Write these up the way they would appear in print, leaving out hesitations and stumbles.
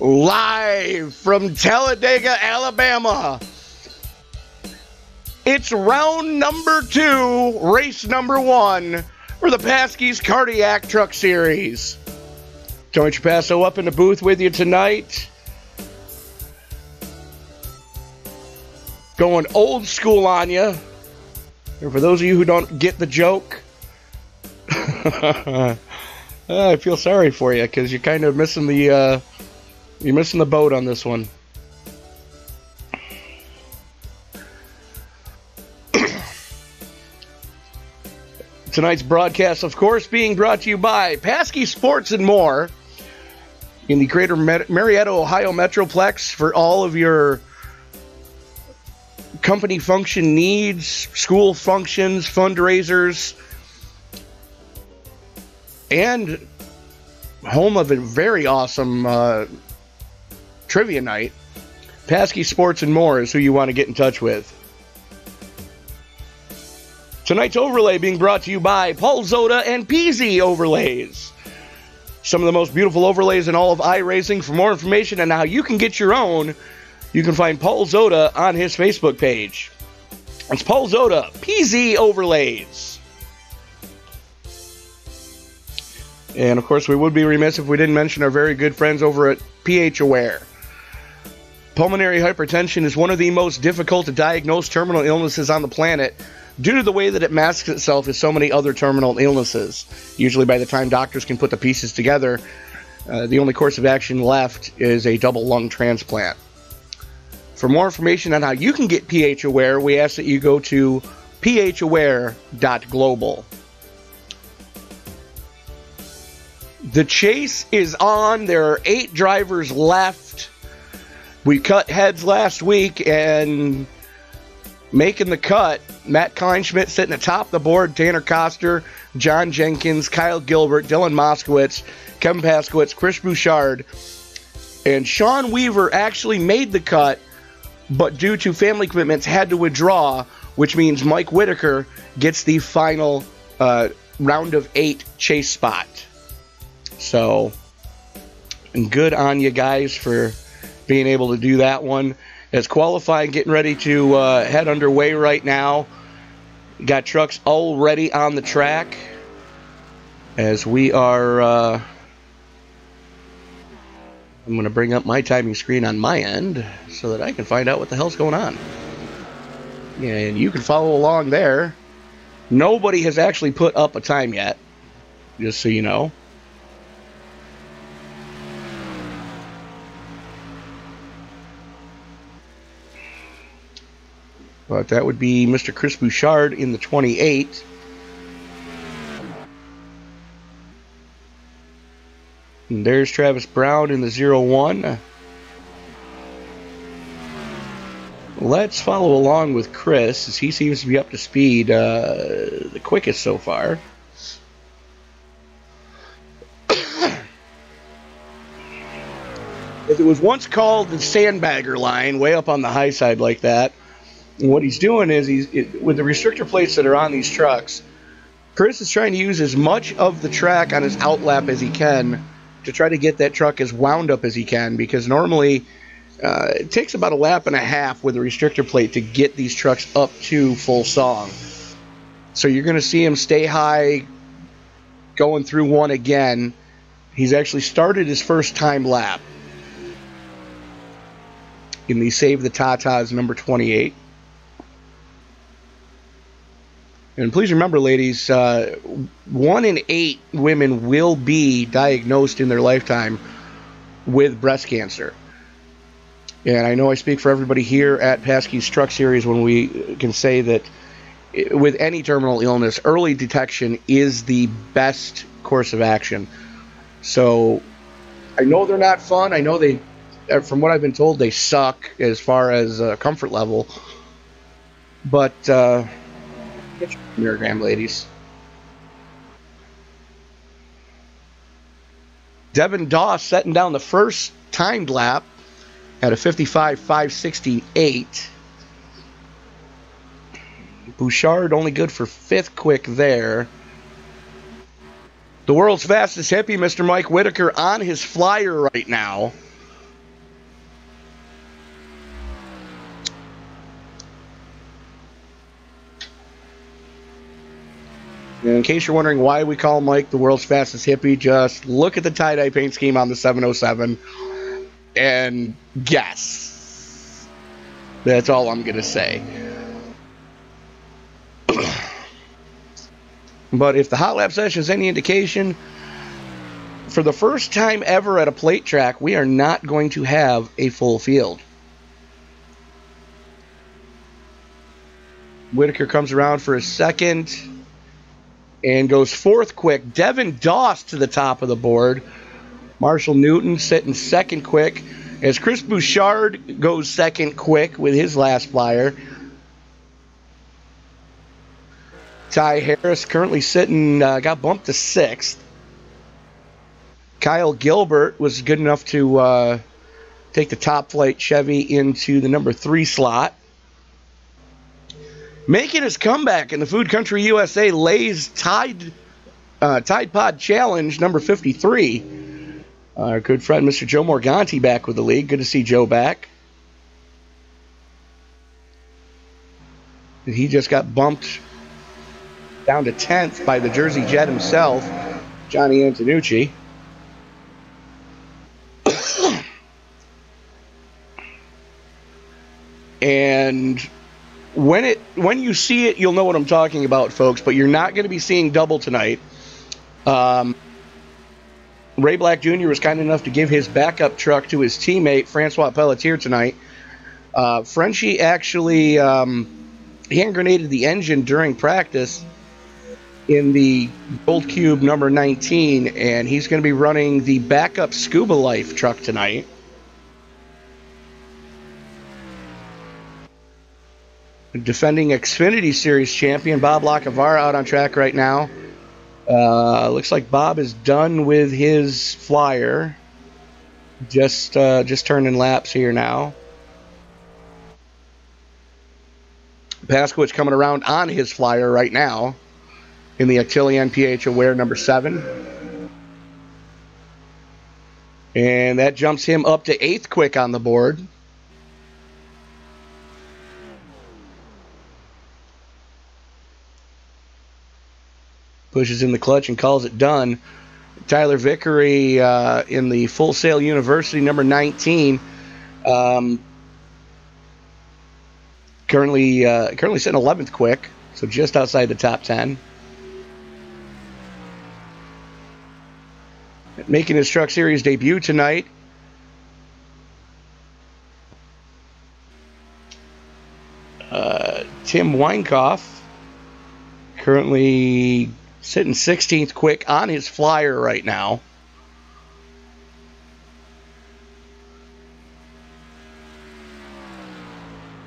Live from Talladega, Alabama. It's round number 2, race number 1 for the Pasky's Cardiac Truck Series. Tony Trapasso up in the booth with you tonight. Going old school on you. And for those of you who don't get the joke, I feel sorry for you because you're kind of missing the boat on this one. Tonight's broadcast, of course, being brought to you by Pasky Sports and More in the greater Marietta, Ohio Metroplex for all of your company function needs, school functions, fundraisers, and home of a very awesome trivia night. Pasky Sports and More is who you want to get in touch with. Tonight's overlay being brought to you by Paul Zoda and PZ Overlays. Some of the most beautiful overlays in all of iRacing. For more information on how you can get your own, you can find Paul Zoda on his Facebook page. It's Paul Zoda, PZ Overlays. And of course, we would be remiss if we didn't mention our very good friends over at pH Aware. Pulmonary hypertension is one of the most difficult to diagnose terminal illnesses on the planet, due to the way that it masks itself as so many other terminal illnesses. Usually by the time doctors can put the pieces together, the only course of action left is a double lung transplant. For more information on how you can get pH Aware, we ask that you go to phaware.global. The chase is on. There are 8 drivers left. We cut heads last week, and making the cut, Matt Kleinschmidt sitting atop the board, Tanner Koster, John Jenkins, Kyle Gilbert, Dylan Moskowitz, Kevin Paskowitz, Chris Bouchard, and Sean Weaver actually made the cut, but due to family commitments had to withdraw, which means Mike Whitaker gets the final round of 8 chase spot. So, good on you guys for being able to do that one. As qualifying getting ready to head underway right now. Got trucks already on the track as we are I'm going to bring up my timing screen on my end so that I can find out what the hell's going on. And you can follow along there. Nobody has actually put up a time yet, just so you know. But that would be Mr. Chris Bouchard in the 28. And there's Travis Brown in the 01. Let's follow along with Chris, as he seems to be up to speed the quickest so far. If it was once called the sandbagger line, way up on the high side like that, and what he's doing is, with the restrictor plates that are on these trucks, Chris is trying to use as much of the track on his outlap as he can to try to get that truck as wound up as he can, because normally it takes about a lap and a half with a restrictor plate to get these trucks up to full song. So you're going to see him stay high going through one again. He's actually started his first time lap in the Save the Tatas number 28. And please remember, ladies, 1 in 8 women will be diagnosed in their lifetime with breast cancer. And I know I speak for everybody here at Pasky's Truck Series when we can say that with any terminal illness, early detection is the best course of action. So I know they're not fun. I know they, from what I've been told, they suck as far as comfort level. But get your Miragram, ladies. Devin Doss setting down the first timed lap at a 55.568. Bouchard only good for 5th quick there. The world's fastest hippie, Mr. Mike Whitaker, on his flyer right now. And in case you're wondering why we call Mike the world's fastest hippie, just look at the tie-dye paint scheme on the 707 and guess. That's all I'm going to say. But if the hot lap session is any indication, for the first time ever at a plate track, we are not going to have a full field. Whitaker comes around for a second and goes fourth quick. Devin Doss to the top of the board. Marshall Newton sitting second quick as Chris Bouchard goes second quick with his last flyer. Ty Harris currently sitting, got bumped to sixth. Kyle Gilbert was good enough to take the top flight Chevy into the number 3 slot. Making his comeback in the Food Country USA Lay's Tide Pod Challenge number 53. Our good friend Mr. Joe Morganti back with the league. Good to see Joe back. He just got bumped down to 10th by the Jersey Jet himself, Johnny Antonucci. And when you see it, you'll know what I'm talking about, folks, but you're not going to be seeing double tonight. Ray Black Jr. was kind enough to give his backup truck to his teammate, Francois Pelletier, tonight. Frenchie actually hand grenaded the engine during practice in the Gold Cube number 19, and he's going to be running the backup Scuba Life truck tonight. Defending Xfinity Series champion Bob Lacavara out on track right now. Looks like Bob is done with his flyer. Just turning laps here now. Pasky coming around on his flyer right now in the Actilian PH Aware number 7. And that jumps him up to 8th quick on the board. Pushes in the clutch and calls it done. Tyler Vickery in the Full Sail University number 19. Currently sitting 11th quick, so just outside the top 10. Making his Truck Series debut tonight. Tim Weinkoff, currently sitting 16th quick on his flyer right now.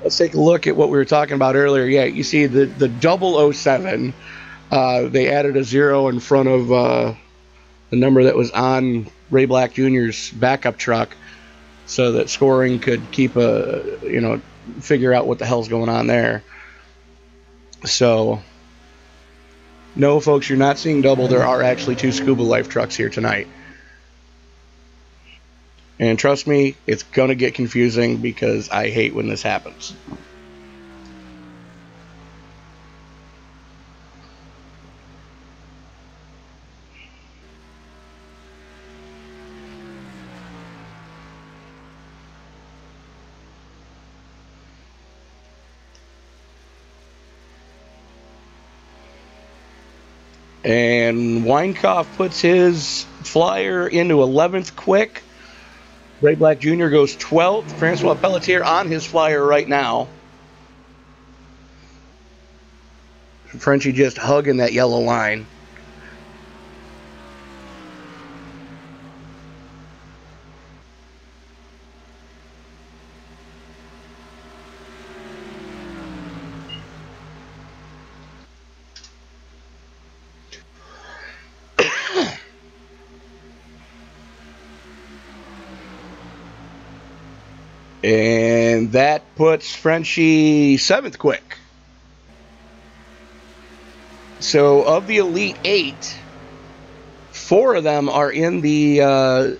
Let's take a look at what we were talking about earlier. Yeah, you see the 007. They added a 0 in front of the number that was on Ray Black Jr.'s backup truck so that scoring could keep figure out what the hell's going on there. So, no, folks, you're not seeing double. There are actually 2 Scuba Life trucks here tonight. And trust me, it's going to get confusing because I hate when this happens. And Weinkoff puts his flyer into 11th quick. Ray Black Jr. goes 12th. Francois Pelletier on his flyer right now. Frenchie just hugging that yellow line. And that puts Frenchie 7th quick. So of the Elite 8, 4 of them are in the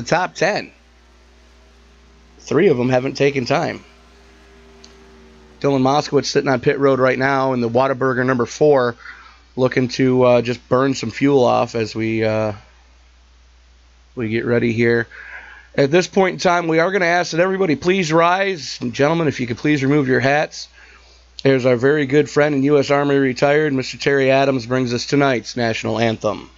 top 10. 3 of them haven't taken time. Dylan Moskowitz sitting on pit road right now in the Whataburger number 4, looking to just burn some fuel off as we get ready here. At this point in time, we are going to ask that everybody please rise. And gentlemen, if you could please remove your hats. There's our very good friend in U.S. Army retired, Mr. Terry Adams, brings us tonight's national anthem.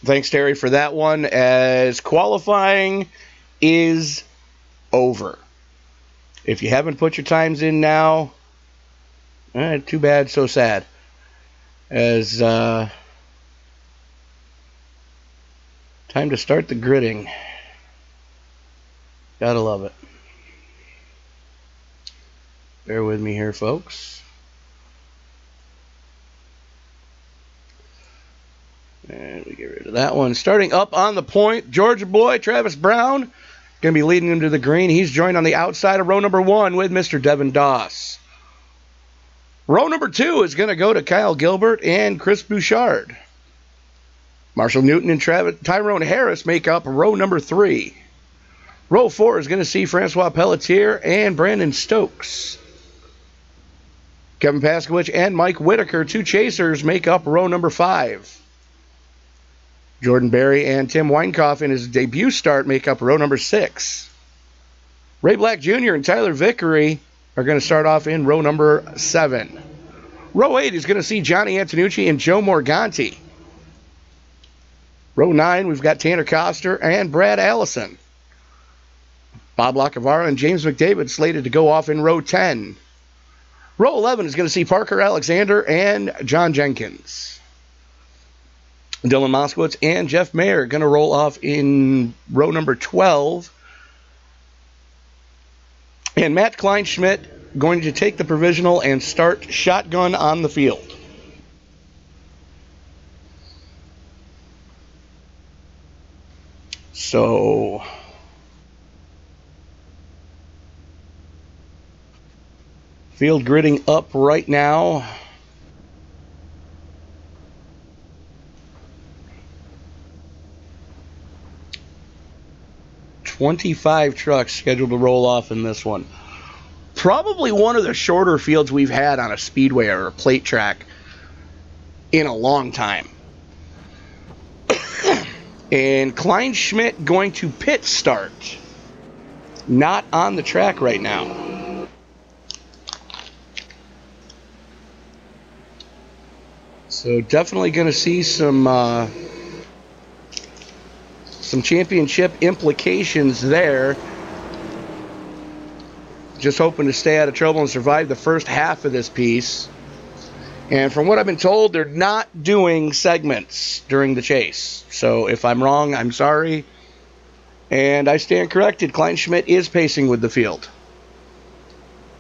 Thanks, Terry, for that one, as qualifying is over. If you haven't put your times in now, too bad, so sad. As time to start the gridding. Gotta love it. Bear with me here, folks. And we get rid of that one. Starting up on the point, Georgia boy Travis Brown going to be leading him to the green. He's joined on the outside of row number 1 with Mr. Devin Doss. Row number 2 is going to go to Kyle Gilbert and Chris Bouchard. Marshall Newton and Tyrone Harris make up row number 3. Row 4 is going to see Francois Pelletier and Brandon Stokes. Kevin Paskowich and Mike Whitaker, 2 chasers, make up row number 5. Jordan Berry and Tim Weinkoff in his debut start make up row number 6. Ray Black Jr. and Tyler Vickery are going to start off in row number 7. Row 8 is going to see Johnny Antonucci and Joe Morganti. Row 9, we've got Tanner Koster and Brad Allison. Bob Lacavara and James McDavid slated to go off in row 10. Row 11 is going to see Parker Alexander and John Jenkins. Dylan Moskowitz and Jeff Mayer going to roll off in row number 12. And Matt Kleinschmidt going to take the provisional and start shotgun on the field. So field gridding up right now. $25 trucks scheduled to roll off in this one. Probably one of the shorter fields we've had on a speedway or a plate track in a long time. And Kleinschmidt going to pit start. Not on the track right now. So definitely going to see some championship implications there. Just hoping to stay out of trouble and survive the first half of this piece. And from what I've been told, they're not doing segments during the chase. So if I'm wrong, I'm sorry. And I stand corrected. Kleinschmidt is pacing with the field.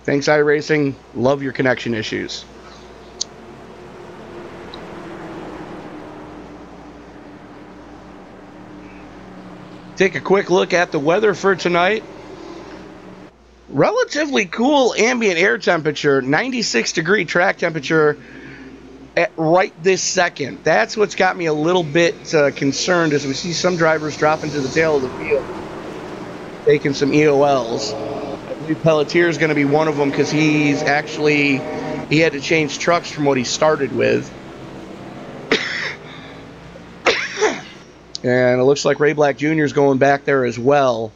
Thanks, iRacing. Love your connection issues. Take a quick look at the weather for tonight. Relatively cool ambient air temperature, 96-degree track temperature at right this second. That's what's got me a little bit concerned as we see some drivers drop into the tail of the field, taking some EOLs. I believe Pelletier is going to be one of them because he had to change trucks from what he started with. And it looks like Ray Black Jr. is going back there as well.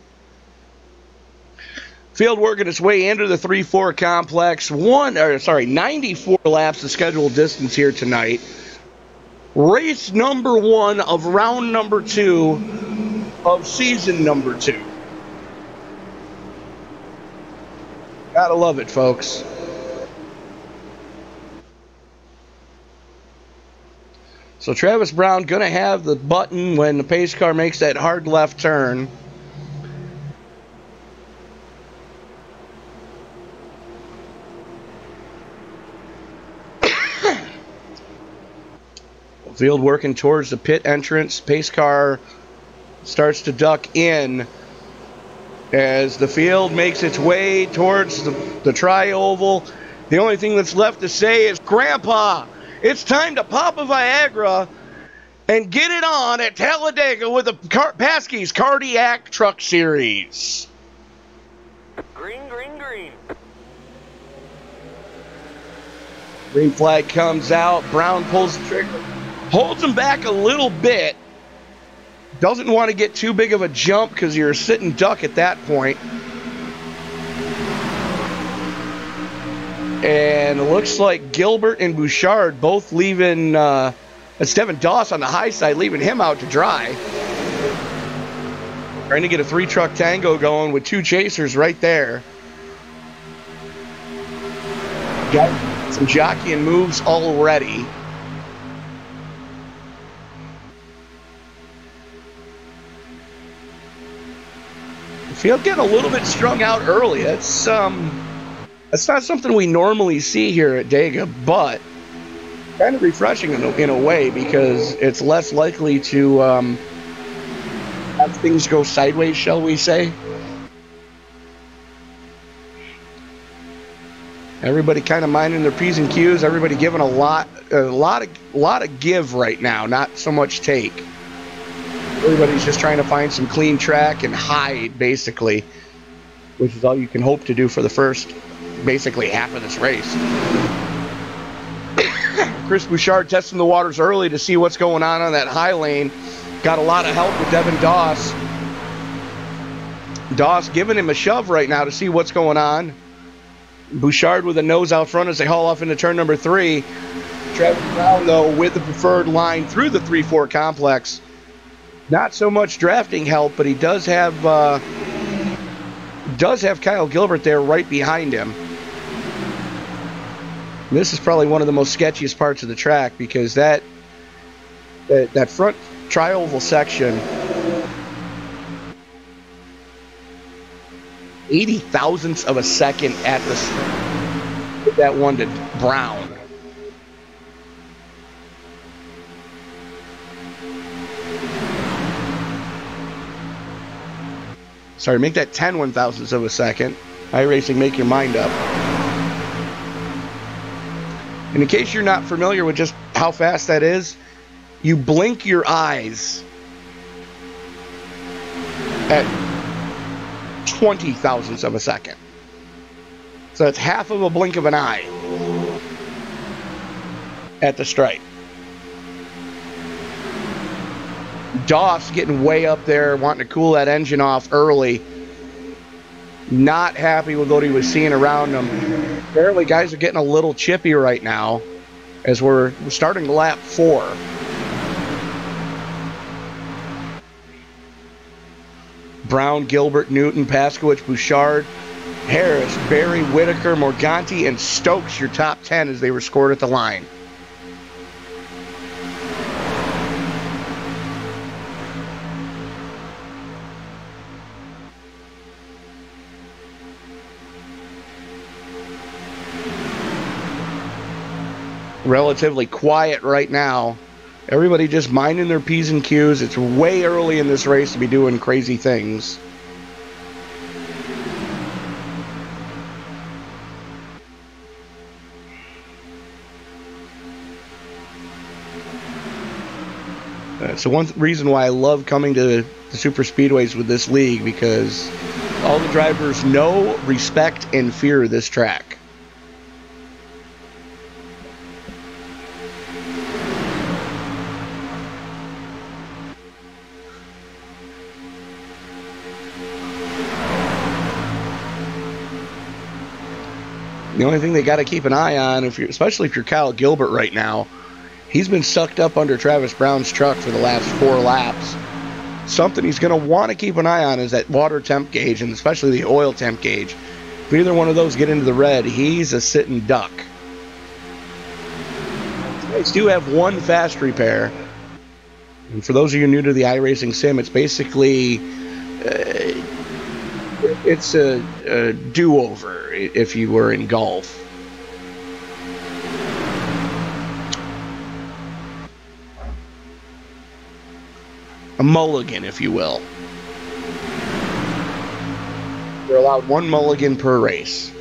Field working its way into the 3-4 complex. 94 laps of scheduled distance here tonight. Race number 1 of round number 2 of season number 2. Gotta love it, folks. So Travis Brown going to have the button when the pace car makes that hard left turn. Field working towards the pit entrance. Pace car starts to duck in as the field makes its way towards the tri-oval. The only thing that's left to say is, Grandpa, it's time to pop a Viagra and get it on at Talladega with the Pasky's Cardiac Truck Series. Green, green, green. Green flag comes out. Brown pulls the trigger. Holds him back a little bit. Doesn't want to get too big of a jump because you're a sitting duck at that point. And it looks like Gilbert and Bouchard both leaving. It's Devin Doss on the high side, leaving him out to dry. Trying to get a 3-truck tango going with 2 chasers right there. Got some jockeying moves already. The field getting a little bit strung out early. That's not something we normally see here at Dega, but kind of refreshing in a way because it's less likely to have things go sideways, shall we say. Everybody kind of minding their P's and Q's. Everybody giving a lot of give right now, not so much take. Everybody's just trying to find some clean track and hide, basically, which is all you can hope to do for the first, basically, half of this race. Chris Bouchard testing the waters early to see what's going on that high lane. Got a lot of help with Devin Doss. Doss giving him a shove right now to see what's going on. Bouchard with a nose out front as they haul off into turn number 3. Travis Brown, though, with the preferred line through the 3-4 complex. Not so much drafting help, but he does have Kyle Gilbert there right behind him. This is probably one of the most sketchiest parts of the track because that front tri-oval section, 80 thousandths of a second at that one to Brown. Sorry, make that 10 one-thousandths of a second. iRacing, make your mind up. And in case you're not familiar with just how fast that is, you blink your eyes at 20 thousandths of a second. So that's half of a blink of an eye at the stripe. Doss getting way up there, wanting to cool that engine off early. Not happy with what he was seeing around him. Apparently, guys are getting a little chippy right now as we're starting lap 4. Brown, Gilbert, Newton, Paskowitz, Bouchard, Harris, Berry, Whitaker, Morganti, and Stokes, your top 10 as they were scored at the line. Relatively quiet right now Everybody just minding their P's and Q's. It's way early in this race to be doing crazy things. So one reason why I love coming to the super speedways with this league, because all the drivers know, respect, and fear this track. The only thing they got to keep an eye on, especially if you're Kyle Gilbert right now, he's been sucked up under Travis Brown's truck for the last 4 laps. Something he's going to want to keep an eye on is that water temp gauge, and especially the oil temp gauge. If either one of those get into the red, he's a sitting duck. They do have one fast repair. And for those of you new to the iRacing sim, it's basically it's a do-over if you were in golf. A mulligan, if you will. You're allowed 1 mulligan per race.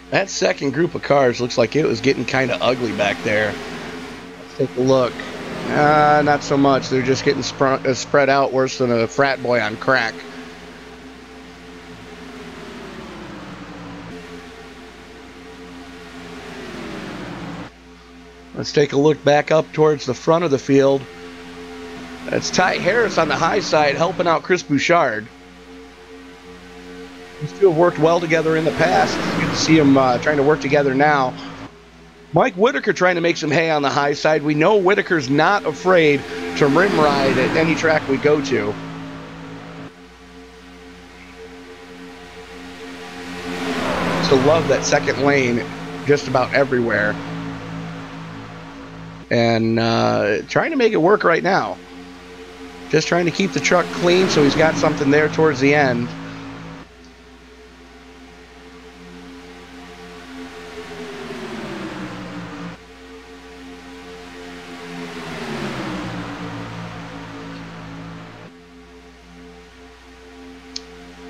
That second group of cars looks like it was getting kind of ugly back there. Let's take a look. Not so much. They're just getting spread out worse than a frat boy on crack. Let's take a look back up towards the front of the field. That's Ty Harris on the high side helping out Chris Bouchard. These two have worked well together in the past. It's good to see them trying to work together now. Mike Whitaker trying to make some hay on the high side. We know Whitaker's not afraid to rim ride at any track we go to. So love that second lane just about everywhere. And trying to make it work right now. Just trying to keep the truck clean so he's got something there towards the end.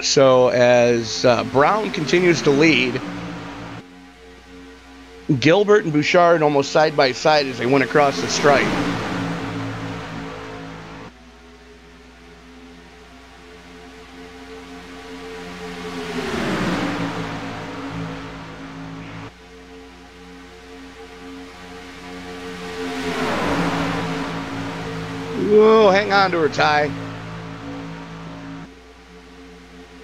So as Brown continues to lead, Gilbert and Bouchard almost side by side as they went across the stripe. Whoa, hang on to her, Ty.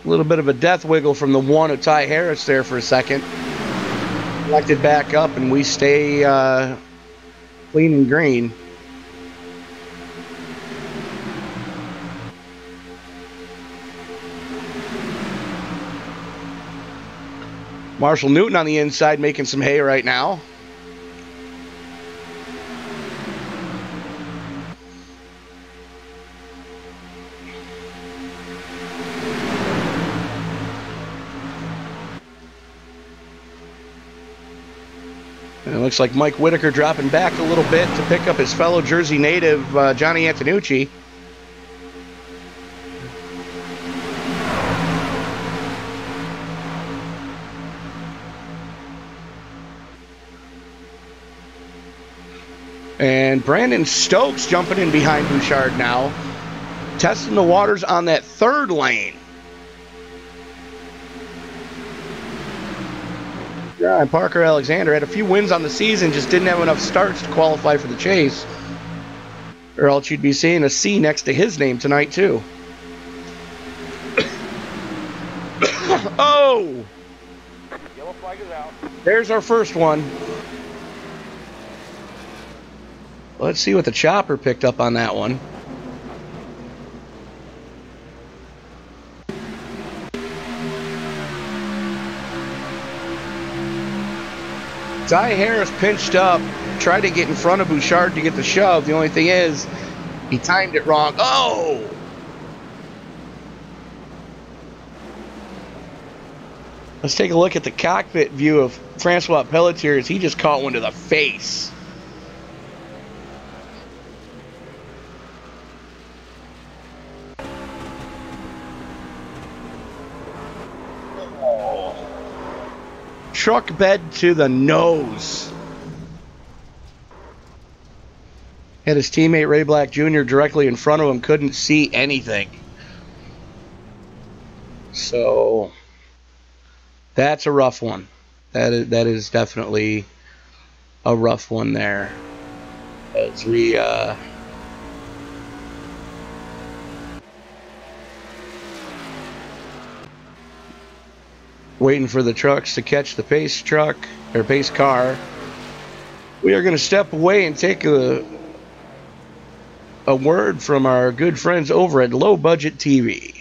A little bit of a death wiggle from the one of Ty Harris there for a second. Collected back up, and we stay clean and green. Marshall Newton on the inside making some hay right now. And it looks like Mike Whitaker dropping back a little bit to pick up his fellow Jersey native, Johnny Antonucci. And Brandon Stokes jumping in behind Bouchard now, testing the waters on that third lane. Yeah, and Parker Alexander had a few wins on the season, just didn't have enough starts to qualify for the chase. Or else you'd be seeing a C next to his name tonight, too. Oh! Yellow flag is out. There's our first one. Let's see what the chopper picked up on that one. Ty Harris pinched up, tried to get in front of Bouchard to get the shove. The only thing is, he timed it wrong. Oh! Let's take a look at the cockpit view of Francois Pelletier as he just caught one to the face. Oh. Truck bed to the nose. Had his teammate Ray Black Jr. directly in front of him, couldn't see anything. So that's a rough one. That is definitely a rough one there. As we waiting for the trucks to catch the pace truck or pace car. We are going to step away and take a word from our good friends over at Low Budget TV.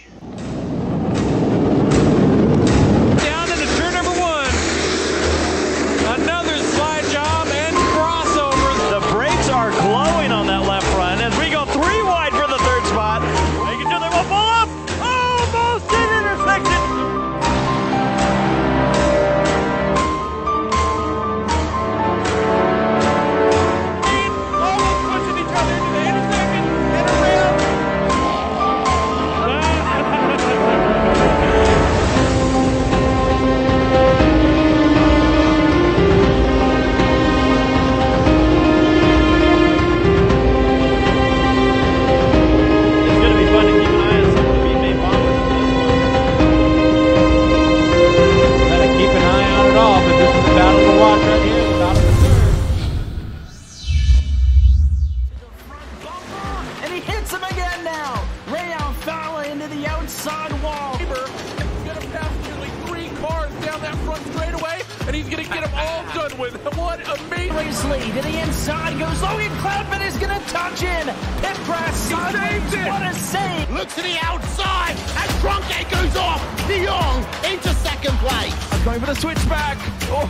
To the inside goes Logan Cloudman is going to touch in. Pit crash sideways. What a save! Look to the outside and Trunkgate goes off. De Jong into second place. Going for the switchback. Oh,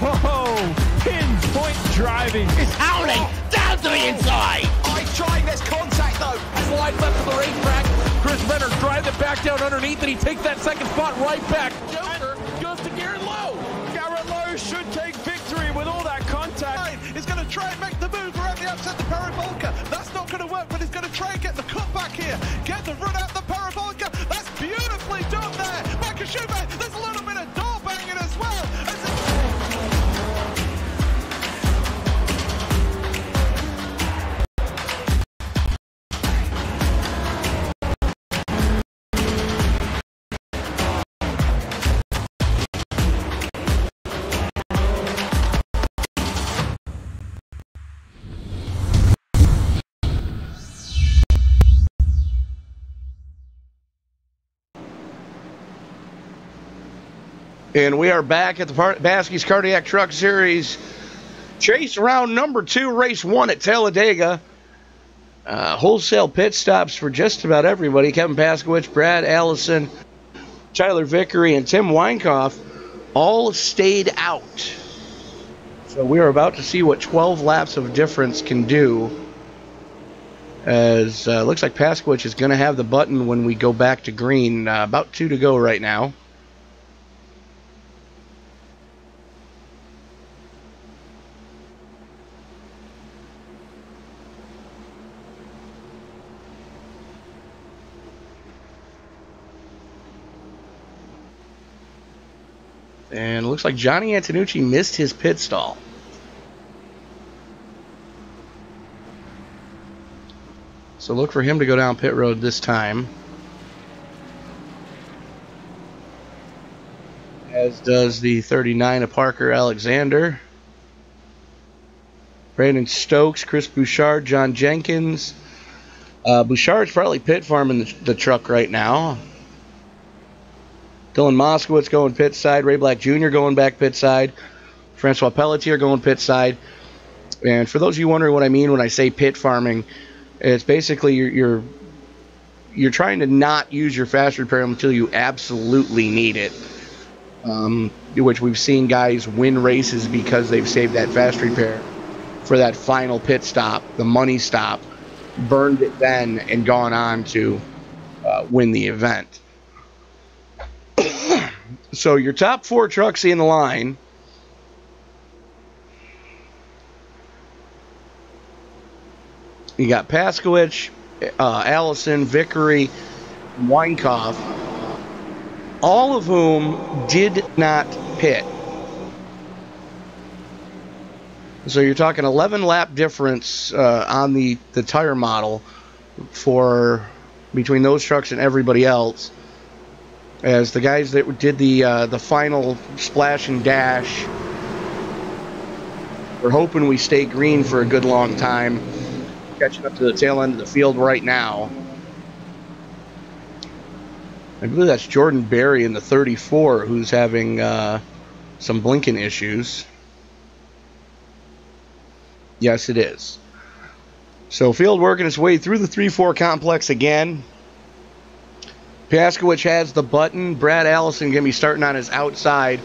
pinpoint driving. It's howling down to the inside. I trying this contact though. That's wide left of the racetrack. Chris Renner drives it back down underneath, and he takes that second spot right back. Joker goes to Garrett Lowe. Garrett Lowe should take victory with all that contact. He's going to try and make the move around the outside the parabolica. That's not going to work, but he's going to try and get the cut back here. Get the run out the parabolica. That's beautifully done there. Michael Schumacher, there's a little bit of door banging as well. And we are back at the Pasky's Cardiac Truck Series chase round number 2, race 1 at Talladega. Wholesale pit stops for just about everybody. Kevin Paskowitz, Brad Allison, Tyler Vickery, and Tim Weinkoff all stayed out. So we are about to see what 12 laps of difference can do. As looks like Paskowitz is going to have the button when we go back to green. About 2 to go right now. And it looks like Johnny Antonucci missed his pit stall. So look for him to go down pit road this time. As does the 39 of Parker Alexander. Brandon Stokes, Chris Bouchard, John Jenkins. Bouchard's probably pit farming the truck right now. Dylan Moskowitz going pit side. Ray Black Jr. going back pit side. Francois Pelletier going pit side. And for those of you wondering what I mean when I say pit farming, it's basically you're trying to not use your fast repair until you absolutely need it. Which we've seen guys win races because they've saved that fast repair for that final pit stop, the money stop, burned it then, and gone on to win the event. So your top 4 trucks in the line. You got Paskowich, Allison, Vickery, Weinkauf, all of whom did not pit. So you're talking 11 lap difference on the tire model for between those trucks and everybody else. As the guys that did the final splash and dash, we're hoping we stay green for a good long time. Catching up to the tail end of the field right now. I believe that's Jordan Berry in the 34 who's having some blinking issues. Yes, it is. So field working its way through the 3-4 complex again. Paskowich has the button. Brad Allison going to be starting on his outside.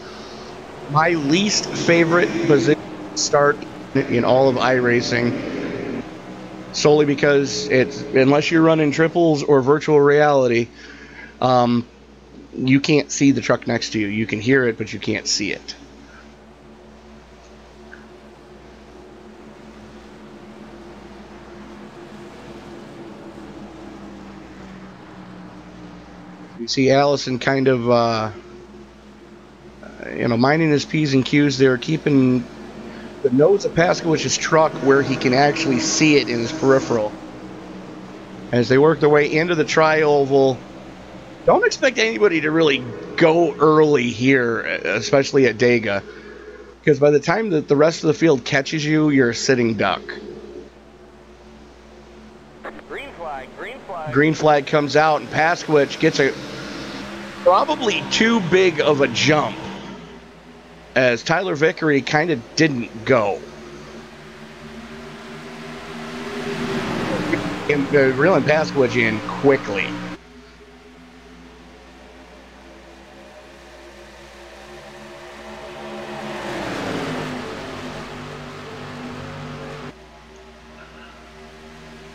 My least favorite position to start in all of iRacing, solely because it's, unless you're running triples or virtual reality, you can't see the truck next to you. You can hear it, but you can't see it. You see Allison kind of, minding his P's and Q's there, keeping the nose of Paskowich's truck where he can actually see it in his peripheral. As they work their way into the tri-oval, don't expect anybody to really go early here, especially at Dega, because by the time that the rest of the field catches you, you're a sitting duck. Green flag, green flag. Green flag comes out, and Paskowich gets a probably too big of a jump, as Tyler Vickery kind of didn't go. And reeling Paskowich in quickly.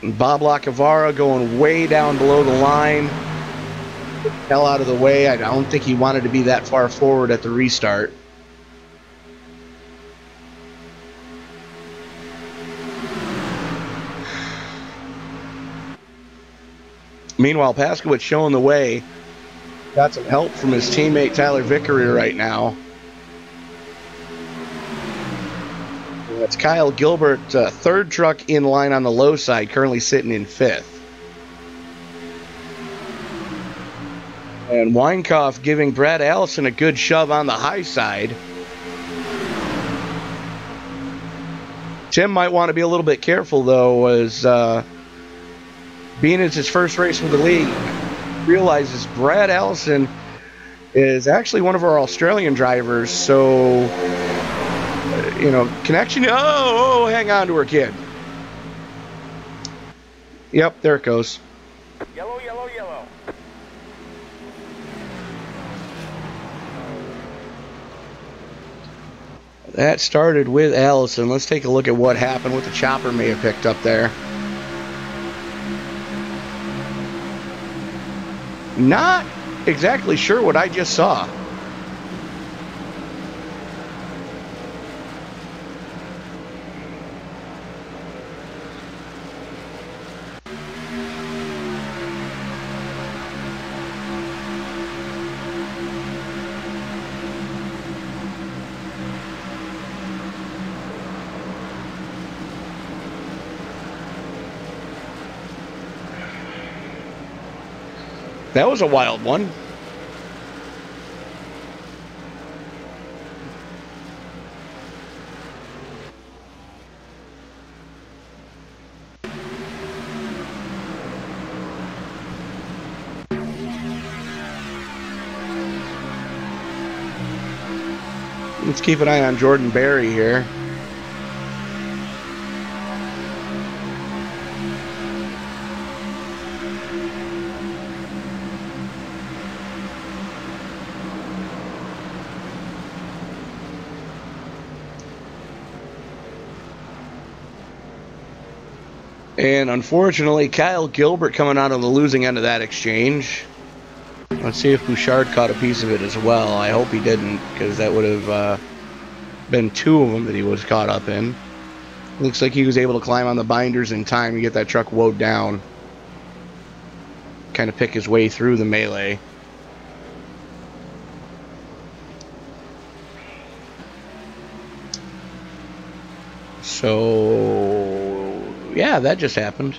Bob Lacavara going way down below the line. Hell out of the way. I don't think he wanted to be that far forward at the restart. Meanwhile, Paskowich showing the way. Got some help from his teammate Tyler Vickery right now. That's Kyle Gilbert, third truck in line on the low side, currently sitting in 5th. And Weinkauf giving Brad Allison a good shove on the high side. Tim might want to be a little bit careful, though, as being it's his first race with the league, realizes Brad Allison is actually one of our Australian drivers, so... connection. Oh, hang on to her, kid. Yep, there it goes. Yellow, yellow, yellow. That started with Allison. Let's take a look at what happened, what the chopper may have picked up there. Not exactly sure what I just saw. That was a wild one. Let's keep an eye on Jordan Berry here. And unfortunately, Kyle Gilbert coming out on the losing end of that exchange. Let's see if Bouchard caught a piece of it as well. I hope he didn't, because that would have been 2 of them that he was caught up in. Looks like he was able to climb on the binders in time to get that truck woed down. Kind of pick his way through the melee. So, yeah, that just happened.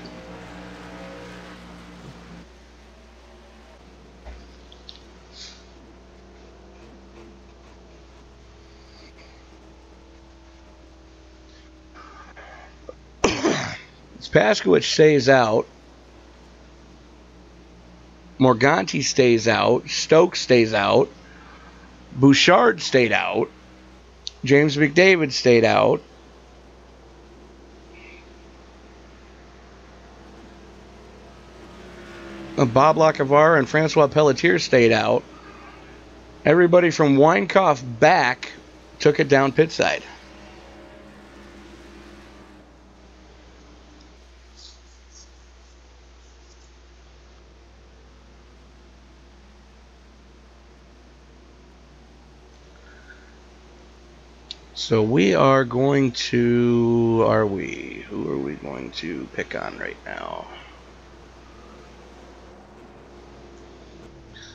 Pasky stays out. Morganti stays out. Stokes stays out. Bouchard stayed out. James McDavid stayed out. Bob Lacavar and Francois Pelletier stayed out. Everybody from Weinkauf back took it down pit side. So we are going to, who are we going to pick on right now?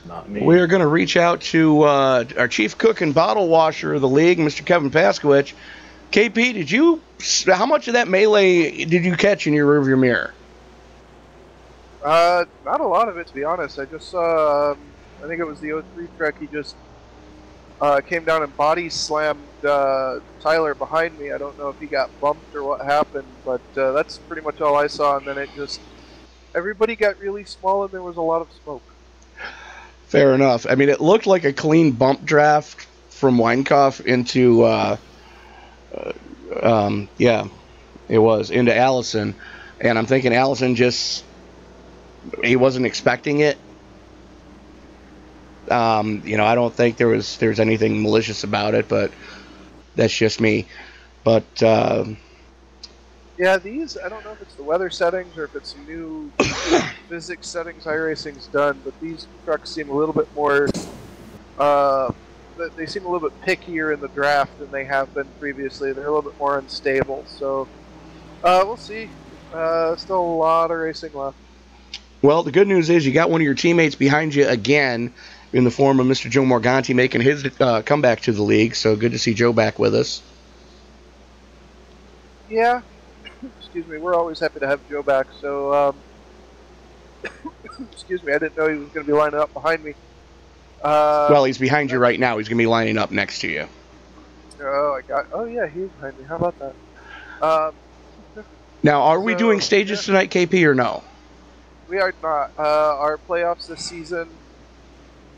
Not me. We're going to reach out to our chief cook and bottle washer of the league, Mr. Kevin Pasky. KP, how much of that melee did you catch in your rearview mirror? Not a lot of it, to be honest. I just saw, I think it was the 03 truck, he just came down and body slammed Tyler behind me. I don't know if he got bumped or what happened, but that's pretty much all I saw. And then it just, everybody got really small and there was a lot of smoke. Fair enough. I mean, it looked like a clean bump draft from Weinkauf into, yeah, it was, into Allison. And I'm thinking Allison he wasn't expecting it. I don't think there's anything malicious about it, but that's just me. But yeah, these, I don't know if it's the weather settings or if it's some new physics settings iRacing's done, but these trucks seem a little bit more, they seem a little bit pickier in the draft than they have been previously. They're a little bit more unstable, so we'll see. Still a lot of racing left. Well, the good news is you got one of your teammates behind you again in the form of Mr. Joe Morganti making his comeback to the league, so good to see Joe back with us. Yeah. Excuse me, we're always happy to have Joe back, so, excuse me, I didn't know he was going to be lining up behind me. Well, he's behind you right now. He's going to be lining up next to you. Oh yeah, he's behind me. How about that? Now, are we doing stages tonight, KP, or no? We are not. Our playoffs this season,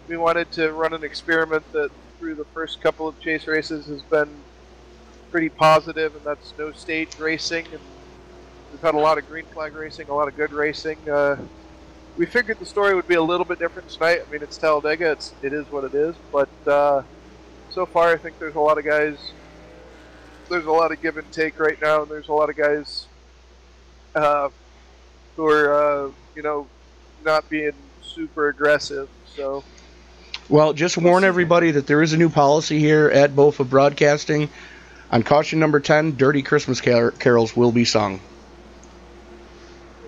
we wanted to run an experiment that through the first couple of chase races has been pretty positive, and that's no stage racing. And we've had a lot of green flag racing, a lot of good racing. We figured the story would be a little bit different tonight. I mean, it's Talladega. It is what it is. But so far, I think there's a lot of guys. There's a lot of give and take right now, and there's a lot of guys who are, not being super aggressive. So. Well, just warn everybody that there is a new policy here at BOFA Broadcasting. On caution number 10, Dirty Christmas Carols will be sung.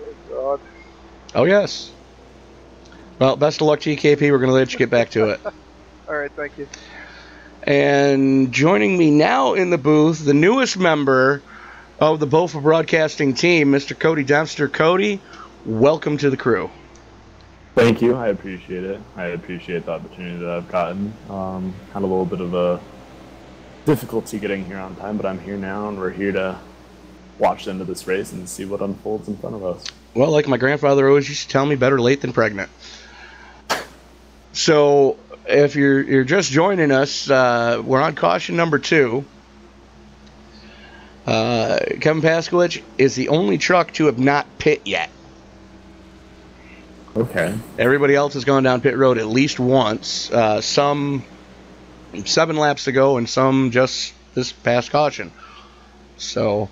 Oh, God. Oh, yes. Well, best of luck to you, KP. We're going to let you get back to it. All right, thank you. And joining me now in the booth, the newest member of the BOFA Broadcasting team, Mr. Cody Dempster. Cody, welcome to the crew. Thank you. I appreciate it. I appreciate the opportunity that I've gotten. Had a little bit of a difficulty getting here on time, but I'm here now, and we're here to watch the end of this race and see what unfolds in front of us. Well, like my grandfather always used to tell me, better late than pregnant. So, if you're just joining us, we're on caution number 2. Kevin Pasky is the only truck to have not pit yet. Okay. Everybody else has gone down pit road at least once. Some 7 laps ago, and some just this past caution. So.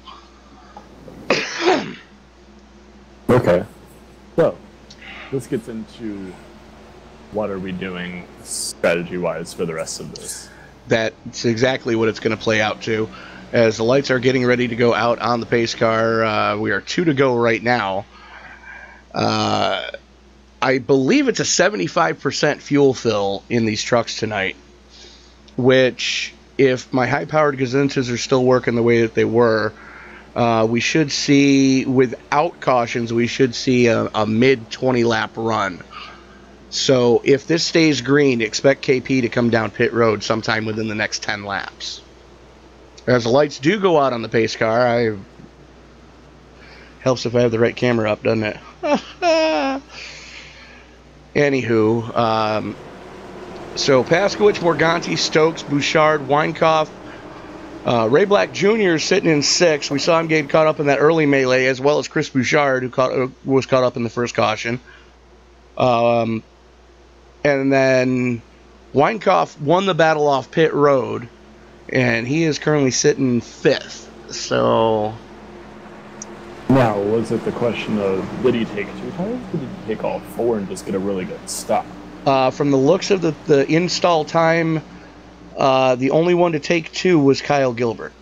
Okay. So, this gets into what are we doing strategy-wise for the rest of this? That's exactly what it's going to play out to. As the lights are getting ready to go out on the pace car, we are 2 to go right now. I believe it's a 75% fuel fill in these trucks tonight, which, if my high-powered Gazintas are still working the way that they were, we should see, without cautions, we should see a mid-20 lap run. So if this stays green, expect KP to come down pit road sometime within the next 10 laps. As the lights do go out on the pace car, helps if I have the right camera up, doesn't it? Anywho, so Paskowicz, Morganti, Stokes, Bouchard, Weinkoff, Ray Black Jr. is sitting in 6th. We saw him get caught up in that early melee, as well as Chris Bouchard, who was caught up in the first caution. And then Weinkoff won the battle off pit road, and he is currently sitting 5th. So now, was it the question of, did he take 2 tires, or did he take all 4 and just get a really good stop? From the looks of the install time, the only one to take 2 was Kyle Gilbert.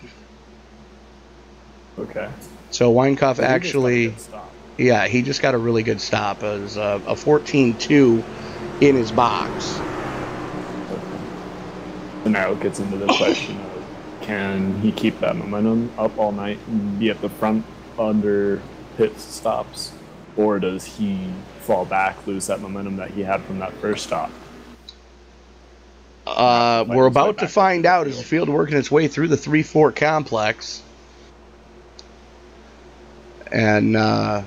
Okay. So Weinkoff actually, yeah, he just got a really good stop. It was a 14.2 in his box. And now it gets into the question of, can he keep that momentum up all night and be at the front under pit stops, or does he fall back, lose that momentum that he had from that first stop? We're about to find out as the field working its way through the 3-4 complex. And it'll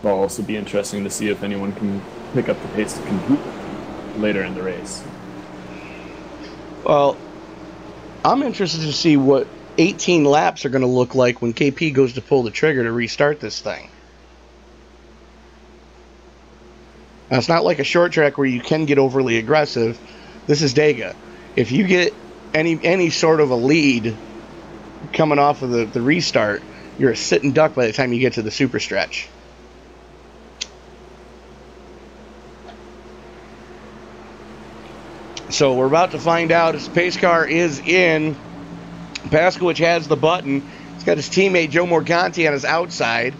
also be interesting to see if anyone can pick up the pace to compete later in the race. Well, I'm interested to see what 18 laps are going to look like when KP goes to pull the trigger to restart this thing. Now, it's not like a short track where you can get overly aggressive. This is Dega. If you get any sort of a lead coming off of the restart, you're a sitting duck by the time you get to the super stretch. So we're about to find out as the pace car is in. Paskowicz has the button. He's got his teammate Joe Morganti on his outside.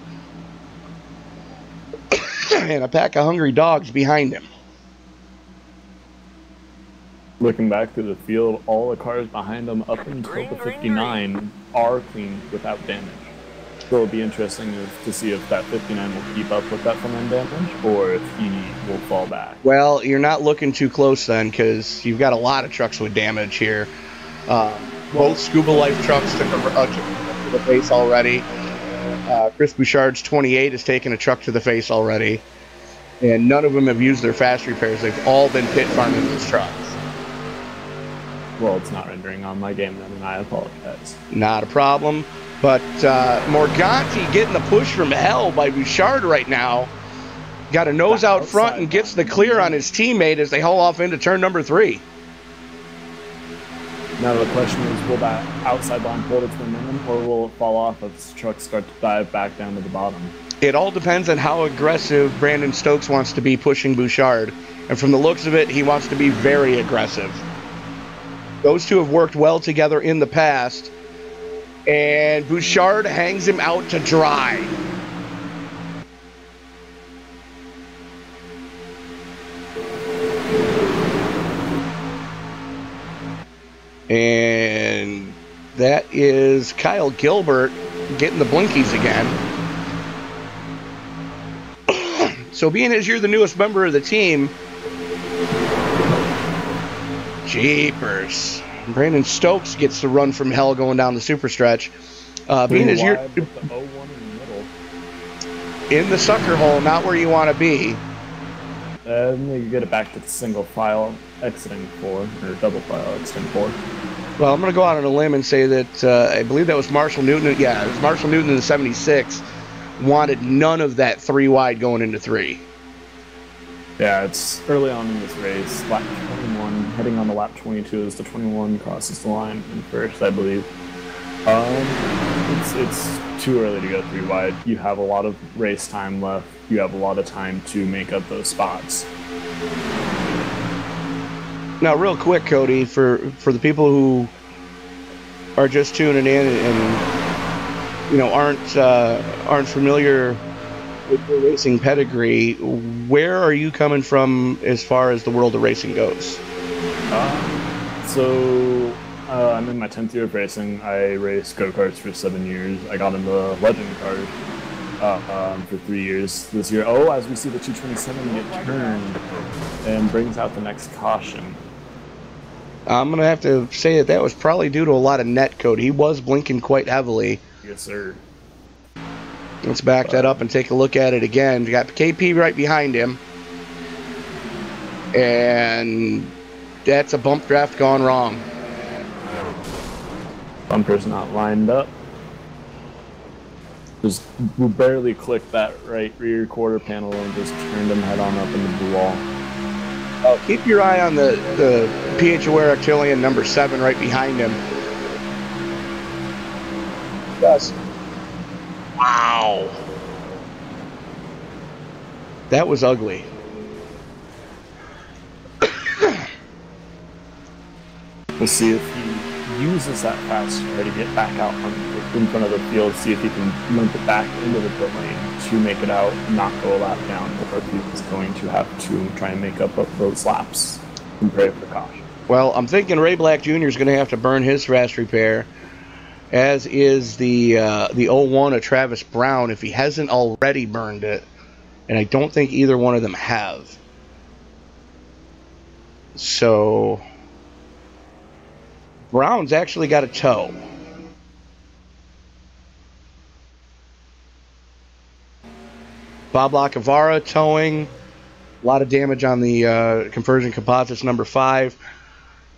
And a pack of hungry dogs behind him. Looking back through the field, all the cars behind him up until the 59 are clean without damage. So it'll be interesting to see if that 59 will keep up with that front end damage, or if he will fall back. Well, you're not looking too close then, because you've got a lot of trucks with damage here. Both Scuba Life trucks took to the face already. Chris Bouchard's 28 has taken a truck to the face already. And none of them have used their fast repairs. They've all been pit farming these trucks. Well, it's not rendering on my game then, and I apologize. Not a problem. But Morganti getting the push from hell by Bouchard right now. Got a nose out front and gets the clear on his teammate as they haul off into turn number 3. Now the question is, will that outside line hold its momentum, or will it fall off as the trucks start to dive back down to the bottom? It all depends on how aggressive Brandon Stokes wants to be pushing Bouchard. And from the looks of it, he wants to be very aggressive. Those two have worked well together in the past. And Bouchard hangs him out to dry. And that is Kyle Gilbert getting the blinkies again. So being as you're the newest member of the team, jeepers. Brandon Stokes gets the run from hell going down the super stretch. Being as you're in the sucker hole, not where you want to be. Maybe get it back to the single file exiting 4, or double file exiting 4. Well, I'm going to go out on a limb and say that I believe that was Marshall Newton. Yeah, it was Marshall Newton in the 76. Wanted none of that 3 wide going into 3. Yeah, it's early on in this race. Lap 21, heading on to lap 22 as the 21 crosses the line in first, I believe. Let's see. it's too early to go 3 wide. You have a lot of race time left. You have a lot of time to make up those spots. Now, real quick, Cody, for the people who are just tuning in and you know aren't familiar with the racing pedigree, where are you coming from as far as the world of racing goes? I'm in my 10th year of racing. I raced go-karts for 7 years. I got into legend cars for 3 years this year. Oh, as we see the 227 get turned and brings out the next caution. I'm going to have to say that was probably due to a lot of net code. He was blinking quite heavily. Yes, sir. Let's back that up and take a look at it again. We got KP right behind him. And that's a bump draft gone wrong. Bumper's not lined up. Just barely clicked that right rear quarter panel and just turned him head on up into the wall. Oh, keep your eye on the PH Aware Octillion number 7 right behind him. Yes. Wow. That was ugly. We'll see if he uses that fast car to get back out in front of the field, see if he can limp it back into the pit lane to make it out, not go a lap down, or if he's going to have to try and make up those laps and pray for caution. Well, I'm thinking Ray Black Jr. is going to have to burn his fast repair, as is the 01 of Travis Brown, if he hasn't already burned it, and I don't think either one of them have. So Brown's actually got a tow. Bob Lacavara towing. A lot of damage on the Conversion Composites number 5.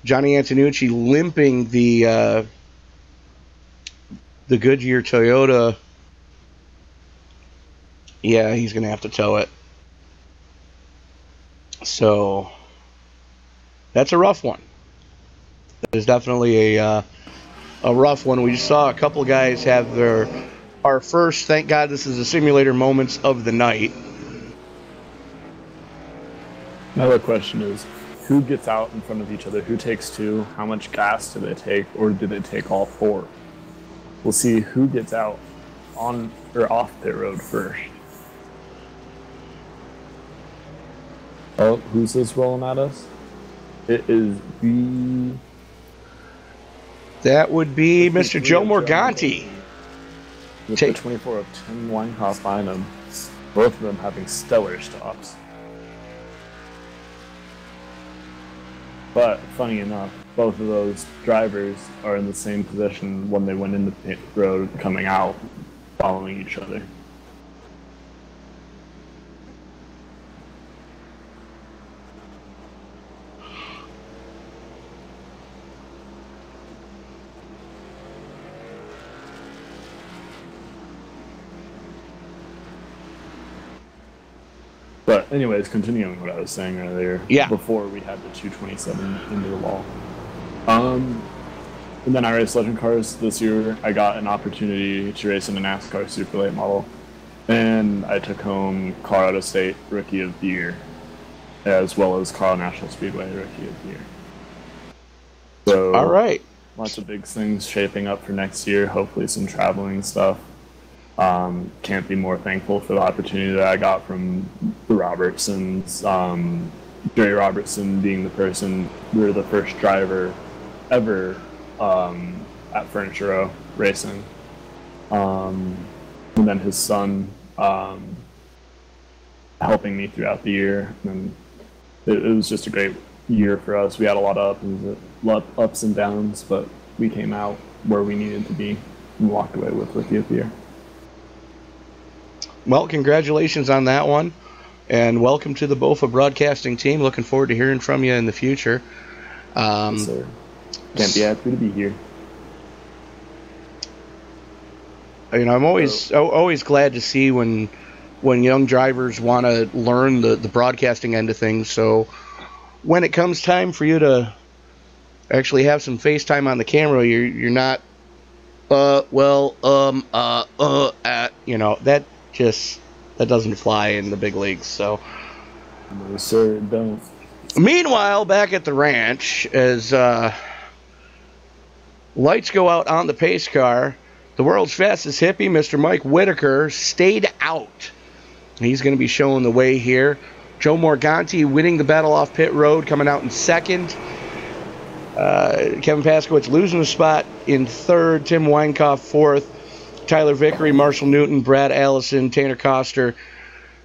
Johnny Antonucci limping the Goodyear Toyota. Yeah, he's going to have to tow it. So that's a rough one. That is definitely a rough one. We just saw a couple guys have our first, thank God this is a simulator, moments of the night. Another question is, who gets out in front of each other? Who takes 2? How much gas do they take, or do they take all 4? We'll see who gets out on or off pit road first. Oh, who's this rolling at us? It is that would be Mr. Joe Morganti. With the 24 of Tim Weinhoff behind them. Both of them having stellar stops. But, funny enough, both of those drivers are in the same position when they went into pit road coming out, following each other. But anyways, continuing what I was saying earlier, before we had the 227 into the wall. And then I raced Legend Cars this year. I got an opportunity to race in a NASCAR Super Late model. And I took home Colorado State Rookie of the Year, as well as Colorado National Speedway Rookie of the Year. So, all right. Lots of big things shaping up for next year, hopefully some traveling stuff. Can't be more thankful for the opportunity that I got from the Robertsons. Jerry Robertson being the person, we were the first driver ever at Furniture Row racing. And then his son helping me throughout the year. And it was just a great year for us. We had a lot of ups and downs, but we came out where we needed to be and walked away with Rookie of the Year. Well, congratulations on that one, and welcome to the BOFA broadcasting team. Looking forward to hearing from you in the future. Yes, sir. Can't be happy to be here. You know, I'm always glad to see when young drivers want to learn the broadcasting end of things. So when it comes time for you to actually have some FaceTime on the camera, you're not that doesn't fly in the big leagues. So, No, sir, it don't. meanwhile, back at the ranch, as lights go out on the pace car, the world's fastest hippie, Mr. Mike Whitaker, stayed out. He's going to be showing the way here. Joe Morganti winning the battle off pit road, coming out in second. Kevin Paskowitz losing a spot in third. Tim Weinkoff fourth. Tyler Vickery, Marshall Newton, Brad Allison, Tanner Koster,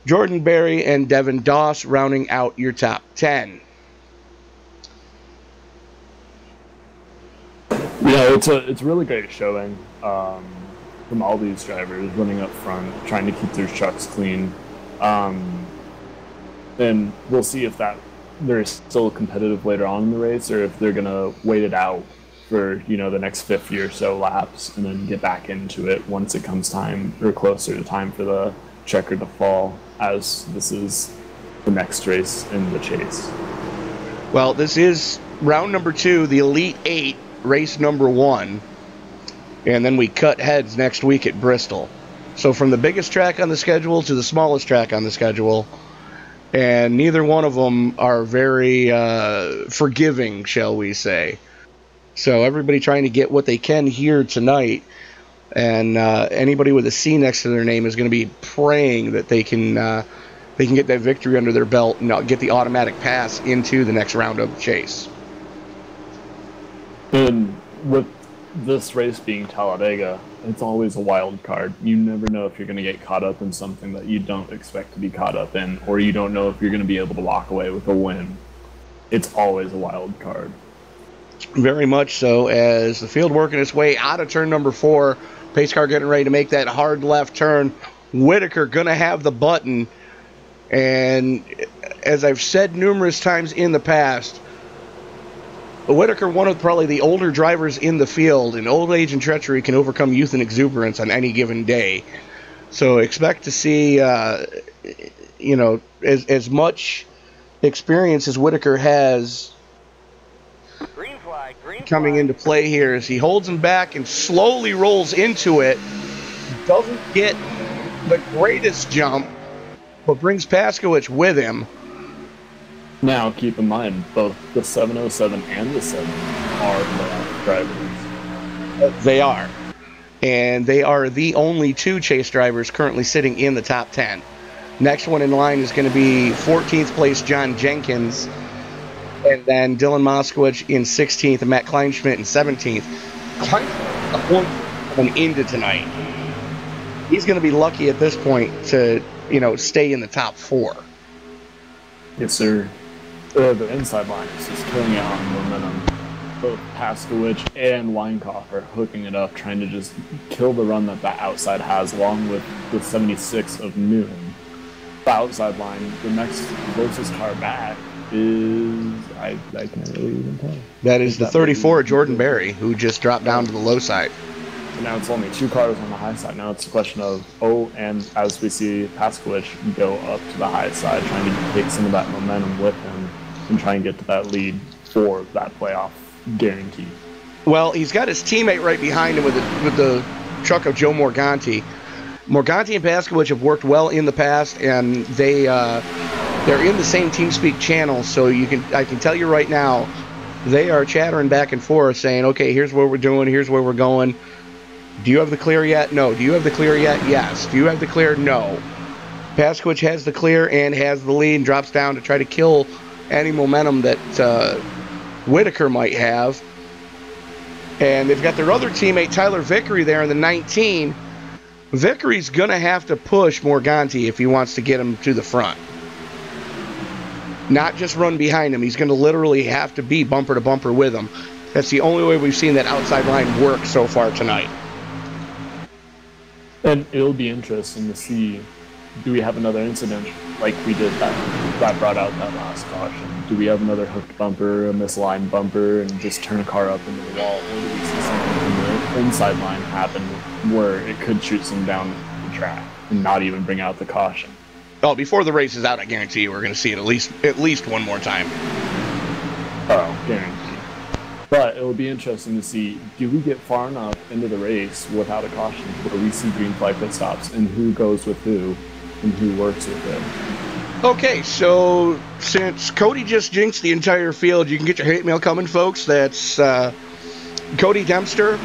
Jordan Berry, and Devin Doss rounding out your top 10. Yeah, it's a really great showing from all these drivers running up front, trying to keep their trucks clean. And we'll see if they're still competitive later on in the race, or if they're gonna wait it out for the next 50 or so laps and then get back into it once it comes time or closer to time for the checker to fall, as this is the next race in the chase. Well, this is round number 2, the Elite 8, race number 1, and then we cut heads next week at Bristol. So from the biggest track on the schedule to the smallest track on the schedule, and neither one of them are very forgiving, shall we say. So everybody trying to get what they can here tonight, and anybody with a C next to their name is going to be praying that they can get that victory under their belt and get the automatic pass into the next round of the chase. And with this race being Talladega, it's always a wild card. You never know if you're going to get caught up in something that you don't expect to be caught up in, or you don't know if you're going to be able to walk away with a win. It's always a wild card. Very much so, as the field working its way out of turn number 4, pace car getting ready to make that hard left turn. Whitaker going to have the button, and as I've said numerous times in the past, Whitaker, one of probably the older drivers in the field, and old age and treachery can overcome youth and exuberance on any given day. So expect to see, as much experience as Whitaker has Green flag, coming into play here, as he holds him back and slowly rolls into it. Doesn't get the greatest jump, but brings Paskowitz with him. Now, keep in mind, both the 707 and the 7 are playoff drivers. They are. And they are the only 2 chase drivers currently sitting in the top 10. Next one in line is going to be 14th place John Jenkins, and then Dylan Moskowitz in 16th, and Matt Kleinschmidt in 17th. Kleinschmidt, a point coming into tonight. He's going to be lucky at this point to, stay in the top 4. Yes, sir. The inside line is just killing it on momentum. Both Paskowitz and Weinkoff are hooking it up, trying to just kill the run that outside has, along with the 76 of Newton. The outside line, the next closest car back is, I can't really even tell. That is the 34, Jordan Berry, who just dropped down to the low side. And now it's only 2 cars on the high side. Now it's a question of, and as we see Paskowitz go up to the high side, trying to take some of that momentum with him and try and get to that lead for that playoff guarantee. Well, he's got his teammate right behind him with the truck of Joe Morganti. Morganti and Paskowitz have worked well in the past, and they're in the same TeamSpeak channel, so I can tell you right now, they are chattering back and forth saying, okay, here's what we're doing, here's where we're going. Do you have the clear yet? No. Do you have the clear yet? Yes. Do you have the clear? No. Paskowitz has the clear and has the lead and drops down to try to kill any momentum that Whitaker might have. And they've got their other teammate, Tyler Vickery, there in the 19. Vickery's going to have to push Morganti if he wants to get him to the front. Not just run behind him. He's going to literally have to be bumper to bumper with him. That's the only way we've seen that outside line work so far tonight. And it'll be interesting to see, do we have another incident like we did that brought out that last caution? Do we have another hooked bumper, a misaligned bumper, and just turn a car up into the wall? Or do we see something from the inside line happen where it could shoot some down the track and not even bring out the caution? Oh, before the race is out, I guarantee you we're going to see it at least one more time. Oh, guarantee. But it will be interesting to see, do we get far enough into the race without a caution where we see green flag pit stops and who goes with who and who works with it? Okay, so since Cody just jinxed the entire field, you can get your hate mail coming, folks. That's Cody Dempster,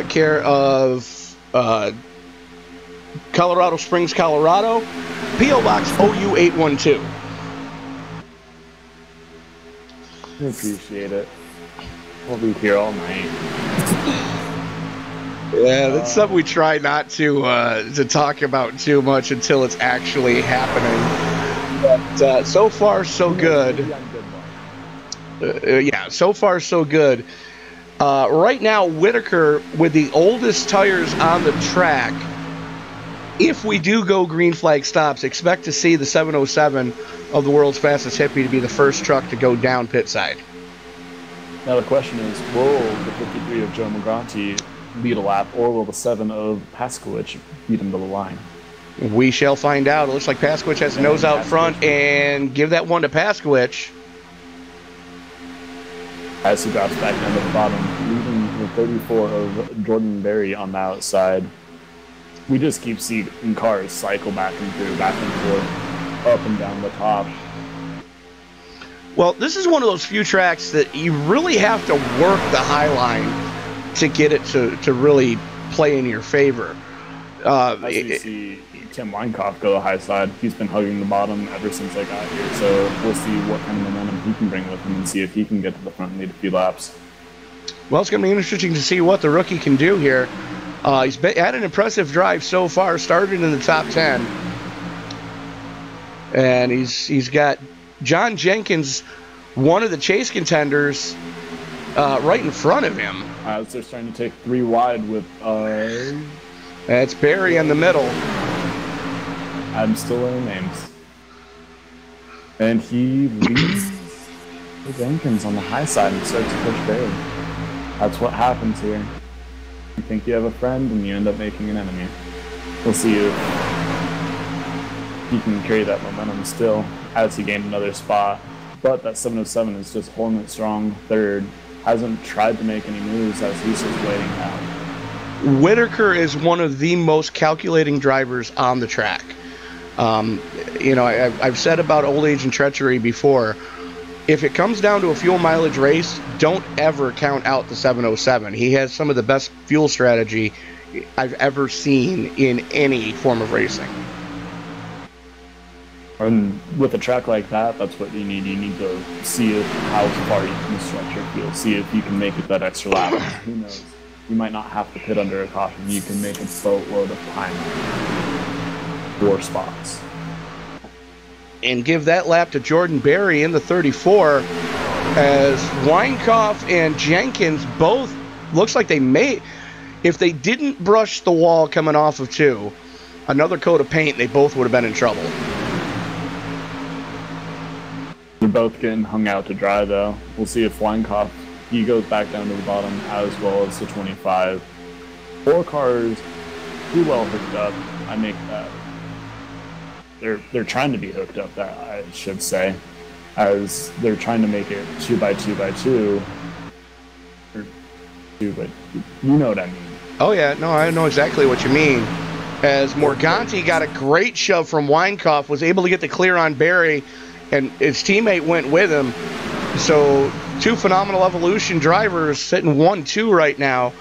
care of Colorado Springs, Colorado, P.O. Box OU812. I appreciate it. We'll be here all night. Yeah, that's something we try not to talk about too much until it's actually happening. But so far, so good. Yeah, so far, so good. Right now, Whitaker, with the oldest tires on the track, if we do go green flag stops, expect to see the 707 of the world's fastest hippie to be the first truck to go down pit side. Now the question is, will the 53 of Joe Morganti lead a lap, or will the 7 of Pasky beat him to the line? We shall find out. It looks like Pasky has a nose out front, and give that one to Pasky. As he drops back down to the bottom, leaving the 34 of Jordan Berry on the outside. We just keep seeing cars cycle back and forth, up and down the top. Well, this is one of those few tracks that you really have to work the high line to get it to really play in your favor. As we see Tim Weinkauf go the high side, he's been hugging the bottom ever since I got here, so we'll see what kind of momentum he can bring with him and see if he can get to the front and lead a few laps. Well, it's going to be interesting to see what the rookie can do here. He's had an impressive drive so far, started in the top 10. And he's got John Jenkins, one of the chase contenders, right in front of him. As they're starting to take 3 wide with... That's Barry in the middle. I'm still learning names. And he leads Jenkins on the high side and starts to push Barry. That's what happens here. You think you have a friend and you end up making an enemy. We'll see if he can carry that momentum still as he gained another spot. But that 707 is just holding it strong third. Hasn't tried to make any moves as he's just waiting out. Whitaker is one of the most calculating drivers on the track. You know, I've said about old age and treachery before. If it comes down to a fuel mileage race, don't ever count out the 707. He has some of the best fuel strategy I've ever seen in any form of racing. And with a track like that, that's what you need. You need to see how far you can stretch your fuel. See if you can make it that extra lap. Who knows? You might not have to pit under a caution. You can make a boatload of time. 4 spots. And give that lap to Jordan Berry in the 34, as Weinkauf and Jenkins both looks like they may, if they didn't brush the wall coming off of 2, another coat of paint, they both would have been in trouble. They're both getting hung out to dry though. We'll see if Weinkauf, he goes back down to the bottom as well as the 25. 4 cars too well hooked up. I make that. They're trying to be hooked up, that I should say, as they're trying to make it 2x2x2. Or 2, but you know what I mean. Oh yeah, no, I know exactly what you mean. As Morganti got a great shove from Weinkauf, was able to get the clear on Berry, and his teammate went with him. So 2 phenomenal Evolution drivers sitting 1-2 right now.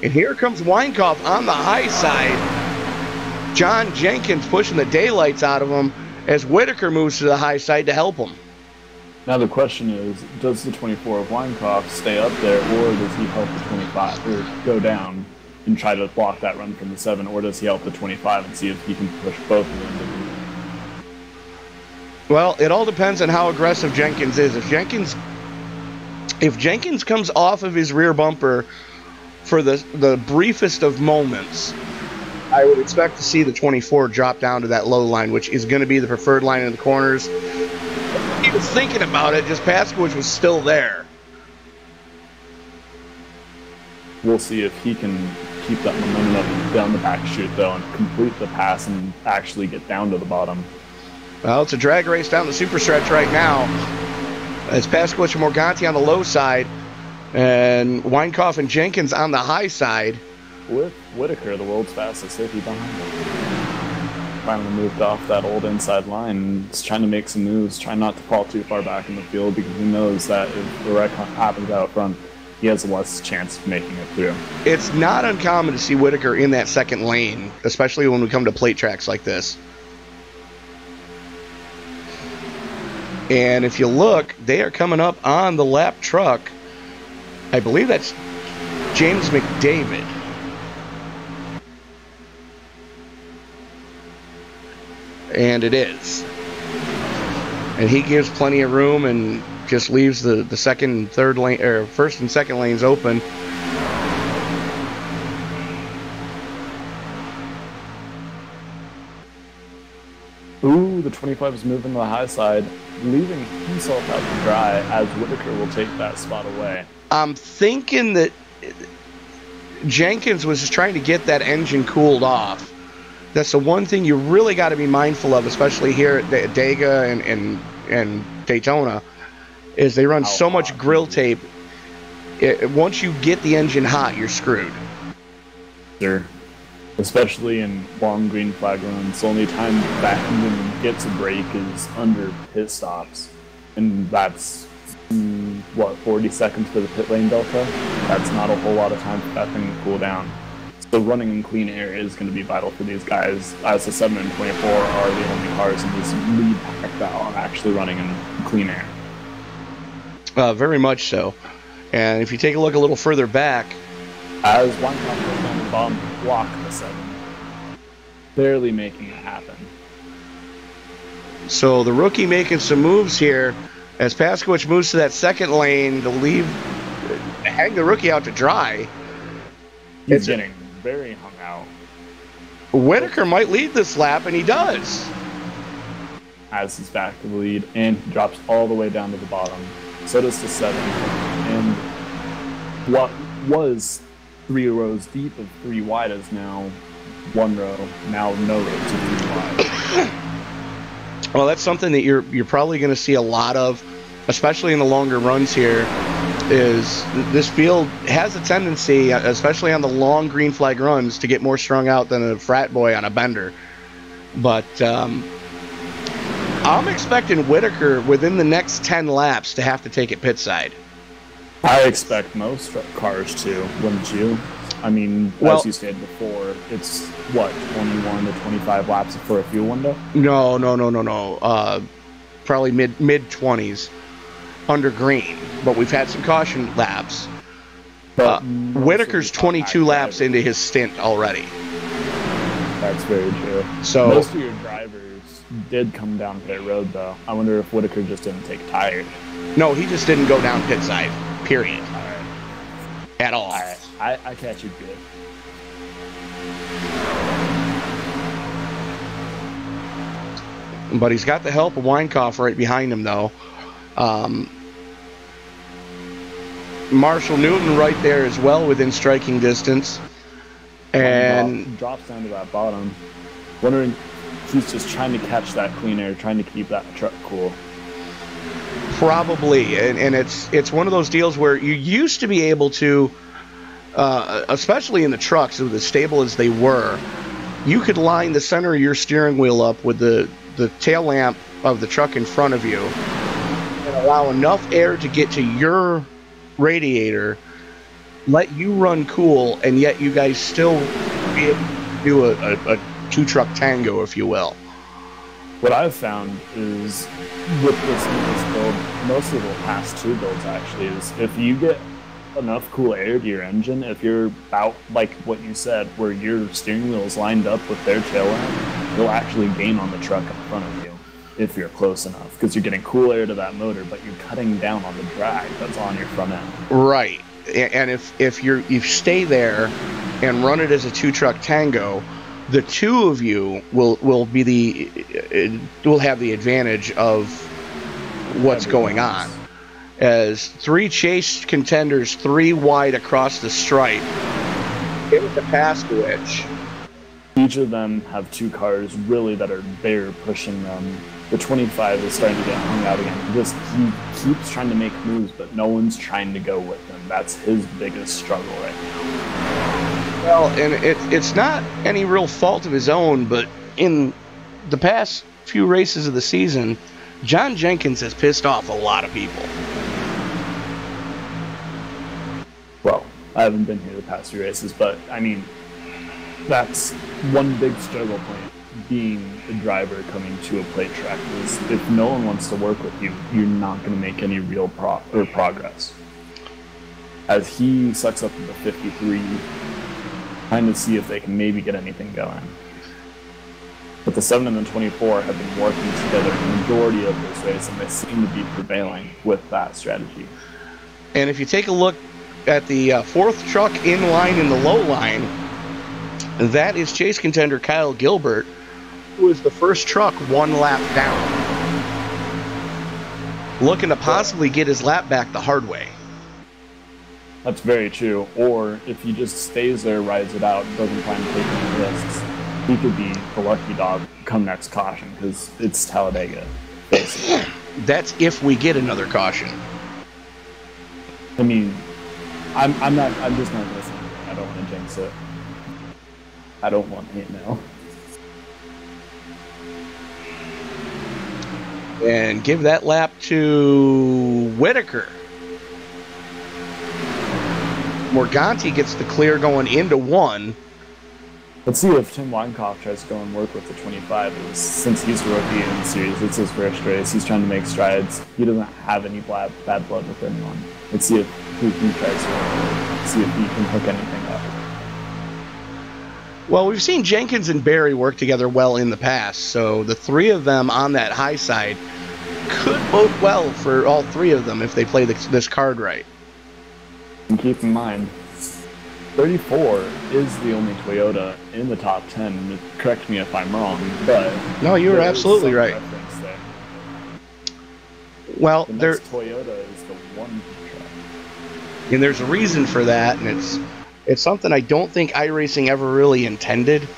And here comes Weinkauf on the high side. John Jenkins pushing the daylights out of him as Whitaker moves to the high side to help him. Now the question is, does the 24 of Weinkauf stay up there, or does he help the 25, or go down and try to block that run from the 7, or does he help the 25 and see if he can push both of them? Well, it all depends on how aggressive Jenkins is. If Jenkins comes off of his rear bumper for the briefest of moments, I would expect to see the 24 drop down to that low line, which is going to be the preferred line in the corners. He was thinking about it, just Pasky was still there. We'll see if he can keep that momentum up down the back chute, though, and complete the pass and actually get down to the bottom. Well, it's a drag race down the super stretch right now. As Pasky and Morganti on the low side. And Weinkauf and Jenkins on the high side. With Whitaker, the world's fastest 50 behind him. Finally moved off that old inside line and is trying to make some moves, trying not to fall too far back in the field because he knows that if the wreck happens out front, he has less chance of making it through. It's not uncommon to see Whitaker in that second lane, especially when we come to plate tracks like this. And if you look, they are coming up on the lap truck. I believe that's James McDavid. And it is. And he gives plenty of room and just leaves the second and third lane, or first and second lanes open. Ooh, the 25 is moving to the high side, leaving himself out to dry as Whitaker will take that spot away. I'm thinking that Jenkins was just trying to get that engine cooled off. That's the one thing you really got to be mindful of, especially here at Talladega and Daytona, is they run so much grill tape. Once you get the engine hot, you're screwed. Sure. Especially in long green flag runs, the only time that engine gets a break is under pit stops. And that's, 40 seconds for the pit lane delta? That's not a whole lot of time for that thing to cool down. So running in clean air is going to be vital for these guys, as the 7 and 24 are the only cars in this lead pack that are actually running in clean air. Very much so. And if you take a look a little further back, as Weinkauf goes down the bottom block the 7, barely making it happen. So the rookie making some moves here as Pasky moves to that second lane to hang the rookie out to dry. He's getting very hung out. Whitaker might lead this lap, and he does. As he's back to the lead, and he drops all the way down to the bottom. So does the 7. And what was 3 rows deep of 3 wide is now 1 row, now no row to 3 wide. Well, that's something that you're probably going to see a lot of, especially in the longer runs here. Is this field has a tendency, especially on the long green flag runs, to get more strung out than a frat boy on a bender. But I'm expecting Whitaker within the next 10 laps to have to take it pit side. I expect most cars to, wouldn't you? I mean, as you said before, it's, 21 to 25 laps for a fuel window? No. Probably mid-20s under green. But we've had some caution laps. Whitaker's 22 laps into his stint already. That's very true. So most of your drivers did come down pit road, though. I wonder if Whitaker just didn't take tires. No, he just didn't go down pit side. Period. All right. At all. All right. I catch you good. But he's got the help of Weinkauf right behind him, though. Marshall Newton right there as well within striking distance. And drops down to that bottom. Wondering if he's just trying to catch that clean air, trying to keep that truck cool. Probably. And it's one of those deals where you used to be able to, especially in the trucks, as stable as they were, you could line the center of your steering wheel up with the tail lamp of the truck in front of you and allow enough air to get to your radiator, let you run cool, and yet you guys still be able to do a 2-truck tango, if you will. What I've found is with this build, most of the past 2 builds actually, is if you get enough cool air to your engine, if you're about like what you said, where your steering wheel is lined up with their tail lamp, you'll actually gain on the truck in front of you if you're close enough, because you're getting cool air to that motor, but you're cutting down on the drag that's on your front end. Right. And if you stay there and run it as a 2-truck tango, the 2 of you will have the advantage of what's going on. As 3 chase contenders 3 wide across the stripe, give it to Pasky. He each of them have two cars really that are there pushing them. The 25 is starting to get hung out again. He keeps trying to make moves, but no one's trying to go with him. That's his biggest struggle right now. Well, and it's not any real fault of his own, but in the past few races of the season, John Jenkins has pissed off a lot of people. Well, I haven't been here the past few races, but I mean, that's one big struggle point. Being a driver coming to a plate track is if no one wants to work with you, you're not going to make any real progress. As he sucks up to the 53, trying to see if they can maybe get anything going. But the 7 and the 24 have been working together the majority of this race, and they seem to be prevailing with that strategy. And if you take a look at the fourth truck in line in the low line, that is chase contender Kyle Gilbert, who is the first truck one lap down, looking to possibly get his lap back the hard way. That's very true. Or if he just stays there, rides it out, doesn't plan to take any risks, he could be the lucky dog come next caution, because it's Talladega, basically. That's if we get another caution. I mean, I'm just not listening. I don't want to jinx it. I don't want hate mail. And give that lap to Whitaker. Morganti gets the clear going into 1. Let's see if Tim Weinkauf tries to go and work with the 25. Since he's a rookie in the series, it's his first race. He's trying to make strides. He doesn't have any bad blood with anyone. Let's see if he tries to see if he can hook anything up. Well, we've seen Jenkins and Barry work together well in the past, so the three of them on that high side could bode well for all three of them if they play this card right. And keep in mind, 34 is the only Toyota in the top 10. Correct me if I'm wrong, but no, you were absolutely right. There. Well, the next Toyota is the one truck, and there's a reason for that, and it's something I don't think iRacing ever really intended,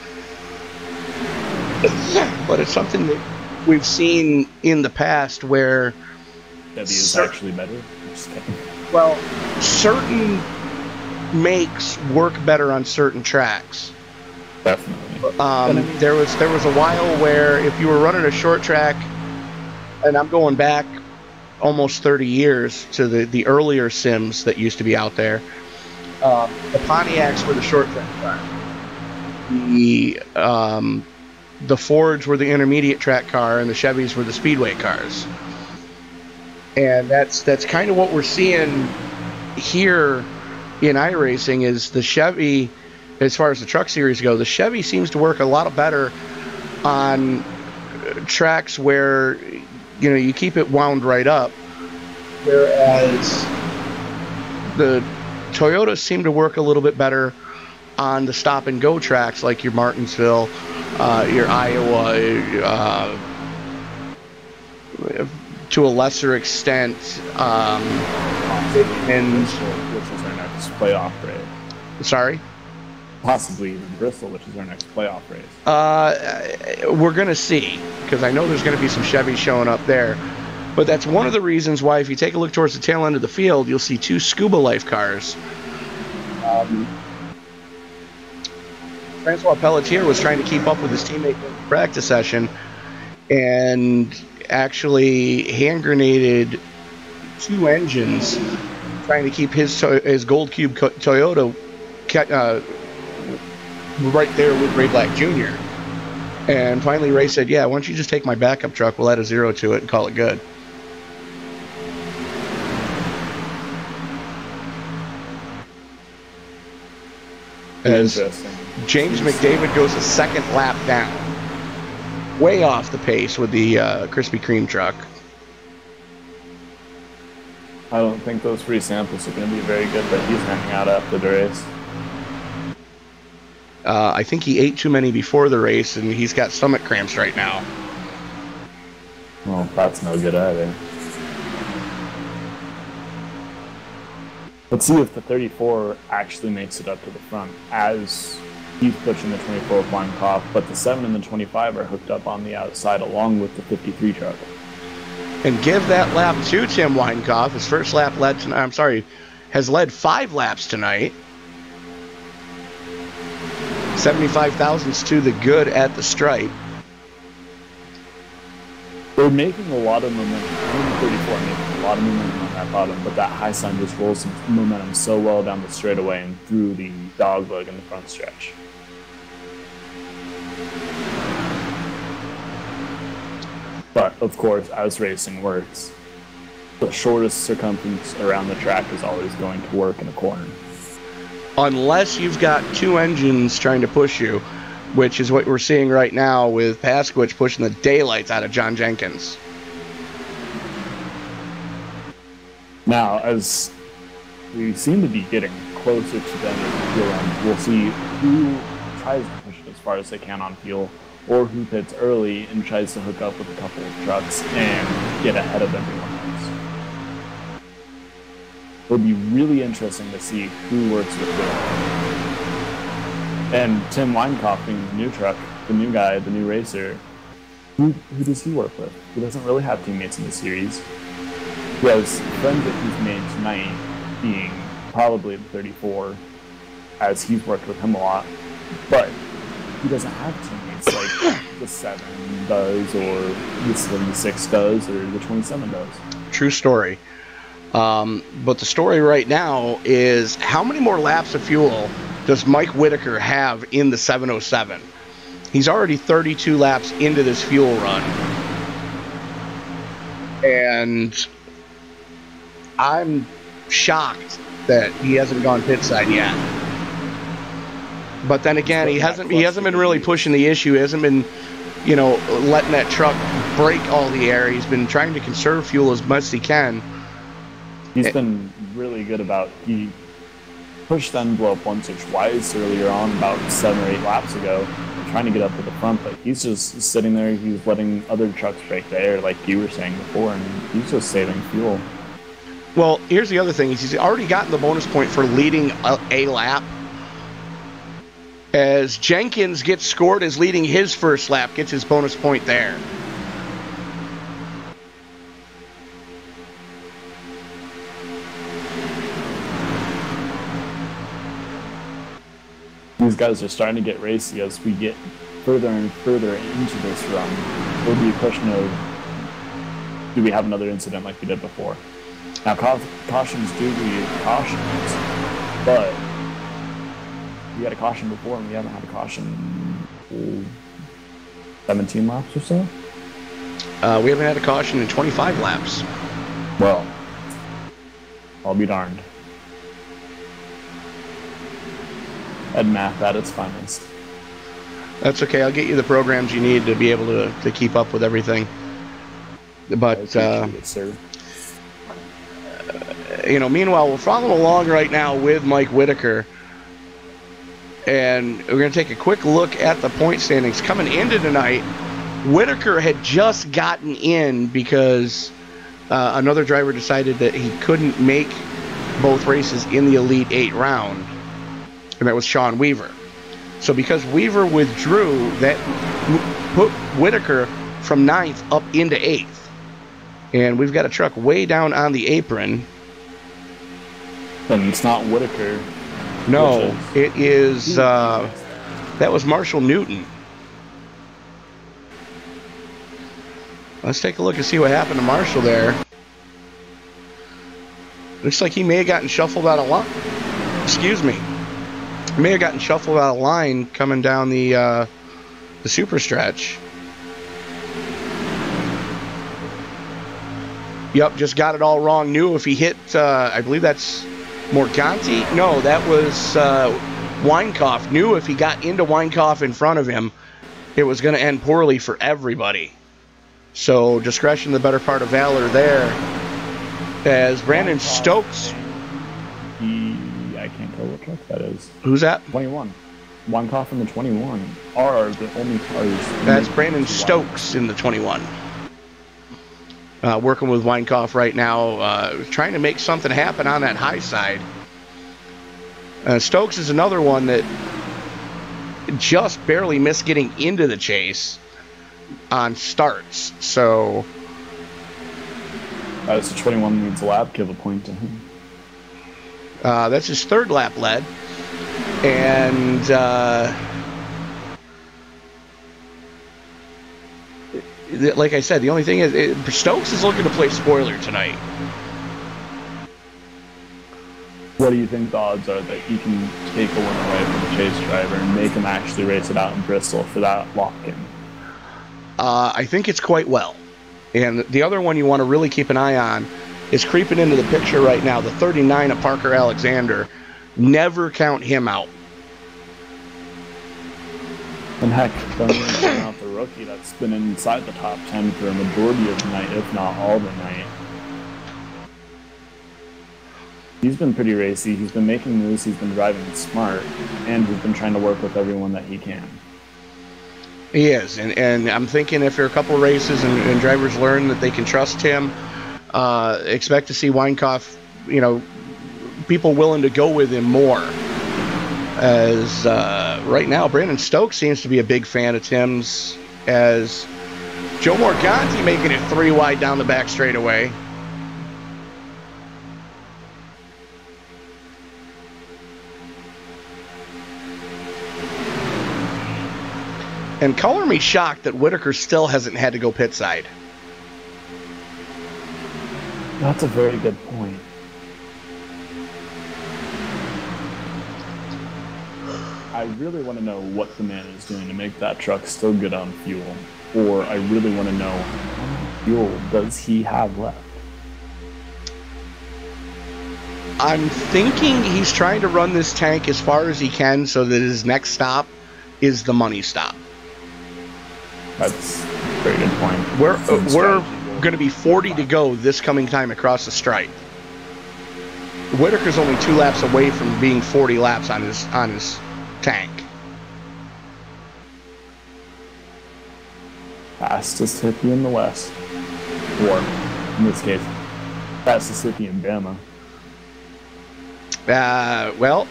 but it's something that we've seen in the past where Debbie is actually better. Just kidding. Well, certain makes work better on certain tracks. Definitely. There was a while where if you were running a short track, and I'm going back almost 30 years to the earlier sims that used to be out there, the Pontiacs were the short track car. The Fords were the intermediate track car, and the Chevys were the speedway cars. And that's kind of what we're seeing here in iRacing is the Chevy, as far as the truck series go, the Chevy seems to work a lot better on tracks where, you know, you keep it wound right up, whereas the Toyotas seem to work a little bit better on the stop and go tracks like your Martinsville, your Iowa, to a lesser extent, and which is our next playoff race. Sorry? Possibly even Bristol, which is our next playoff race. We're going to see, because I know there's going to be some Chevys showing up there. But that's one of the reasons why, if you take a look towards the tail end of the field, you'll see two Scuba Life cars. Francois Pelletier was trying to keep up with his teammate in the practice session and actually hand grenaded two engines trying to keep his Gold Cube Toyota right there with Ray Black Jr. And finally Ray said, yeah, why don't you just take my backup truck, we'll add a 0 to it and call it good. As James McDavid goes a second lap down, way off the pace with the Krispy Kreme truck. I don't think those free samples are going to be very good that he's handing out after the race. I think he ate too many before the race, and he's got stomach cramps right now. Well, that's no good either. Let's see if the 34 actually makes it up to the front. As He's pushing the 24 with Weinkoff, but the 7 and the 25 are hooked up on the outside along with the 53 truck. And give that lap to Tim Weinkoff. His first lap led tonight. I'm sorry, has led 5 laps tonight. 75 thousandths to the good at the stripe. We're making a lot of momentum. 34 making a lot of momentum on that bottom, but that high sign just rolls some momentum so well down the straightaway and through the dog leg in the front stretch. But, of course, as racing works, the shortest circumference around the track is always going to work in a corner. Unless you've got 2 engines trying to push you, which is what we're seeing right now with Pasky pushing the daylights out of John Jenkins. Now, as we seem to be getting closer to the end of the fuel end, we'll see who tries to push it as far as they can on fuel, or who pits early and tries to hook up with a couple of trucks and get ahead of everyone else. It'll be really interesting to see who works with who. And Tim Weinkoff being the new truck, the new guy, the new racer, who does he work with? He doesn't really have teammates in the series. He has friends that he's made tonight, being probably the 34, as he's worked with him a lot. But he doesn't have teammates like the 7 does, or the 76 does, or the 27 does. True story. But the story right now is, how many more laps of fuel does Mike Whitaker have in the 707? He's already 32 laps into this fuel run. And I'm shocked that he hasn't gone pit side yet. But then again, he hasn't been really pushing the issue. He hasn't been, letting that truck break all the air. He's been trying to conserve fuel as much as he can. He's been really good about, he pushed the envelope once or twice earlier on, about 7 or 8 laps ago, trying to get up to the front, but he's just sitting there. He's letting other trucks break the air, like you were saying before, and he's just saving fuel. Well, here's the other thing. He's already gotten the bonus point for leading a lap. As Jenkins gets scored as leading his first lap, gets his bonus point there. These guys are starting to get racy as we get further and further into this run. It'll be a question of, do we have another incident like we did before? Now, cautions do be cautions, but we had a caution before, and we haven't had a caution in 17 laps or so? We haven't had a caution in 25 laps. Well, I'll be darned. And math at its finest. That's okay. I'll get you the programs you need to be able to keep up with everything. But, sir. Meanwhile, we're following along right now with Mike Whitaker. And we're going to take a quick look at the point standings. Coming into tonight, Whitaker had just gotten in because another driver decided that he couldn't make both races in the Elite 8 round. And that was Sean Weaver. So because Weaver withdrew, that put Whitaker from 9th up into 8th. And we've got a truck way down on the apron. And it's not Whitaker. No, it is, that was Marshall Newton. Let's take a look and see what happened to Marshall there. Looks like he may have gotten shuffled out of line. Excuse me. He may have gotten shuffled out of line coming down the super stretch. Yep, just got it all wrong. Knew if he hit, I believe that's Morganti? No, that was Weinkoff. Knew if he got into Weinkoff in front of him, it was going to end poorly for everybody. So discretion, the better part of valor there. As Brandon Stokes. I can't tell what truck that is. Who's that? 21. Weinkoff in the 21 are the only cars. That's Brandon Stokes in the 21. Working with Weinkoff right now, trying to make something happen on that high side. Stokes is another one that just barely missed getting into the chase on starts. So That's a 21 leads a lap. Give a point to him. that's his third lap led. And like I said, the only thing is Stokes is looking to play spoiler tonight. What do you think the odds are that he can take a win away from the chase driver and make him actually race it out in Bristol for that lock-in? I think it's quite well. And the other one you want to really keep an eye on is creeping into the picture right now, the 39 of Parker Alexander. Never count him out. And heck, don't even count out the rookie that's been inside the top 10 for a majority of the night, if not all the night. He's been pretty racy. He's been making moves. He's been driving smart, and he's been trying to work with everyone that he can. He is, and I'm thinking if there are a couple races and drivers learn that they can trust him, expect to see Weinkauf, people willing to go with him more. As right now, Brandon Stokes seems to be a big fan of Tim's, as Joe Morganti making it 3 wide down the back straightaway. And color me shocked that Whitaker still hasn't had to go pit side. That's a very good point. I really want to know what the man is doing to make that truck still good on fuel. Or I really want to know how much fuel does he have left? I'm thinking he's trying to run this tank as far as he can so that his next stop is the money stop. That's a very good point. We're going to be 40 to go this coming time across the stripe. Whitaker's only 2 laps away from being 40 laps on his tank. Fastest hippie in the West. Or, in this case, fastest hippie in Bama. Well,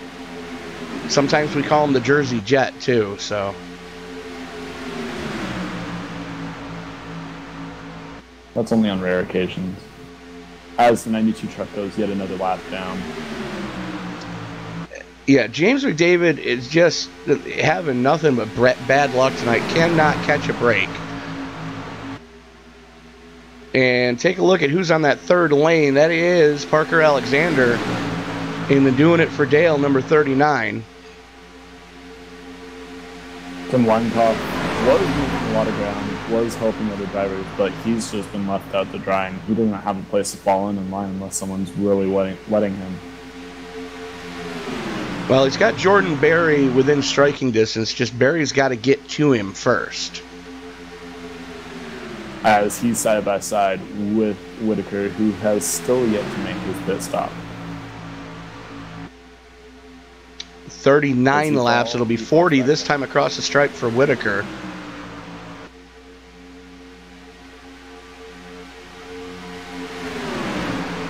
sometimes we call him the Jersey Jet, too, so... That's only on rare occasions. As the 92 truck goes yet another lap down. Yeah, James McDavid is just having nothing but bad luck tonight. Cannot catch a break. And take a look at who's on that third lane. That is Parker Alexander in the Doing It for Dale, number 39. Tim Weinkauf was moving a lot of ground, was helping other drivers, but he's just been left out to dry, and he doesn't have a place to fall in line unless someone's really letting him. Well, he's got Jordan Berry within striking distance, just Berry's got to get to him first. As he's side by side with Whitaker, who has still yet to make his pit stop. 39 laps, it'll be 40 this time across the stripe for Whitaker.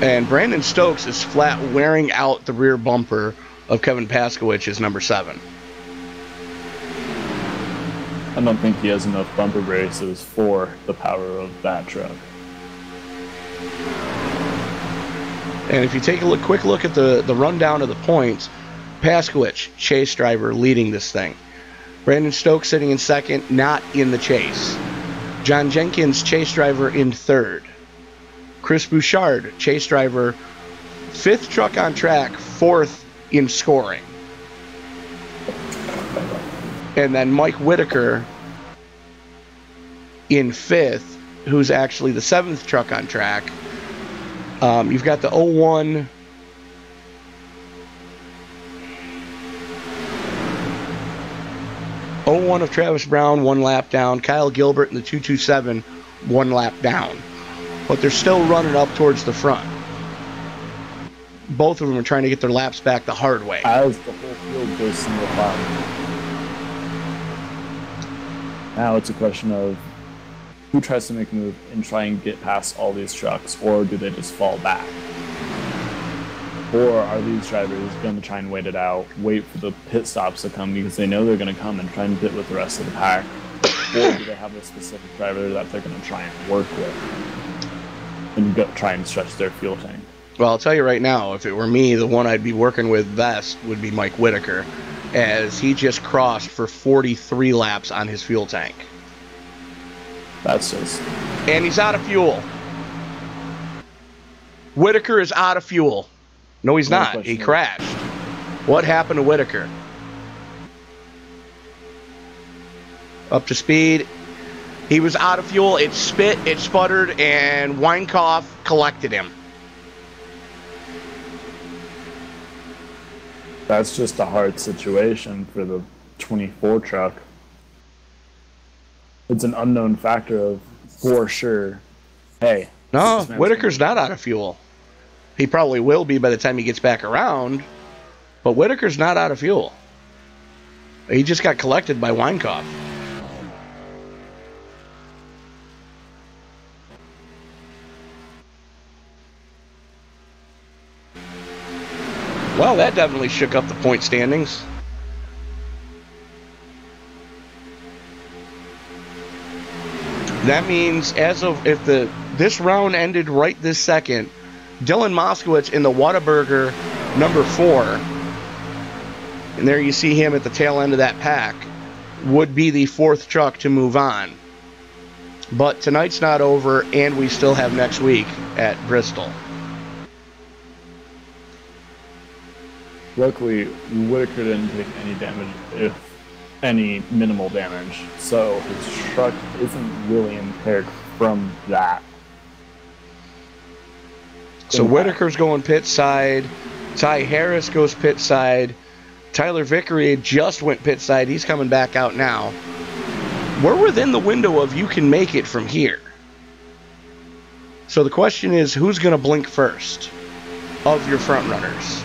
And Brandon Stokes is flat wearing out the rear bumper of Kevin Paskowicz, number 7. I don't think he has enough bumper braces for the power of that truck. And if you take a quick look at the rundown of the points, Paskowicz, chase driver, leading this thing. Brandon Stokes sitting in second, not in the chase. John Jenkins, chase driver, in third. Chris Bouchard, chase driver, 5th truck on track, 4th in scoring. And then Mike Whitaker in 5th, who's actually the 7th truck on track. You've got the 01 of Travis Brown, 1 lap down. Kyle Gilbert in the 227, 1 lap down. But they're still running up towards the front. Both of them are trying to get their laps back the hard way. As the whole field goes single file. Now it's a question of who tries to make a move and try and get past all these trucks, or do they just fall back? Or are these drivers going to try and wait it out, wait for the pit stops to come because they know they're going to come and try and pit with the rest of the pack? Or do they have a specific driver that they're going to try and work with and try and stretch their fuel tank? Well, I'll tell you right now, if it were me, the one I'd be working with best would be Mike Whitaker, as he just crossed for 43 laps on his fuel tank. That's just... And he's out of fuel. Whitaker is out of fuel. No, he's not. He crashed. What happened to Whitaker? Up to speed. He was out of fuel. It spit, it sputtered, and Weinkauf collected him. That's just a hard situation for the 24 truck. It's an unknown factor of, for sure, hey. No, Whitaker's not out of fuel. He probably will be by the time he gets back around, but Whitaker's not out of fuel. He just got collected by Weinkauf. Well, that definitely shook up the point standings. That means as of if this round ended right this second, Dylan Moskowitz in the Whataburger number 4, and there you see him at the tail end of that pack, would be the 4th truck to move on. But tonight's not over, and we still have next week at Bristol. Luckily, Whitaker didn't take any damage, if any minimal damage, so his truck isn't really impaired from that. So Whitaker's going pit side. Ty Harris goes pit side. Tyler Vickery just went pit side. He's coming back out now. We're within the window of you can make it from here. So the question is, who's going to blink first of your front runners?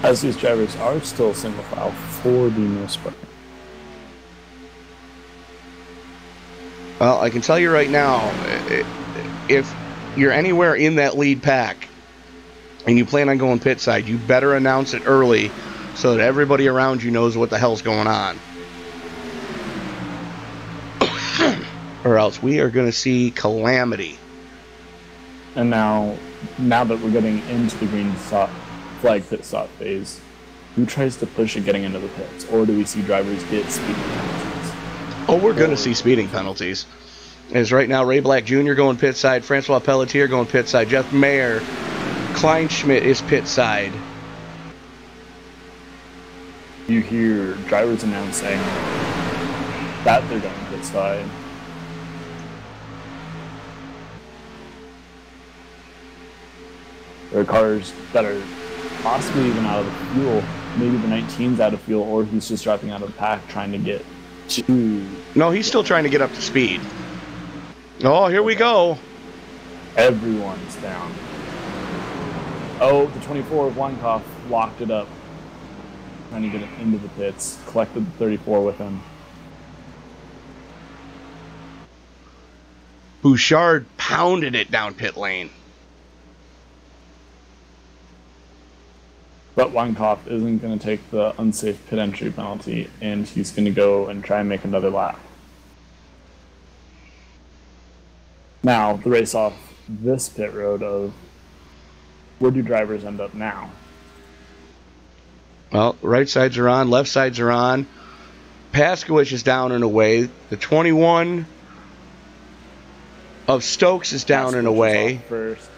As these drivers are still single file for the most part. Well, I can tell you right now, if you're anywhere in that lead pack and you plan on going pit side, you better announce it early so that everybody around you knows what the hell's going on. Or else we are going to see calamity. And now that we're getting into the green flag pit stop phase, who tries to push it getting into the pits? Or do we see drivers get speeding penalties? Oh, we're going to see speeding penalties. As right now, Ray Black Jr. going pit side, Francois Pelletier going pit side, Jeff Mayer, Kleinschmidt is pit side. You hear drivers announcing that they're going pit side. There are cars that are possibly even out of the fuel. Maybe the 19's out of fuel, or he's just dropping out of the pack trying to get to... No, he's still trying to get up to speed. Oh, here we go. Everyone's down. Oh, the 24 of Weinkauf locked it up. Trying to get it into the pits. Collected the 34 with him. Bouchard pounded it down pit lane. But Weinkauf isn't going to take the unsafe pit entry penalty, and he's going to go and try and make another lap. Now, the race off this pit road of where do drivers end up now? Well, right sides are on, left sides are on. Paskowicz is down and away. The 21 of Stokes is down and away. First,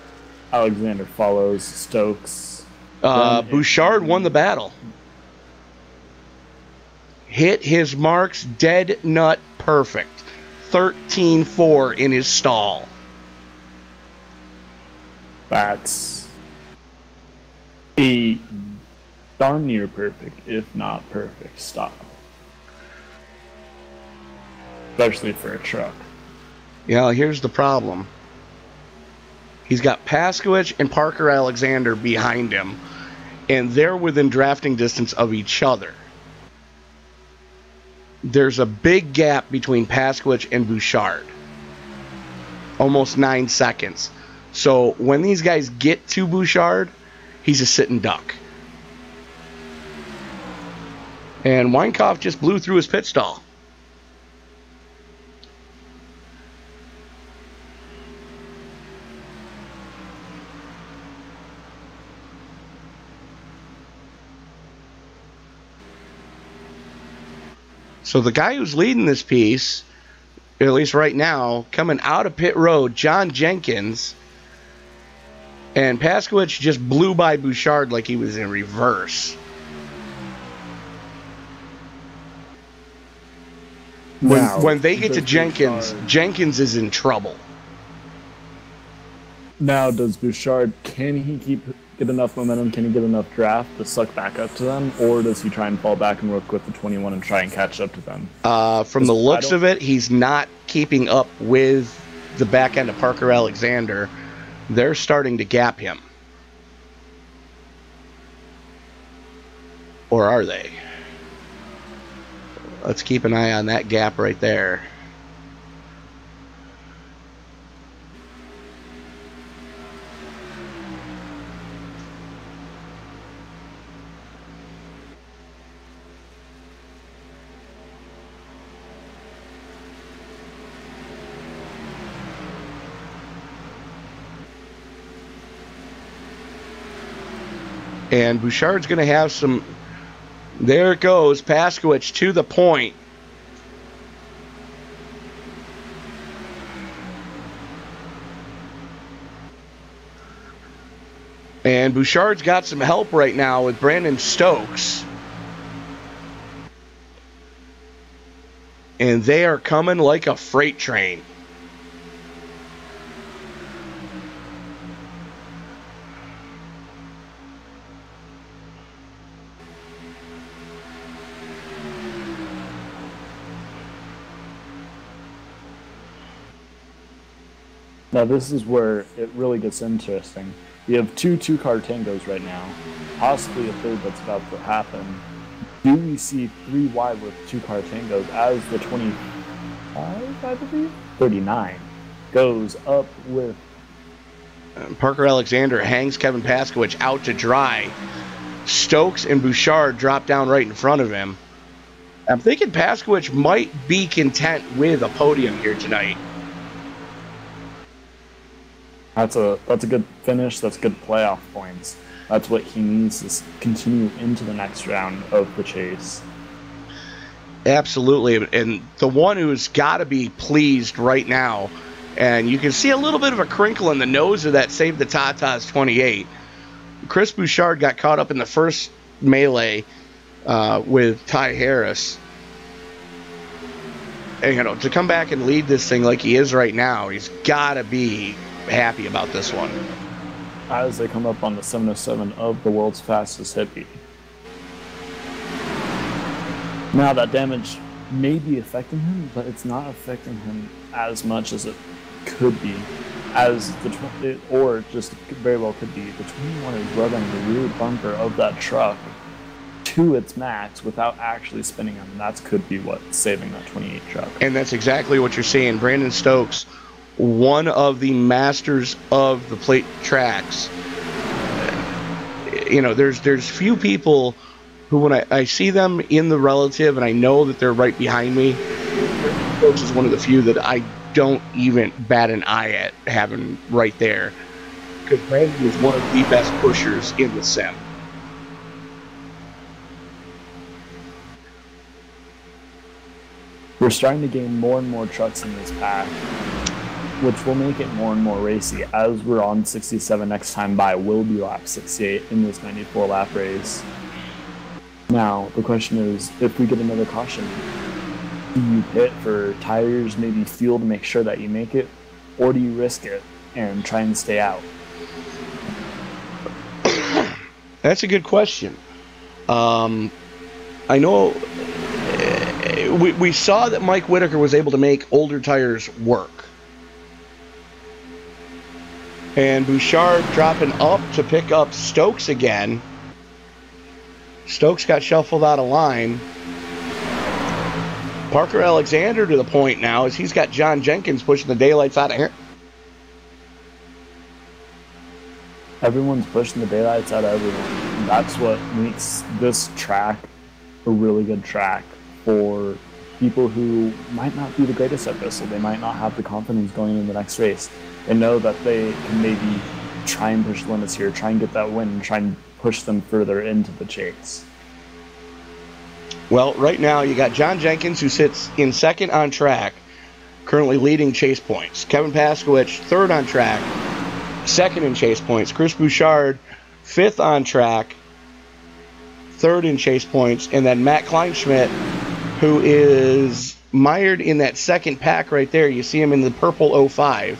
Alexander follows Stokes. Bouchard won the battle. Hit his marks dead nut perfect. 13-4 in his stall. That's a darn near perfect, if not perfect, stop. Especially for a truck. Yeah, here's the problem. He's got Paskowicz and Parker Alexander behind him, and they're within drafting distance of each other. there's a big gap between Pasky and Bouchard. Almost 9 seconds. So when these guys get to Bouchard, he's a sitting duck. And Weinkauf just blew through his pit stall. So the guy who's leading this piece, at least right now, coming out of pit road, John Jenkins, and Pasky just blew by Bouchard like he was in reverse. When they get to Jenkins, Jenkins is in trouble. Now, does Bouchard, can he get enough momentum, can he get enough draft to suck back up to them, or does he try and fall back and work with the 21 and try and catch up to them? From the looks of it, he's not keeping up with the back end of Parker Alexander. They're starting to gap him. Or are they? Let's keep an eye on that gap right there. And Bouchard's going to have some... There it goes. Pasky to the point. And Bouchard's got some help right now with Brandon Stokes. And they are coming like a freight train. Now this is where it really gets interesting. We have two two-car tangos right now, possibly a third that's about to happen. Do we see 3 wide with two-car tangos as the 25, I believe? 39 goes up with... Parker Alexander hangs Kevin Pasky out to dry. Stokes and Bouchard drop down right in front of him. I'm thinking Pasky might be content with a podium here tonight. That's a good finish. That's good playoff points. That's what he needs to continue into the next round of the chase. Absolutely. And the one who's got to be pleased right now, and you can see a little bit of a crinkle in the nose of that Save the Tatas 28. Chris Bouchard got caught up in the first melee with Ty Harris. And, to come back and lead this thing like he is right now, he's got to be happy about this one. As they come up on the 707 of the world's fastest hippie. Now that damage may be affecting him, but it's not affecting him as much as it could be. As the or just very well could be. The 21 is rubbing the rear bumper of that truck to its max without actually spinning him. And that could be what's saving that 28 truck. And that's exactly what you're seeing. Brandon Stokes, one of the masters of the plate tracks. There's few people who, when I see them in the relative and I know that they're right behind me, Stokes is one of the few that I don't even bat an eye at having right there. Because Brandon is one of the best pushers in the sim. We're starting to gain more and more trucks in this pack, which will make it more and more racy. As we're on 67 next time by, will be lap 68 in this 94 lap race. Now, the question is, if we get another caution, do you pit for tires, maybe fuel to make sure that you make it, or do you risk it and try and stay out? That's a good question. I know we saw that Mike Whitaker was able to make older tires work. And Bouchard dropping up to pick up Stokes again. Stokes got shuffled out of line. Parker Alexander to the point now is he's got John Jenkins pushing the daylights out of here. Everyone's pushing the daylights out of everyone. That's what makes this track a really good track for people who might not be the greatest at this, so they might not have the confidence going in the next race. They know that they can maybe try and push the limits here, try and get that win, and try and push them further into the chase. Well, right now you got John Jenkins, who sits in second on track, currently leading chase points. Kevin Paskowicz, third on track, second in chase points. Chris Bouchard, fifth on track, third in chase points. And then Matt Kleinschmidt, who is mired in that second pack right there. You see him in the purple 05.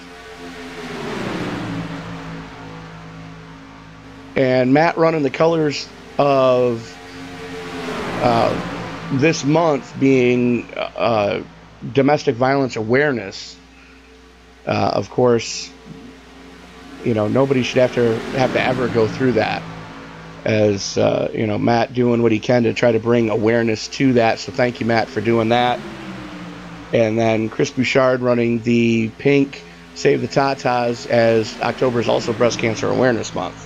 And Matt running the colors of this month being domestic violence awareness. Of course, you know, nobody should have to ever go through that. As you know, Matt doing what he can to try to bring awareness to that. So thank you, Matt, for doing that. And then Chris Bouchard running the pink Save the Tatas, as October is also Breast Cancer Awareness Month.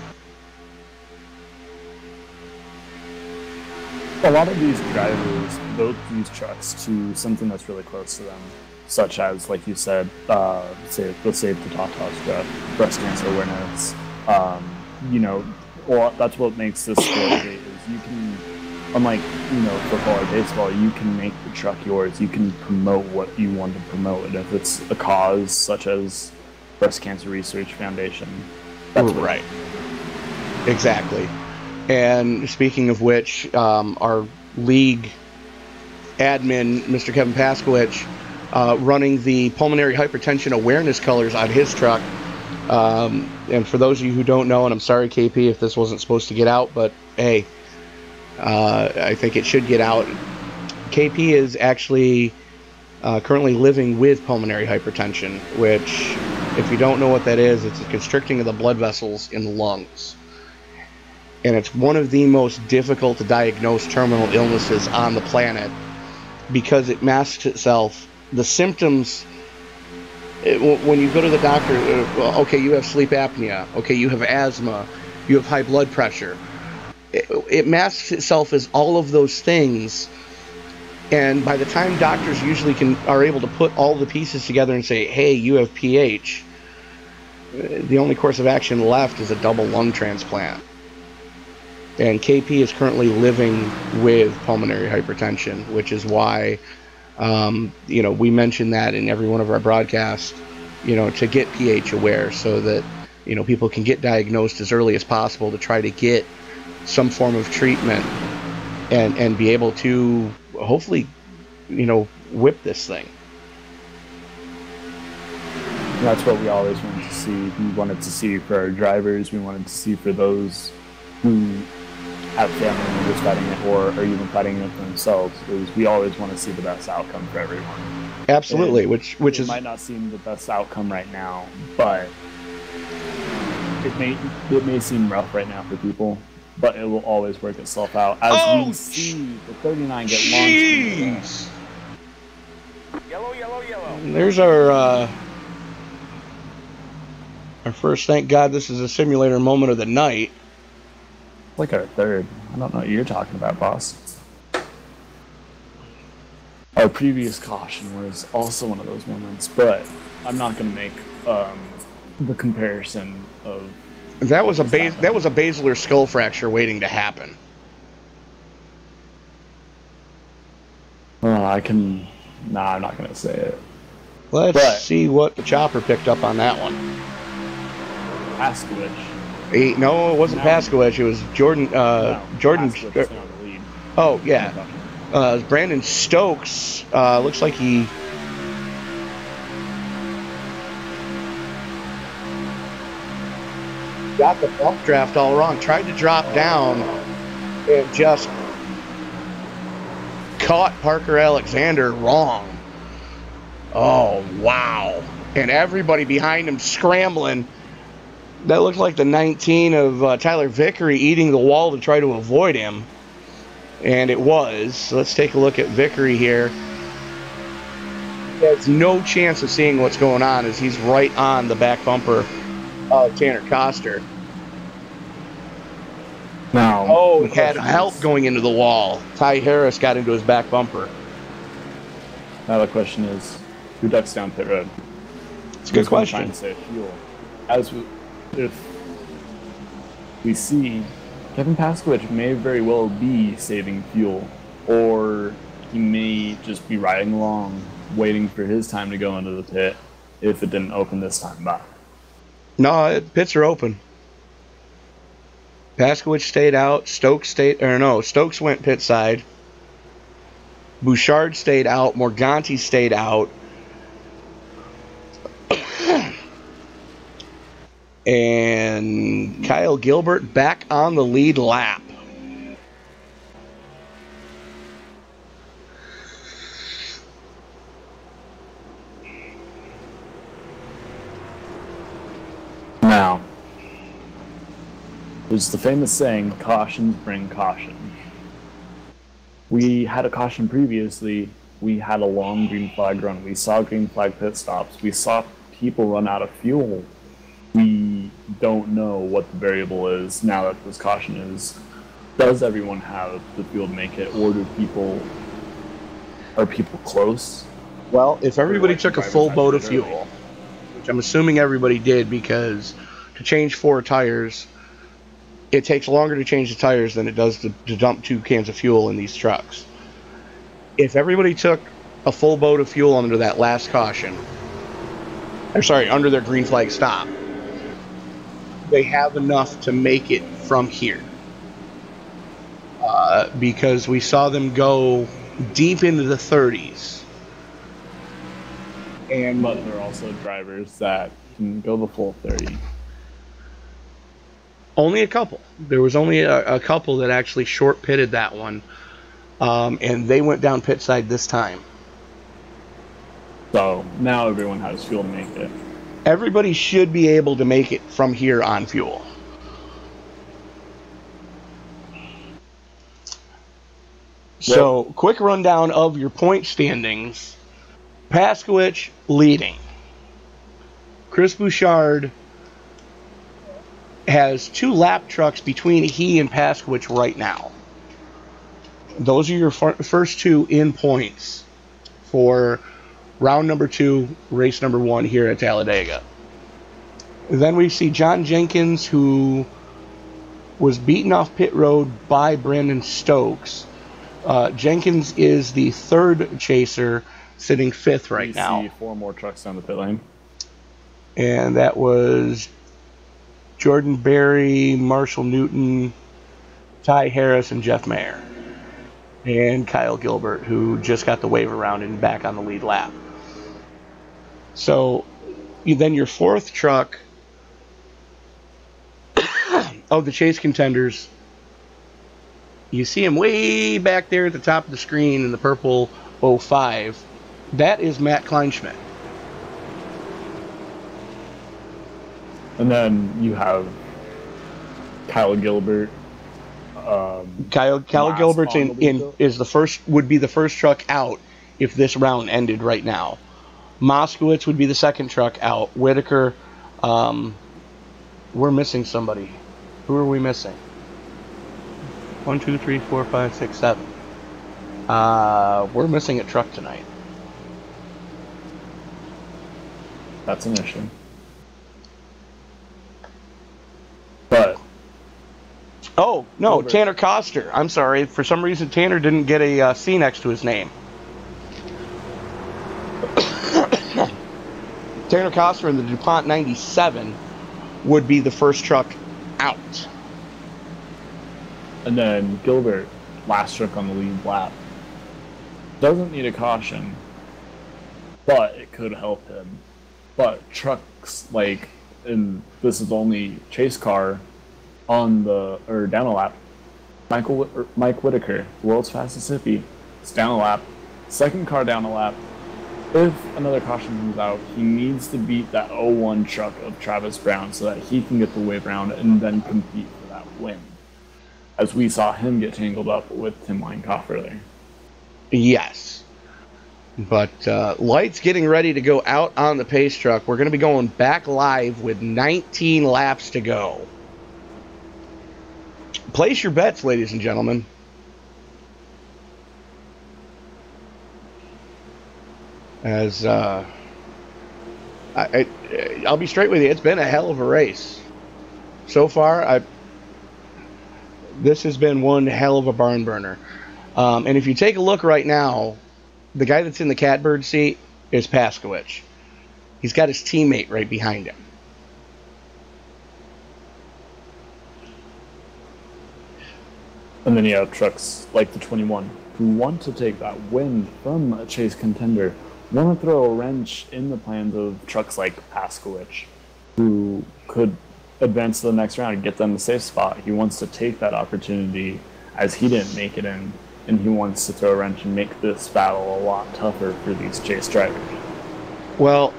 A lot of these drivers vote these trucks to something that's really close to them, such as, like you said, the Save the Tatas truck, breast cancer awareness. You know, well, that's what makes this sport great. Is you can, unlike, you know, football or baseball, you can make the truck yours. You can promote what you want to promote, and if it's a cause such as Breast Cancer Research Foundation, that's right. Exactly. And speaking of which, our league admin, Mr. Kevin Paskowicz, running the pulmonary hypertension awareness colors on his truck. And for those of you who don't know, and I'm sorry, KP, if this wasn't supposed to get out, but hey, I think it should get out. KP is actually currently living with pulmonary hypertension, which, if you don't know what that is, it's a constricting of the blood vessels in the lungs. And it's one of the most difficult to diagnose terminal illnesses on the planet because it masks itself. The symptoms, when you go to the doctor, okay, you have sleep apnea, okay, you have asthma, you have high blood pressure. It masks itself as all of those things. And by the time doctors usually are able to put all the pieces together and say, hey, you have PH, the only course of action left is a double lung transplant. And KP is currently living with pulmonary hypertension, which is why, you know, we mention that in every one of our broadcasts, you know, to get pH aware so that, you know, people can get diagnosed as early as possible to try to get some form of treatment and be able to hopefully, you know, whip this thing. That's what we always wanted to see. We wanted to see for our drivers. We wanted to see for those who have family members fighting it or are even fighting it for themselves. Is we always want to see the best outcome for everyone. Absolutely, and which it might not seem the best outcome right now, but it may seem rough right now for people, but it will always work itself out as we see the 39 get launched. Yellow, yellow, yellow. There's our first, thank God this is a simulator moment of the night. Like our third. I don't know what you're talking about, boss. Our previous caution was also one of those moments, but I'm not going to make the comparison of. That was a basilar skull fracture waiting to happen. I'm not going to say it. Let's see what the chopper picked up on that one. Paskowicz. No, it wasn't Paskowicz. It was Jordan. Jordan. Oh yeah. Brandon Stokes. Looks like he. Got the bump draft all wrong. Tried to drop down and just caught Parker Alexander wrong. Oh wow! And everybody behind him scrambling. That looked like the 19 of Tyler Vickery eating the wall to try to avoid him. And it was. So let's take a look at Vickery here. He has no chance of seeing what's going on as he's right on the back bumper of Tanner Coster. Now, oh, he had help going into the wall. Ty Harris got into his back bumper. Now the question is, who ducks down pit road? It's a good question. Trying to save fuel. If we see Kevin Paskowicz may very well be saving fuel, or he may just be riding along, waiting for his time to go into the pit if it didn't open this time back. No, pits are open. Paskowicz stayed out. Stokes went pit side. Bouchard stayed out. Morganti stayed out. And Kyle Gilbert back on the lead lap. Now, there's the famous saying, cautions bring caution. We had a caution previously. We had a long green flag run. We saw green flag pit stops. We saw people run out of fuel. We don't know what the variable is now that this caution is. Does everyone have the fuel to make it, or are people close? Well, if everybody took a full boat of fuel, which I'm assuming everybody did, because to change 4 tires, it takes longer to change the tires than it does to dump 2 cans of fuel in these trucks. If everybody took a full boat of fuel under that last caution, under their green flag stop, they have enough to make it from here. Because we saw them go deep into the 30s. But there are also drivers that can go the full 30. Only a couple. There was only a couple that actually short pitted that one. And they went down pit side this time. So now everyone has fuel to make it. Everybody should be able to make it from here on fuel. So, quick rundown of your point standings. Paskowicz leading. Chris Bouchard has 2 lap trucks between he and Paskowicz right now. Those are your first 2 in points for round number 2, race number 1 here at Talladega. Then we see John Jenkins, who was beaten off pit road by Brandon Stokes. Jenkins is the 3rd chaser, sitting 5th right now. See 4 more trucks down the pit lane. And that was Jordan Berry, Marshall Newton, Ty Harris, and Jeff Mayer. And Kyle Gilbert, who just got the wave around and back on the lead lap. So then your 4th truck of the chase contenders, you see him way back there at the top of the screen in the purple 05. That is Matt Kleinschmidt. And then you have Kyle Gilbert. Kyle Gilbert's would be the first truck out if this round ended right now. Moskowitz would be the 2nd truck out. Whitaker, we're missing somebody. Who are we missing? 1, 2, 3, 4, 5, 6, 7. We're missing a truck tonight. That's an issue. But oh no, Tanner Coster. I'm sorry. For some reason, Tanner didn't get a C next to his name. Tanner Coster in the DuPont 97 would be the first truck out. And then Gilbert, last truck on the lead lap. Doesn't need a caution, but it could help him. But trucks and this is only chase car on down a lap. Mike Whitaker, world's fastest hippie, is down a lap. 2nd car down a lap. If another caution comes out, he needs to beat that 01 truck of Travis Brown so that he can get the wave round and then compete for that win. As we saw him get tangled up with Tim Weinkoff earlier. Yes. But Light's getting ready to go out on the pace truck. We're going to be going back live with 19 laps to go. Place your bets, ladies and gentlemen. As I'll be straight with you, it's been a hell of a race so far. This has been one hell of a barn burner. And if you take a look right now, the guy that's in the catbird seat is Pasky. He's got his teammate right behind him. And then you have trucks like the 21 who want to take that win from a chase contender, want to throw a wrench in the plans of trucks like Pasky, who could advance to the next round and get them a safe spot. He wants to take that opportunity as he didn't make it in, and he wants to throw a wrench and make this battle a lot tougher for these chase drivers. Well,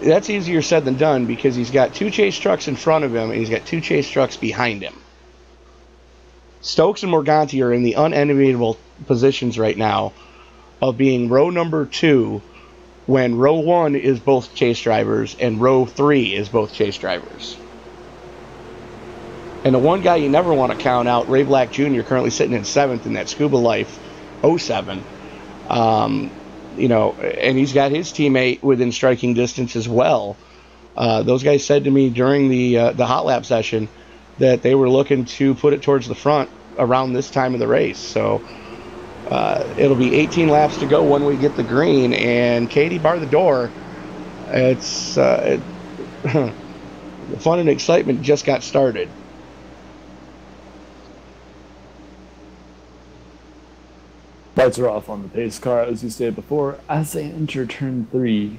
that's easier said than done because he's got 2 chase trucks in front of him and he's got 2 chase trucks behind him. Stokes and Morganti are in the unenviable positions right now of being row number 2 when row 1 is both chase drivers and row 3 is both chase drivers. And the one guy you never want to count out, Ray Black Jr., currently sitting in 7th in that Scuba Life 07. You know, and he's got his teammate within striking distance as well. Those guys said to me during the hot lap session that they were looking to put it towards the front around this time of the race. So it'll be 18 laps to go when we get the green. And Katie, bar the door. It's the fun and excitement just got started. Lights are off on the pace car, as you stated before. As they enter turn 3,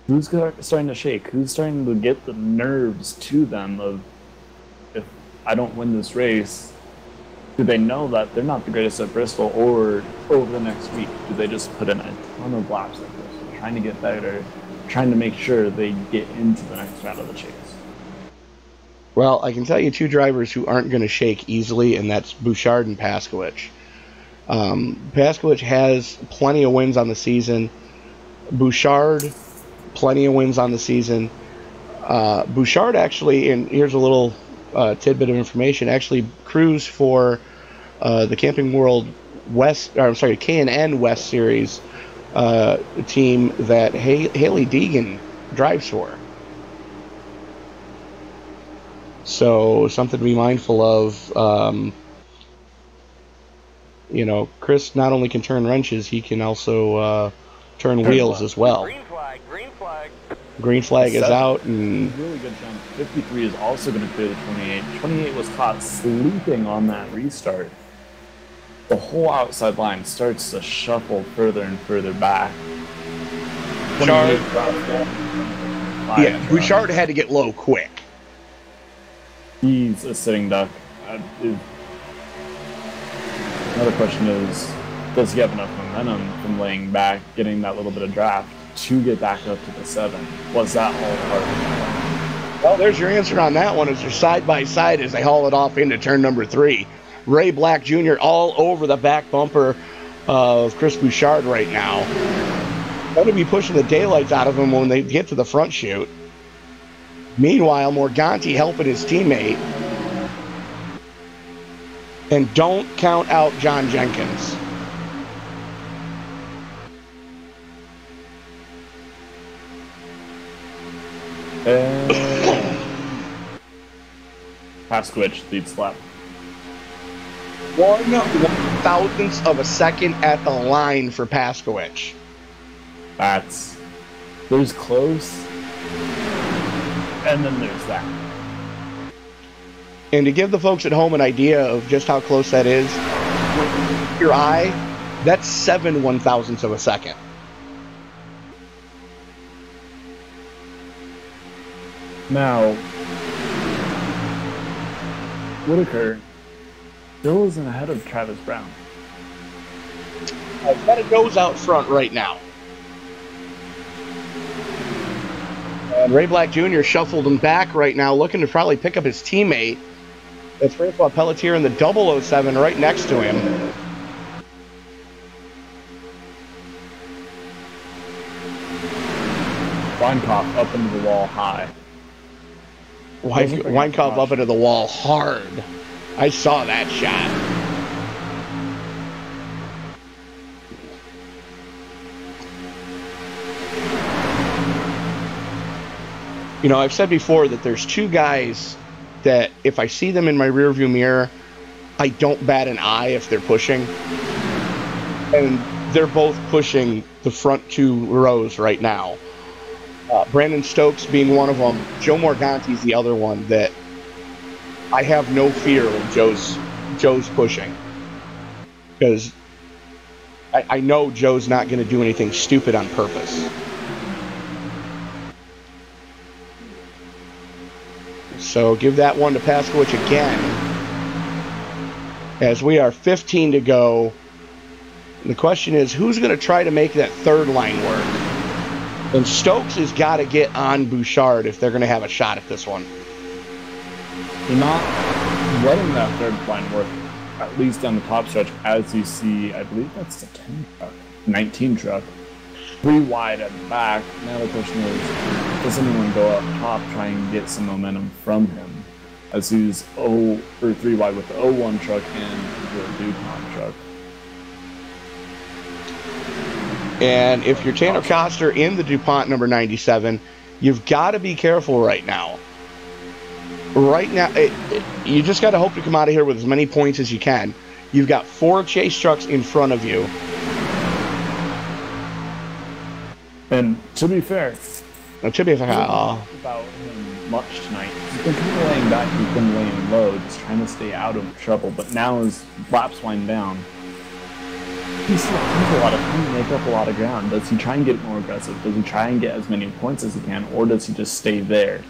who's starting to shake? Who's starting to get the nerves to them of, if I don't win this race, do they know that they're not the greatest at Bristol, or over the next week, do they just put in a ton of laps at Bristol, trying to get better, trying to make sure they get into the next round of the chase? Well, I can tell you 2 drivers who aren't going to shake easily, and that's Bouchard and Pasky. Pasky has plenty of wins on the season. Bouchard, plenty of wins on the season. Bouchard actually, and here's a little tidbit of information, actually cruised for the Camping World West, or I'm sorry, K&N West Series team that Haley Deegan drives for. So something to be mindful of. You know, Chris not only can turn wrenches, he can also turn wheels as well. Green flag, green flag. Green flag is out, and really good jump. 53 is also going to clear the 28. 28 was caught sleeping on that restart. The whole outside line starts to shuffle further and further back. Bouchard had to get low quick. He's a sitting duck. Another question is, does he have enough momentum from laying back, getting that little bit of draft to get back up to the 7? Was that all part of it? Well, there's your answer on that one. As they're side by side as they haul it off into turn number 3. Ray Black Jr. all over the back bumper of Chris Bouchard right now. Going to be pushing the daylights out of him when they get to the front chute. Meanwhile, Morganti helping his teammate. And don't count out John Jenkins. Pasky leads lap. 1/1000th of a second at the line for Pasky. There's close, and then there's that. And to give the folks at home an idea of just how close that is, your eye, that's 7/1000ths of a second. Now, Whitaker still isn't ahead of Travis Brown. I've got it goes out front right now. And Ray Black Jr. shuffled him back right now, looking to probably pick up his teammate. It's Francois Pelletier in the 007 right next to him. Weinkauf up into the wall high. Weinkauf up into the wall hard. I saw that shot. You know, I've said before that there's two guys that if I see them in my rearview mirror, I don't bat an eye if they're pushing. And they're both pushing the front two rows right now. Brandon Stokes being one of them. Joe Morganti's the other one that I have no fear of Joe's pushing. Because I know Joe's not going to do anything stupid on purpose. So give that one to Paskowicz again. As we are 15 to go. The question is, who's going to try to make that third line work? And Stokes has got to get on Bouchard if they're going to have a shot at this one. They're not letting that third line work, at least down the top stretch, as you see, I believe that's the 10 truck, 19 truck. 3 wide at the back. Now the question is, does anyone go up top, try and get some momentum from him? As he's 3 wide with the 0-1 truck and the DuPont truck. And if you're Tanner Koster in the DuPont number 97, you've got to be careful right now. Right now, you just got to hope to come out of here with as many points as you can. You've got 4 chase trucks in front of you. And to be fair, about him much tonight. He's been kind of laying back, he's been laying low, just trying to stay out of trouble. But now as laps wind down, he still has a lot of time to make up a lot of ground. Does he try and get more aggressive? Does he try and get as many points as he can, or does he just stay there?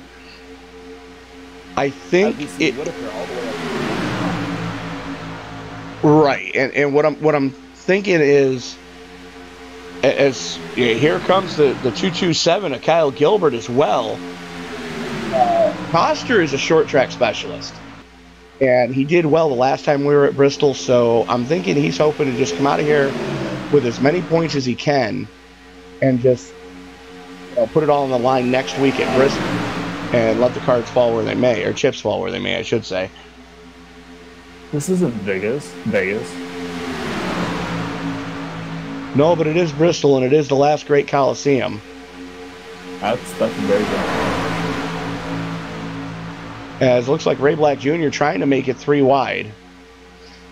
I think right, and what I'm thinking is, as here comes the 227 of Kyle Gilbert as well. Koster is a short track specialist, and he did well the last time we were at Bristol, so I'm thinking he's hoping to just come out of here with as many points as he can and just put it all on the line next week at Bristol and let the cards fall where they may, or chips fall where they may, I should say. This isn't Vegas. No, but it is Bristol, and it is the last great Coliseum. That's very good. As it looks like Ray Black Jr. trying to make it 3 wide.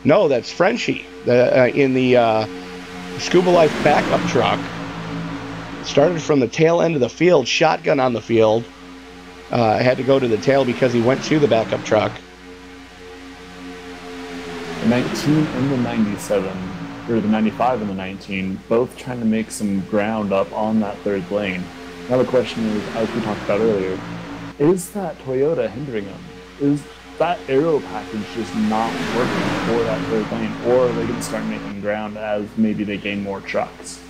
No, that's Frenchie in the Scuba Life backup truck. Started from the tail end of the field, shotgun on the field. Had to go to the tail because he went to the backup truck. The 19 and the 97, or the 95 and the 19, both trying to make some ground up on that third lane. Now the question is, as we talked about earlier, is that Toyota hindering them? Is that aero package just not working for that third lane? Or are they going to start making ground as maybe they gain more trucks?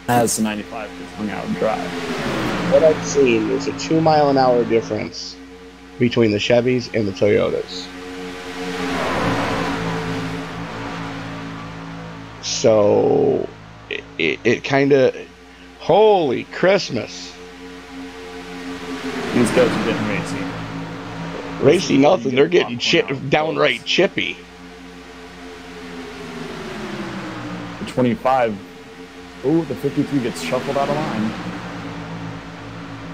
As the 95 gets hung out and dry. What I've seen is a 2-mile-an-hour difference between the Chevys and the Toyotas. So it kind of, holy Christmas. These guys are getting racy. Racy nothing, they're getting downright chippy. The 25, the 53 gets shuffled out of line.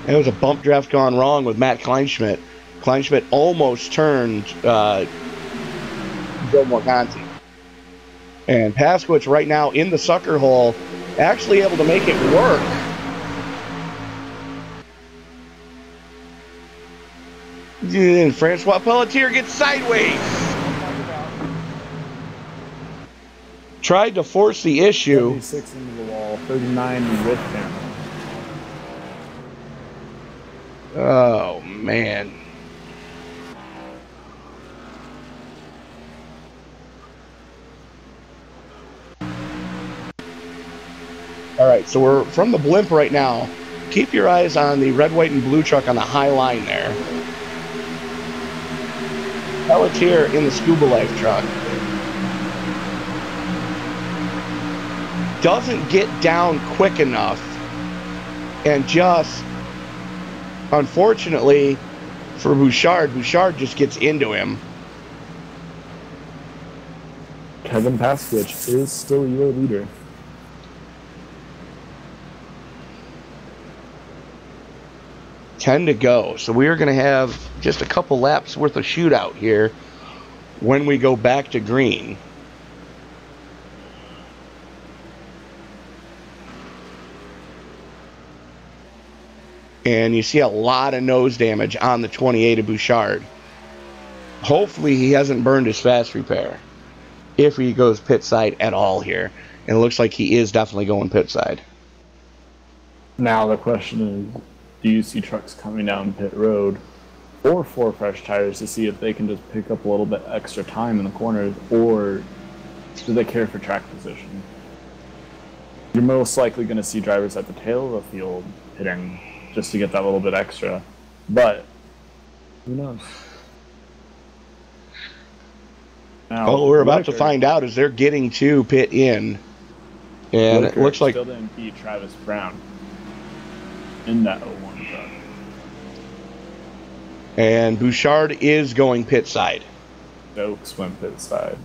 There was a bump draft gone wrong with Matt Kleinschmidt. Kleinschmidt almost turned Joe Morganti. And Paskowicz right now in the sucker hole, actually able to make it work. And Francois Pelletier gets sideways. Tried to force the issue. 36 into the wall, 39 with him. Oh, man. All right, so we're from the blimp right now. Keep your eyes on the red, white, and blue truck on the high line there. Pelletier in the Scuba Life truck. Doesn't get down quick enough and just unfortunately for Bouchard, Bouchard just gets into him. Kevin Pasky is still your leader. To go. So we are going to have just a couple laps worth of shootout here when we go back to green. And you see a lot of nose damage on the 28 of Bouchard. Hopefully he hasn't burned his fast repair if he goes pit side at all here. And it looks like he is definitely going pit side. Now the question is, do you see trucks coming down pit road or for fresh tires to see if they can just pick up a little bit extra time in the corners, or do they care for track position? You're most likely going to see drivers at the tail of the field hitting just to get that little bit extra, but who knows? Now, Well, we're about to find out as they're getting to pit in, and it looks like still didn't beat Travis Brown in that 01 truck. And Bouchard is going pit side. Stokes went pit side.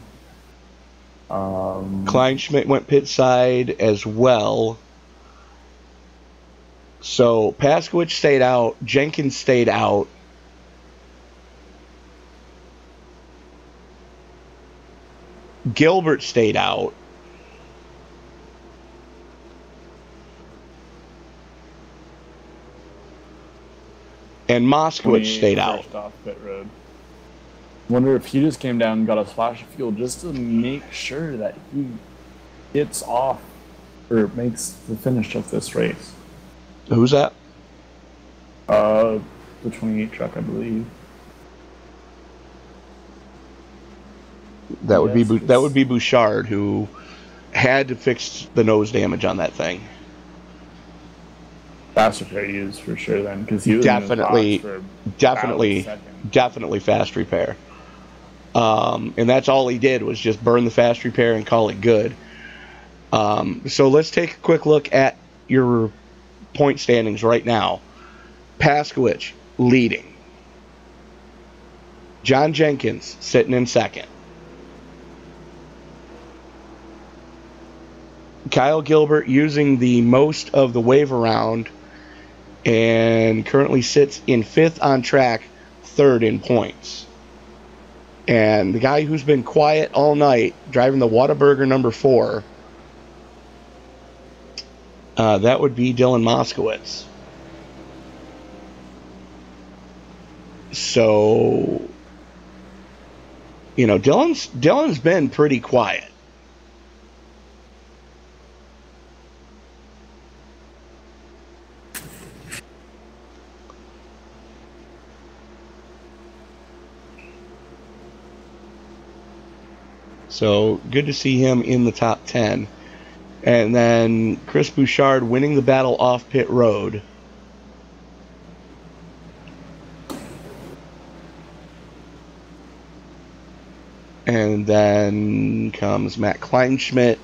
Kleinschmidt went pit side as well. So Paskowicz stayed out. Jenkins stayed out. Gilbert stayed out. And Moskowitz stayed out. Off pit road. Wonder if he just came down and got a splash of fuel just to make sure that he gets off or makes the finish of this race. Who's that? The 28 truck, I believe. That would be Bouchard, who had to fix the nose damage on that thing. Fast repair used for sure then, because he was definitely fast repair. And that's all he did was just burn the fast repair and call it good. So let's take a quick look at your point standings right now. Paskowicz leading. John Jenkins sitting in second. Kyle Gilbert using the most of the wave around and currently sits in fifth on track, third in points. And the guy who's been quiet all night, driving the Whataburger number 4, that would be Dylan Moskowitz. So, you know, Dylan's been pretty quiet. So good to see him in the top 10. And then Chris Bouchard winning the battle off pit road. And then comes Matt Kleinschmidt,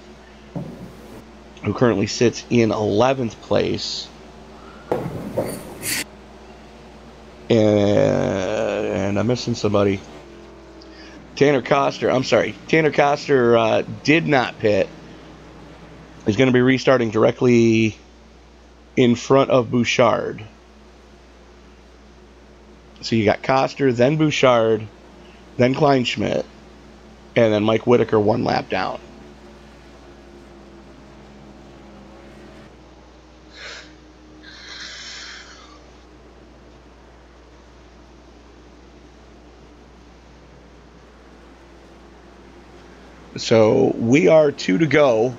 who currently sits in 11th place. And I'm missing somebody. Tanner Coster did not pit. He's going to be restarting directly in front of Bouchard. So you got Coster, then Bouchard, then Kleinschmidt, and then Mike Whitaker one lap down. So we are 2 to go.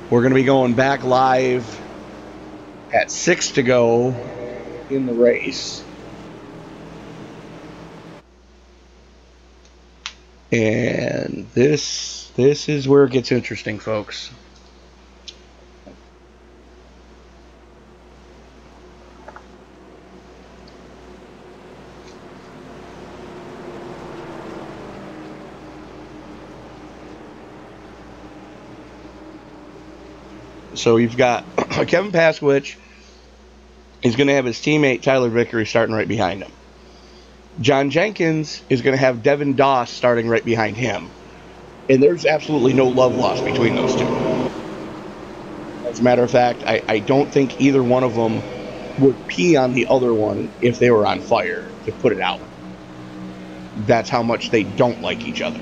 We're going to be going back live at 6 to go in the race. And this is where it gets interesting, folks. So you've got Kevin Paskowicz is going to have his teammate Tyler Vickery starting right behind him. John Jenkins is going to have Devin Doss starting right behind him. And there's absolutely no love lost between those two. As a matter of fact, I don't think either one of them would pee on the other one if they were on fire, to put it out. That's how much they don't like each other.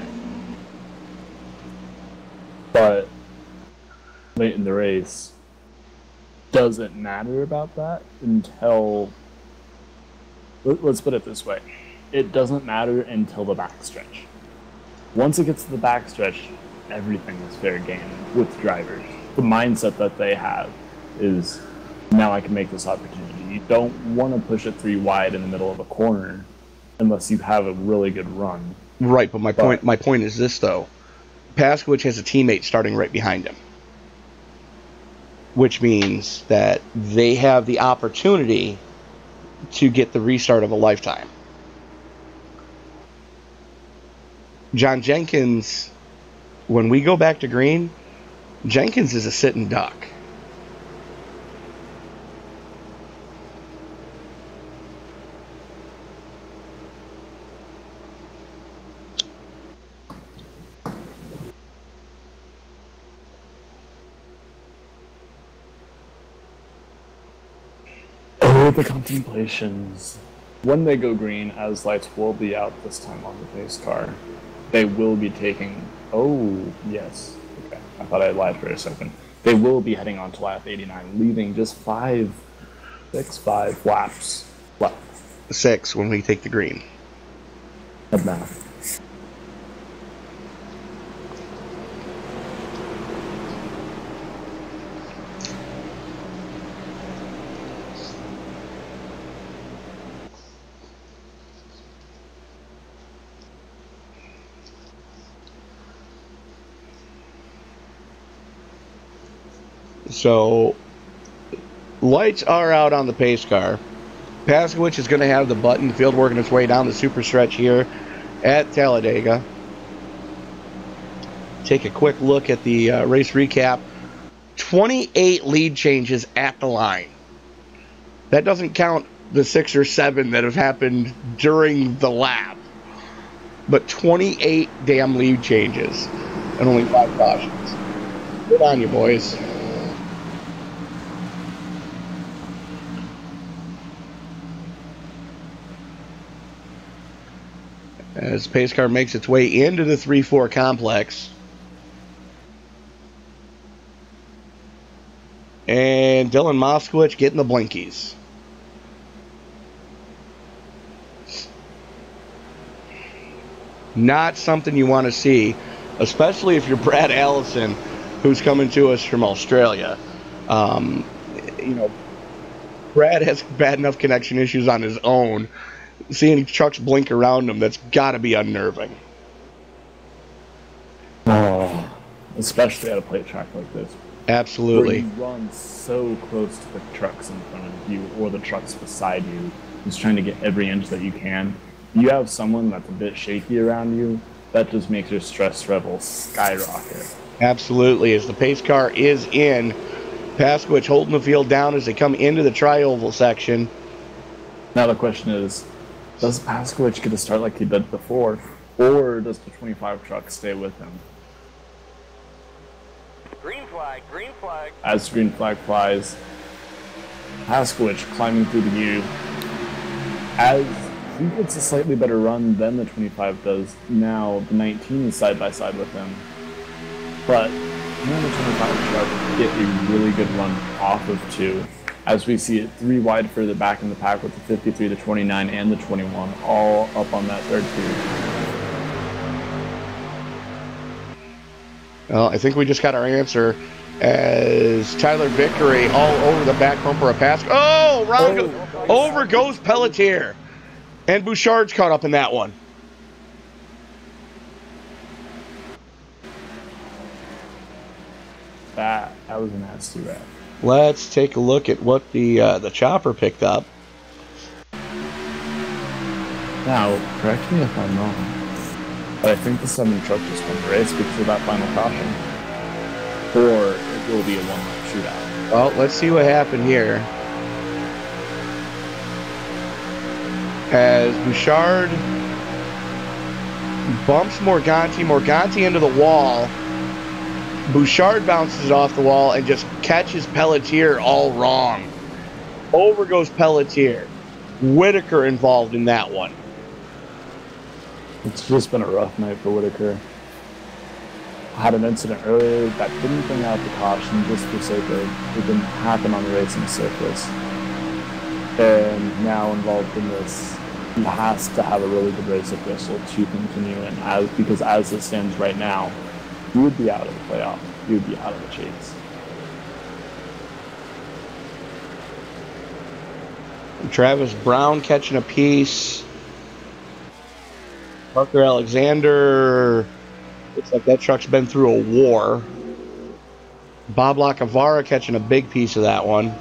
But late in the race, doesn't matter about that until... Let's put it this way. It doesn't matter until the backstretch. Once it gets to the backstretch, everything is fair game with drivers. The mindset that they have is, now I can make this opportunity. You don't want to push it 3 wide in the middle of a corner unless you have a really good run. Right, but my point is this, though. Pasky has a teammate starting right behind him, which means that they have the opportunity to get the restart of a lifetime. John Jenkins, when we go back to green, Jenkins is a sitting duck. Oh, the contemplations. When they go green, as lights will be out this time on the pace car, they will be taking... Oh, yes. Okay, I thought I lied for a second. They will be heading on to lap 89, leaving just 5 laps left. 6 when we take the green. Good math. So, lights are out on the pace car. Pasky is going to have the button field working its way down the super stretch here at Talladega. Take a quick look at the race recap. 28 lead changes at the line. That doesn't count the 6 or 7 that have happened during the lap. But 28 damn lead changes and only 5 cautions. Good on you, boys. As pace car makes its way into the 3-4 complex. And Dylan Moskowitz getting the blinkies. Not something you want to see, especially if you're Brad Allison, who's coming to us from Australia. Brad has bad enough connection issues on his own. Seeing trucks blink around him, that's got to be unnerving. Oh, especially at a plate track like this. Absolutely. Where you run so close to the trucks in front of you or the trucks beside you, just trying to get every inch that you can. You have someone that's a bit shaky around you, that just makes your stress level skyrocket. Absolutely. As the pace car is in, Pasky holding the field down as they come into the tri-oval section. Now the question is, does Pasky get a start like he did before, or does the 25 truck stay with him? Green flag, green flag. As the green flag flies, Pasky climbing through the U. As he gets a slightly better run than the 25 does, now the 19 is side by side with him. But he and the 25 truck get a really good run off of 2. As we see it 3 wide further back in the pack with the 53, the 29, and the 21 all up on that third tier. Well, I think we just got our answer as Tyler Vickery all over the back bumper of Pasky. Oh, over goes Pelletier. And Bouchard's caught up in that one. That was a nasty wrap. Let's take a look at what the chopper picked up. Now, correct me if I'm wrong, but I think the 7 truck just won the race because of that final caution. Or it will be a 1-lap shootout. Well, let's see what happened here. as Bouchard bumps Morganti into the wall. Bouchard bounces off the wall and just catches Pelletier all wrong. Over goes Pelletier. Whitaker involved in that one. It's just been a rough night for Whitaker. I had an incident earlier that didn't bring out the caution just for sake of it didn't happen on the racing surface. And now involved in this, he has to have a really good race official to continue in, because as it stands right now, he would be out of the playoff. He would be out of the chase. Travis Brown catching a piece. Parker Alexander. Looks like that truck's been through a war. Bob Lacavara catching a big piece of that one.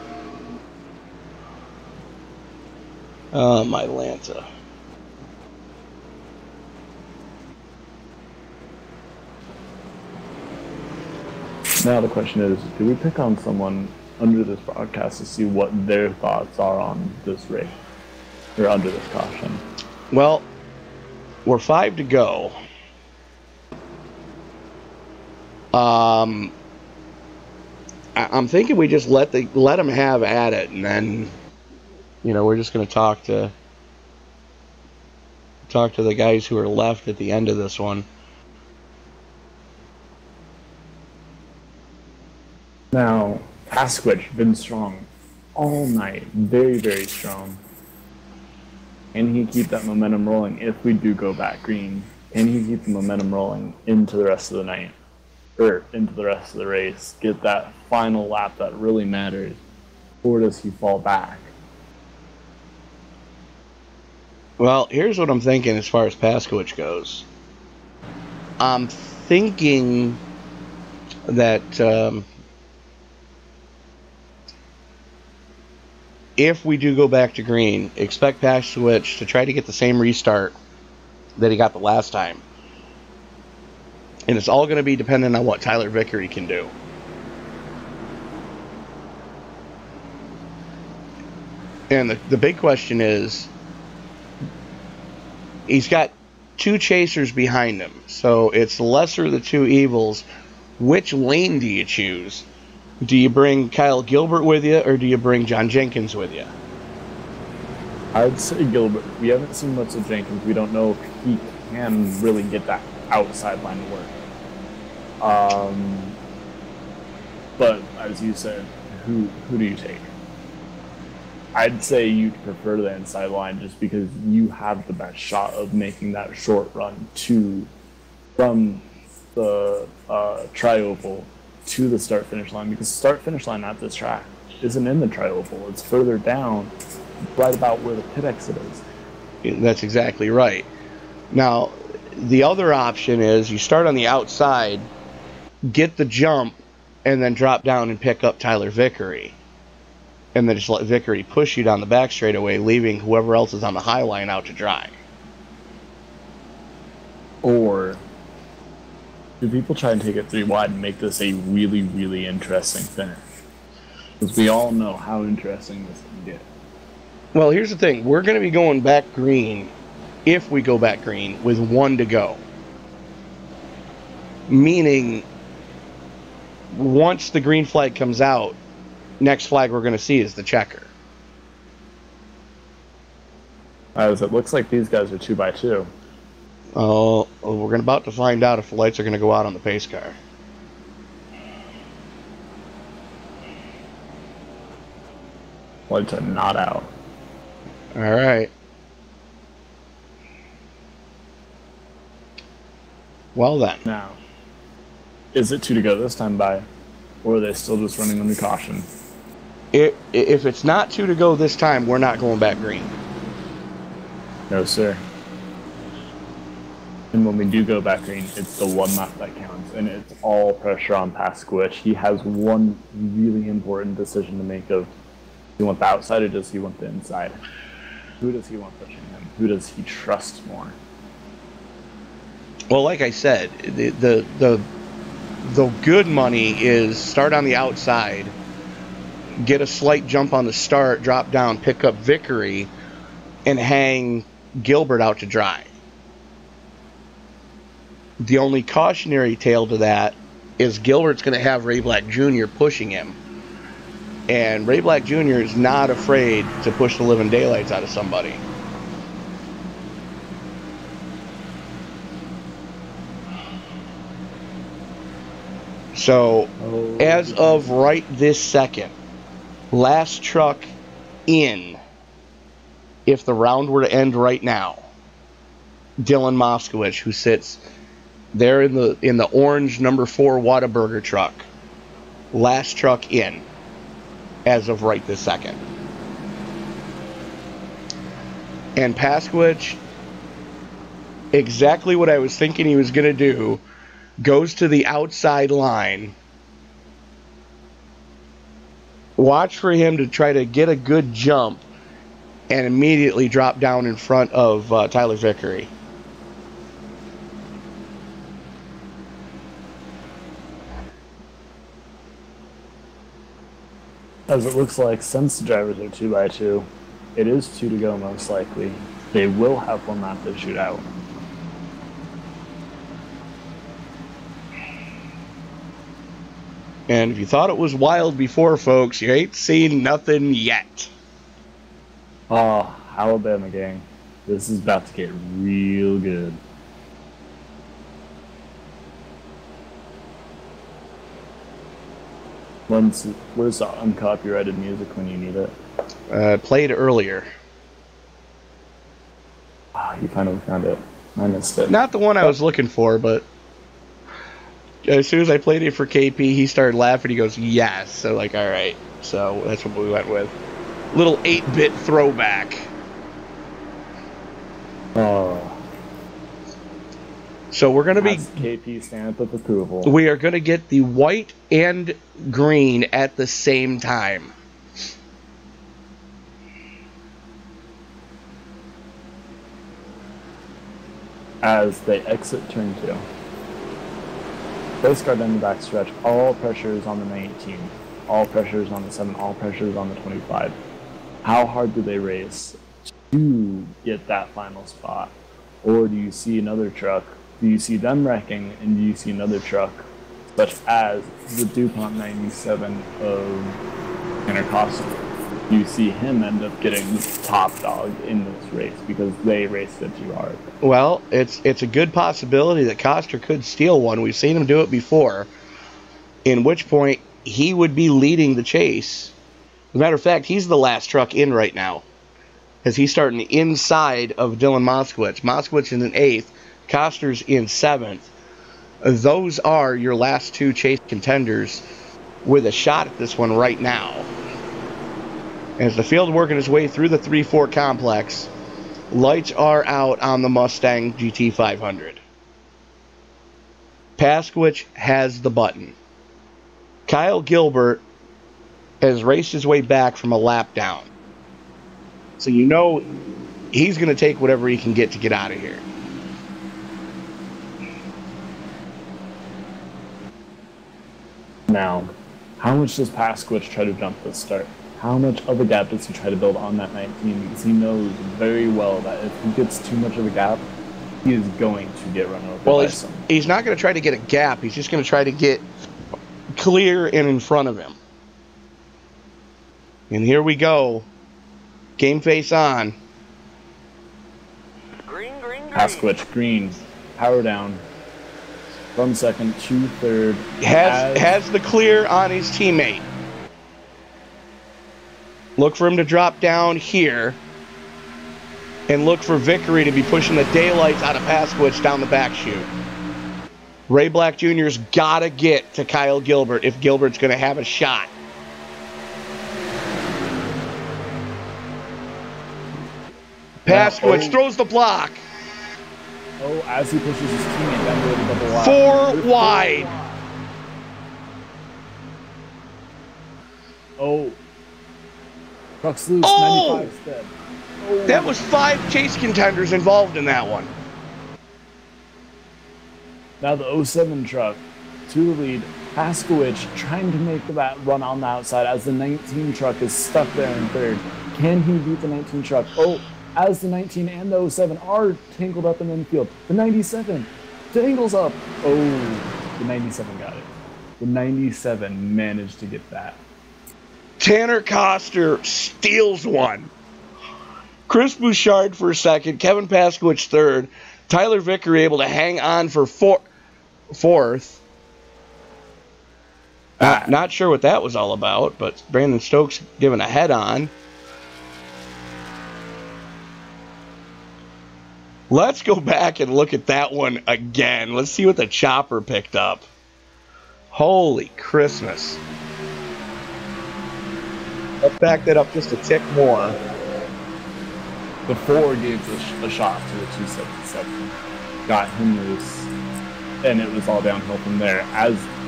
Oh, my Lanta. Now the question is, do we pick on someone under this broadcast to see what their thoughts are on this race? Or under this caution? Well, we're 5 to go. I'm thinking we just let them have at it, and then, you know, we're just going to talk to the guys who are left at the end of this one. Now, Pasky been strong all night, very, very strong. Can he keep that momentum rolling if we do go back green? Can he keep the momentum rolling into the rest of the night? Or into the rest of the race? Get that final lap that really matters? Or does he fall back? Well, here's what I'm thinking as far as Pasky goes. I'm thinking that if we do go back to green, expect Pasky to try to get the same restart that he got the last time. And it's all going to be dependent on what Tyler Vickery can do. And the big question is, he's got 2 chasers behind him. So it's the lesser of the 2 evils. Which lane do you choose? Do you bring Kyle Gilbert with you, or do you bring John Jenkins with you? I'd say Gilbert. We haven't seen much of Jenkins. We don't know if he can really get that outside line to work. But as you said, who do you take? I'd say you'd prefer the inside line just because you have the best shot of making that short run from the tri-oval to the start-finish line, because the start-finish line at this track isn't in the tri-oval. It's further down, right about where the pit exit is. That's exactly right. Now, the other option is you start on the outside, get the jump, and then drop down and pick up Tyler Vickery. And then just let Vickery push you down the back straightaway, leaving whoever else is on the high line out to dry. Or do people try and take it 3 wide and make this a really, really interesting finish? Because we all know how interesting this can get. Well, here's the thing. We're going to be going back green, if we go back green, with 1 to go. Meaning, once the green flag comes out, next flag we're going to see is the checker. As it looks like these guys are 2x2. Oh, we're about to find out if the lights are going to go out on the pace car. Lights are not out. All right. Well then. Now, is it 2 to go this time by, or are they still just running under caution? If it's not 2 to go this time, we're not going back green. No, sir. And when we do go back green, it's the 1 lap that counts, and it's all pressure on Pasky. He has one really important decision to make of, does he want the outside or does he want the inside? Who does he want pushing him? Who does he trust more? Well, like I said, the good money is start on the outside, get a slight jump on the start, drop down, pick up Vickery, and hang Gilbert out to dry. The only cautionary tale to that is Gilbert's going to have Ray Black Jr. pushing him. And Ray Black Jr. is not afraid to push the living daylights out of somebody. So, as of right this second, last truck in, if the round were to end right now, Dylan Moskowitz, who sits there in the orange number 4 Whataburger truck, last truck in, as of right this second. And Paskowitz, exactly what I was thinking he was going to do, goes to the outside line. Watch for him to try to get a good jump and immediately drop down in front of Tyler Vickery. As it looks like, since the drivers are 2x2, it is 2 to go most likely. They will have one lap to shoot out. And if you thought it was wild before, folks, you ain't seen nothing yet. Oh, Alabama gang. This is about to get real good. Where's the uncopyrighted music when you need it? Played earlier. Ah, you finally found it. I missed it. Not the one I was looking for, but as soon as I played it for KP, he started laughing. He goes, yes. So, like, all right. So that's what we went with. Little 8-bit throwback. Oh. So we're going to be... KP stamp of approval. We are going to get the white and green at the same time. As they exit turn 2. Race car down the back stretch. All pressure is on the 19. All pressure is on the 7. All pressure is on the 25. How hard do they race to get that final spot? Or do you see another truck? Do you see them wrecking, and do you see another truck, such as the DuPont 97 of Tanner Costa? Do you see him end up getting top dog in this race because they raced it too hard? Well, it's a good possibility that Costa could steal one. We've seen him do it before, in which point he would be leading the chase. As a matter of fact, he's the last truck in right now, as he's starting inside of Dylan Moskowitz. Moskowitz in an 8th. Koster's in 7th. Those are your last 2 chase contenders with a shot at this one right now. As the field working its way through the 3-4 complex, lights are out on the Mustang GT 500. Paskowitz has the button. Kyle Gilbert has raced his way back from a lap down. So you know he's going to take whatever he can get to get out of here. Now, how much does Paskowitz try to jump this start? How much of a gap does he try to build on that 19? Because he knows very well that if he gets too much of a gap, he is going to get run over. Well, he's not going to try to get a gap. He's just going to try to get clear and in front of him. And here we go. Game face on. Green. Paskowitz, green. Power down. From second to third. Has the clear on his teammate. Look for him to drop down here. And look for Vickery to be pushing the daylights out of Paskowitz down the back chute. Ray Black Jr.'s got to get to Kyle Gilbert if Gilbert's going to have a shot. Paskowitz throws the block. Oh, as he pushes his teammate down the double wide. 4 wide. Oh. Truck's loose. Oh! 95 instead. Oh. That was 5 chase contenders involved in that one. Now the 07 truck to the lead. Paskowitz trying to make that run on the outside as the 19 truck is stuck there in third. Can he beat the 19 truck? Oh, as the 19 and the 07 are tangled up in the infield. The 97 tangles up. Oh, the 97 got it. The 97 managed to get that. Tanner Coster steals one. Chris Bouchard for second, Kevin Paskowicz third, Tyler Vickery able to hang on for fourth. Not sure what that was all about, but Brandon Stokes giving a head-on. Let's go back and look at that one again. Let's see what the chopper picked up. Holy Christmas. Let's back that up just a tick more. The 4 gave a shot to the 277. Got him loose. And it was all downhill from there.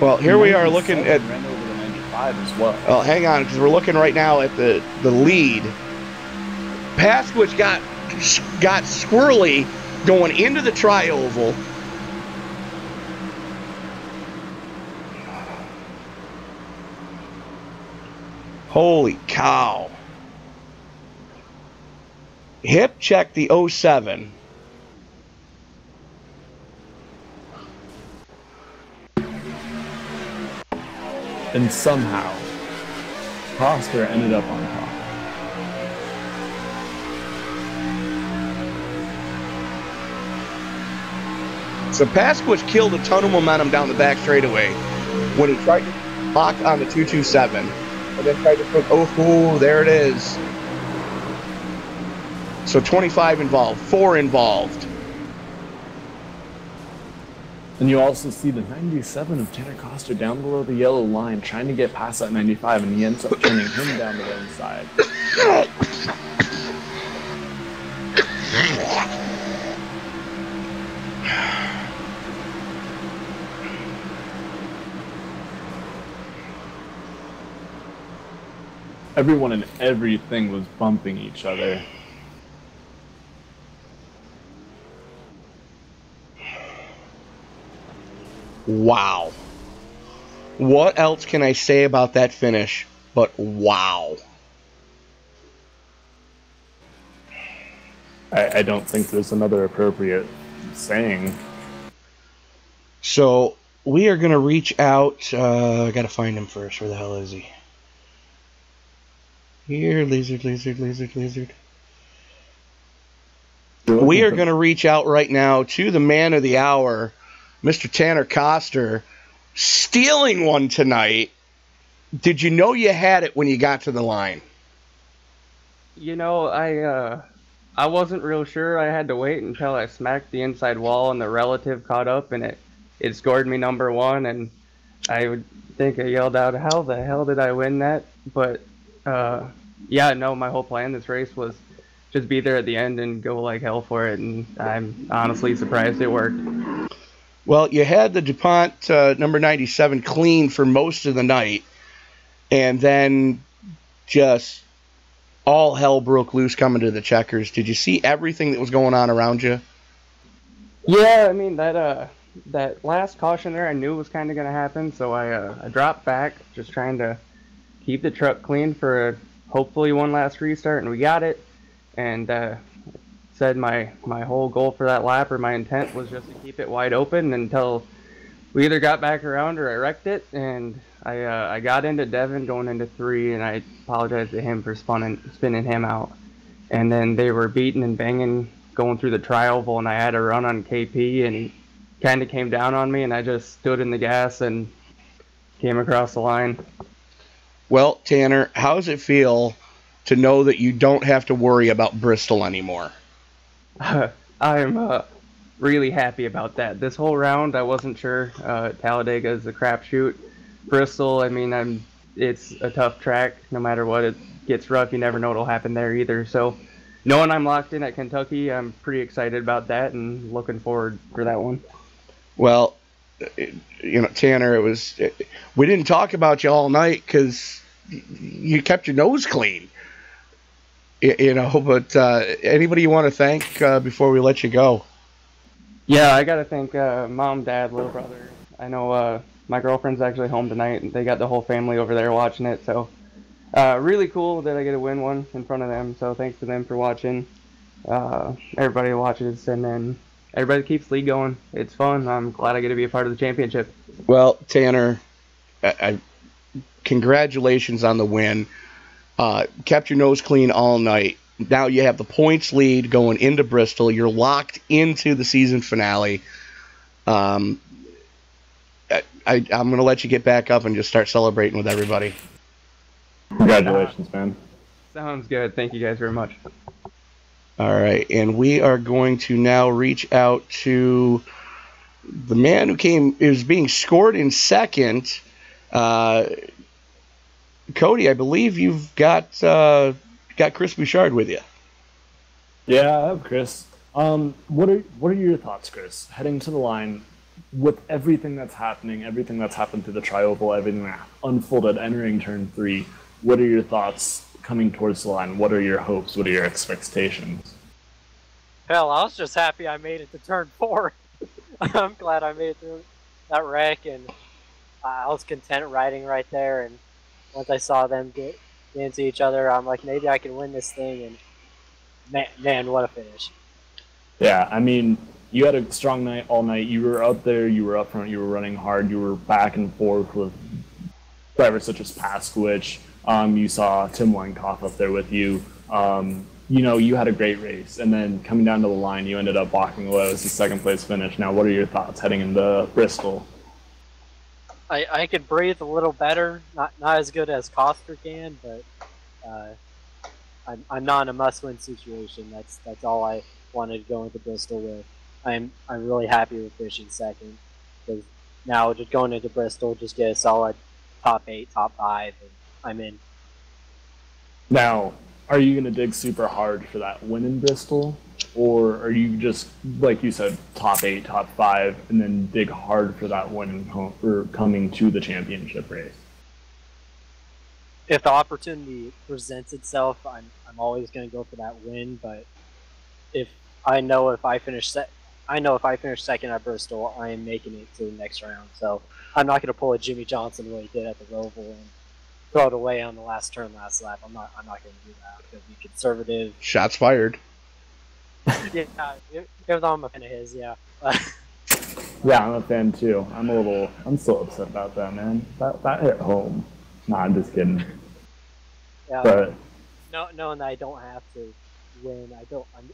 Well, here we are looking at... ran over the 95 as well. Well, hang on, because we're looking right now at the lead. Paskowicz got squirrely going into the tri-oval. Holy cow. Hip checked the 07. And somehow, Coster ended up on top. So Paskowicz killed a ton of momentum down the back straightaway when he tried to lock on the 227 and then tried to put, oh, there it is. So 25 involved, 4 involved. And you also see the 97 of Tanner Coster down below the yellow line trying to get past that 95, and he ends up turning him down the inside. Everyone and everything was bumping each other. Wow. What else can I say about that finish but wow? I don't think there's another appropriate saying. So we are going to reach out. I got to find him first. Where the hell is he? Here, lizard. We are going to reach out right now to the man of the hour, Mr. Tanner Coster, stealing one tonight. Did you know you had it when you got to the line? You know, I wasn't real sure. I had to wait until I smacked the inside wall and the relative caught up, and it scored me number 1, and I would think I yelled out, "How the hell did I win that?" But yeah, no, my whole plan this race was just be there at the end and go like hell for it, and I'm honestly surprised it worked. Well, you had the DuPont number 97 clean for most of the night, and then just all hell broke loose coming to the checkers. Did you see everything that was going on around you? Yeah, I mean, that last caution there I knew was kind of going to happen, so I dropped back, just trying to keep the truck clean for hopefully one last restart, and we got it. And said my whole goal for that lap, or my intent, was just to keep it wide open until we either got back around or I wrecked it. And I got into Devin going into 3, and I apologized to him for spinning him out. And then they were beating and banging going through the tri-oval, and I had a run on KP, and he kind of came down on me, and I just stood in the gas and came across the line. Well, Tanner, how does it feel to know that you don't have to worry about Bristol anymore? I'm really happy about that. This whole round, I wasn't sure. Talladega is a crapshoot. Bristol, I mean, it's a tough track. No matter what, it gets rough. You never know what'll happen there either. So, knowing I'm locked in at Kentucky, I'm pretty excited about that and looking forward for that one. Well, Tanner, we didn't talk about you all night because you kept your nose clean. But anybody you want to thank before we let you go? Yeah, I got to thank Mom, Dad, little brother. I know my girlfriend's actually home tonight, and they got the whole family over there watching it. So really cool that I get to win one in front of them. So thanks to them for watching. everybody watches, and then everybody keeps the league going. It's fun. I'm glad I get to be a part of the championship. Well, Tanner, congratulations on the win. Kept your nose clean all night. Now you have the points lead going into Bristol. You're locked into the season finale. I'm going to let you get back up and just start celebrating with everybody. Congratulations, man. Sounds good. Thank you guys very much. All right, and we are going to now reach out to the man who is being scored in second. Cody, I believe you've got Chris Bouchard with you. Yeah, I have Chris. What are your thoughts, Chris? Heading to the line with everything that's happening, everything that's happened through the tri-oval, everything that unfolded entering turn 3. What are your thoughts coming towards the line? What are your hopes? What are your expectations? Hell, I was just happy I made it to turn 4. I'm glad I made it through that wreck, and I was content riding right there. And once I saw them get into each other, I'm like, maybe I can win this thing. And man, what a finish! Yeah, I mean, you had a strong night all night. You were up there, you were up front, you were running hard, you were back and forth with drivers such as Pasky. You saw Tim Weinkoff up there with you. You had a great race, and then coming down to the line, you ended up walking away. It was the second place finish. Now, what are your thoughts heading into Bristol? I could breathe a little better, not as good as Koster can, but I'm not in a must-win situation. That's all I wanted to go into Bristol with. I'm really happy with finishing second, because now just going into Bristol, just get a solid top 8, top 5, and I'm in. Now, are you going to dig super hard for that win in Bristol? Or are you just, like you said, top 8, top 5, and then dig hard for that win or coming to the championship race? If the opportunity presents itself, I'm always going to go for that win. But if I finish second at Bristol, I am making it to the next round. So I'm not going to pull a Jimmy Johnson what he did at the Roval and throw it away on the last turn, last lap. I'm not going to do that. I'm going to be conservative. Shots fired. Yeah, even though I'm a fan of his, yeah. Yeah, I'm a fan too. I'm still upset about that, man. That hit home. Nah, I'm just kidding. Yeah, but knowing that I don't have to win,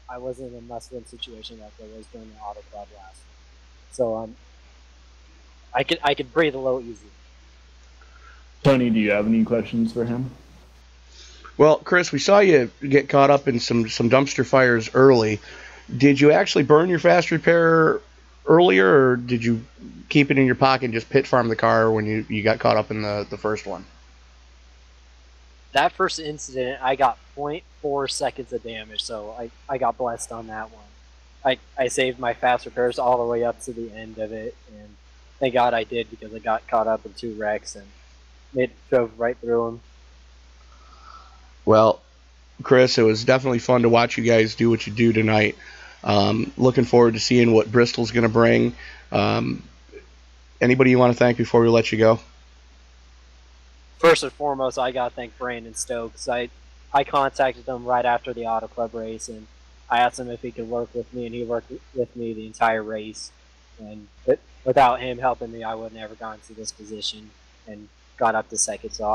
I wasn't in a must-win situation like I was during the Auto Club last. So I could breathe a little easier. Tony, do you have any questions for him? Well, Chris, we saw you get caught up in some dumpster fires early. Did you actually burn your fast repair earlier, or did you keep it in your pocket and just pit farm the car when you got caught up in the first one? That first incident, I got 0.4 seconds of damage, so I got blessed on that one. I saved my fast repairs all the way up to the end of it, and thank God I did, because I got caught up in 2 wrecks and drove right through them. Well, Chris, it was definitely fun to watch you guys do what you do tonight. Looking forward to seeing what Bristol's going to bring. Anybody you want to thank before we let you go? First and foremost, I got to thank Brandon Stokes. I contacted him right after the Auto Club race, and I asked him if he could work with me, and he worked with me the entire race. And without him helping me, I would have never gotten to this position and got up to second, so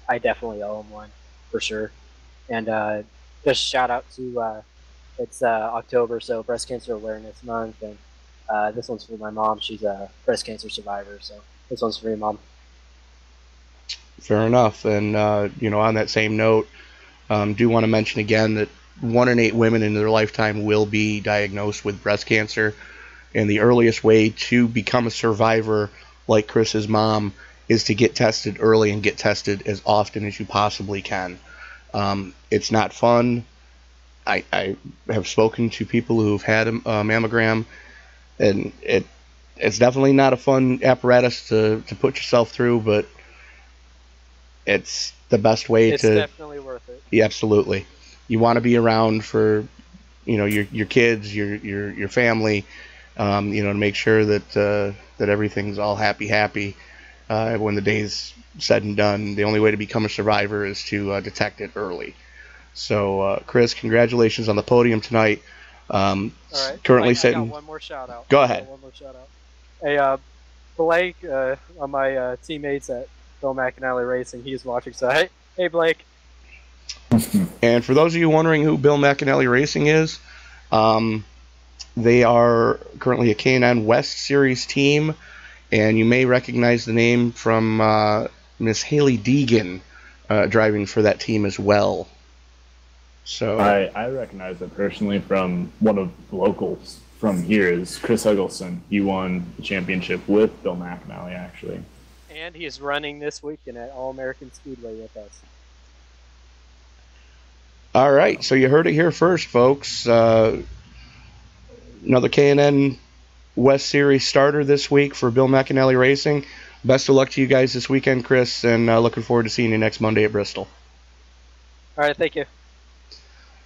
I definitely owe him one, for sure. And just shout out to it's October, so Breast Cancer Awareness Month, and this one's for my mom. She's a breast cancer survivor, so this one's for your mom. Fair enough. And on that same note, do want to mention again that 1 in 8 women in their lifetime will be diagnosed with breast cancer, and the earliest way to become a survivor, like Chris's mom, is to get tested early and get tested as often as you possibly can. It's not fun. I have spoken to people who've had a mammogram, and it's definitely not a fun apparatus to put yourself through, but it's the best way it's definitely worth it. Yeah, absolutely. You want to be around for your kids, your family, to make sure that everything's all happy when the day's said and done. The only way to become a survivor is to detect it early. So, Chris, congratulations on the podium tonight. All right. Currently I sitting. got one more shout out. Go ahead. One more shout out. Hey, Blake, on my teammates at Bill McAnally Racing, he's watching. So hey, Blake. And for those of you wondering who Bill McAnally Racing is, they are currently a K&N West Series team, and you may recognize the name from Miss Haley Deegan driving for that team as well. So I recognize it personally from one of the locals from here is Chris Huggleson. He won the championship with Bill McAnally, actually. And he is running this weekend at All-American Speedway with us. All right, so you heard it here first, folks. Another K&N West Series starter this week for Bill McAnally Racing. Best of luck to you guys this weekend, Chris, and looking forward to seeing you next Monday at Bristol. All right, thank you.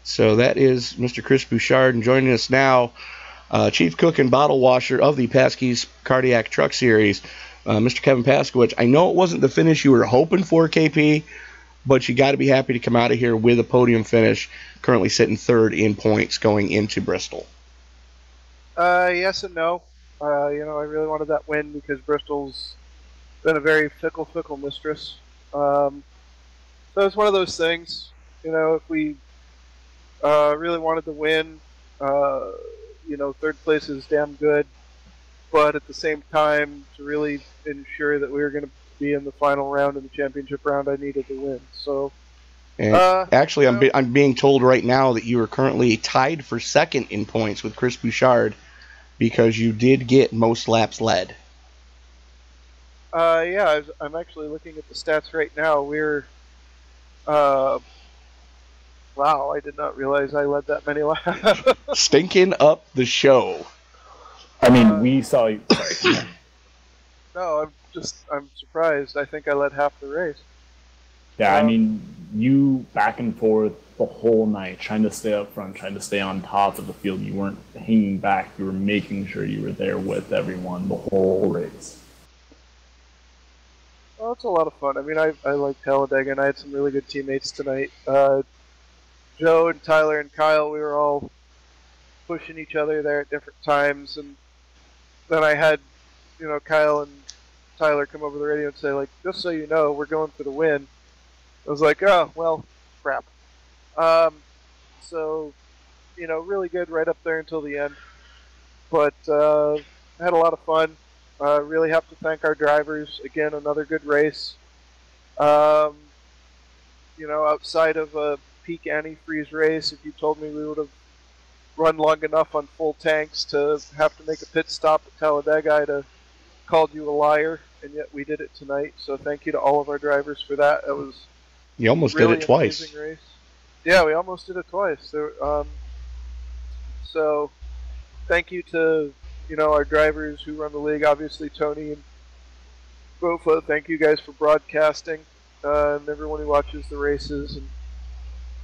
So that is Mr. Chris Bouchard, and joining us now, Chief Cook and Bottle Washer of the Pasky's Cardiac Truck Series, Mr. Kevin Paskowicz. I know it wasn't the finish you were hoping for, KP, but you got to be happy to come out of here with a podium finish, currently sitting third in points going into Bristol. Yes and no. I really wanted that win because Bristol's been a very fickle mistress. So it's one of those things. If we really wanted to win, third place is damn good. But at the same time, to really ensure that we were going to be in the final round in the championship round, I needed to win. So, and actually, I'm being told right now that you are currently tied for second in points with Chris Bouchard because you did get most laps led. Yeah, I'm actually looking at the stats right now. We're, wow, I did not realize I led that many laps. Stinking up the show. I mean, we saw you. Sorry. No, I'm surprised. I think I led half the race. Yeah, I mean, you back and forth the whole night, trying to stay up front, trying to stay on top of the field. You weren't hanging back. You were making sure you were there with everyone the whole race. Well, it's a lot of fun. I mean, I like Talladega, and I had some really good teammates tonight. Joe and Tyler and Kyle, we were all pushing each other there at different times, and then I had, Kyle and Tyler come over the radio and say, like, just so you know, we're going for the win. I was like, oh, well, crap. So, really good right up there until the end. But I had a lot of fun. Really have to thank our drivers. Again, another good race. Outside of a peak antifreeze race, if you told me we would have run long enough on full tanks to have to make a pit stop at Talladega, I'd have called you a liar, and yet we did it tonight. So thank you to all of our drivers for that. That was you almost really did it twice. Amazing race. Yeah, we almost did it twice. So thank you to our drivers who run the league, obviously Tony and Bofa. Thank you guys for broadcasting, and everyone who watches the races, and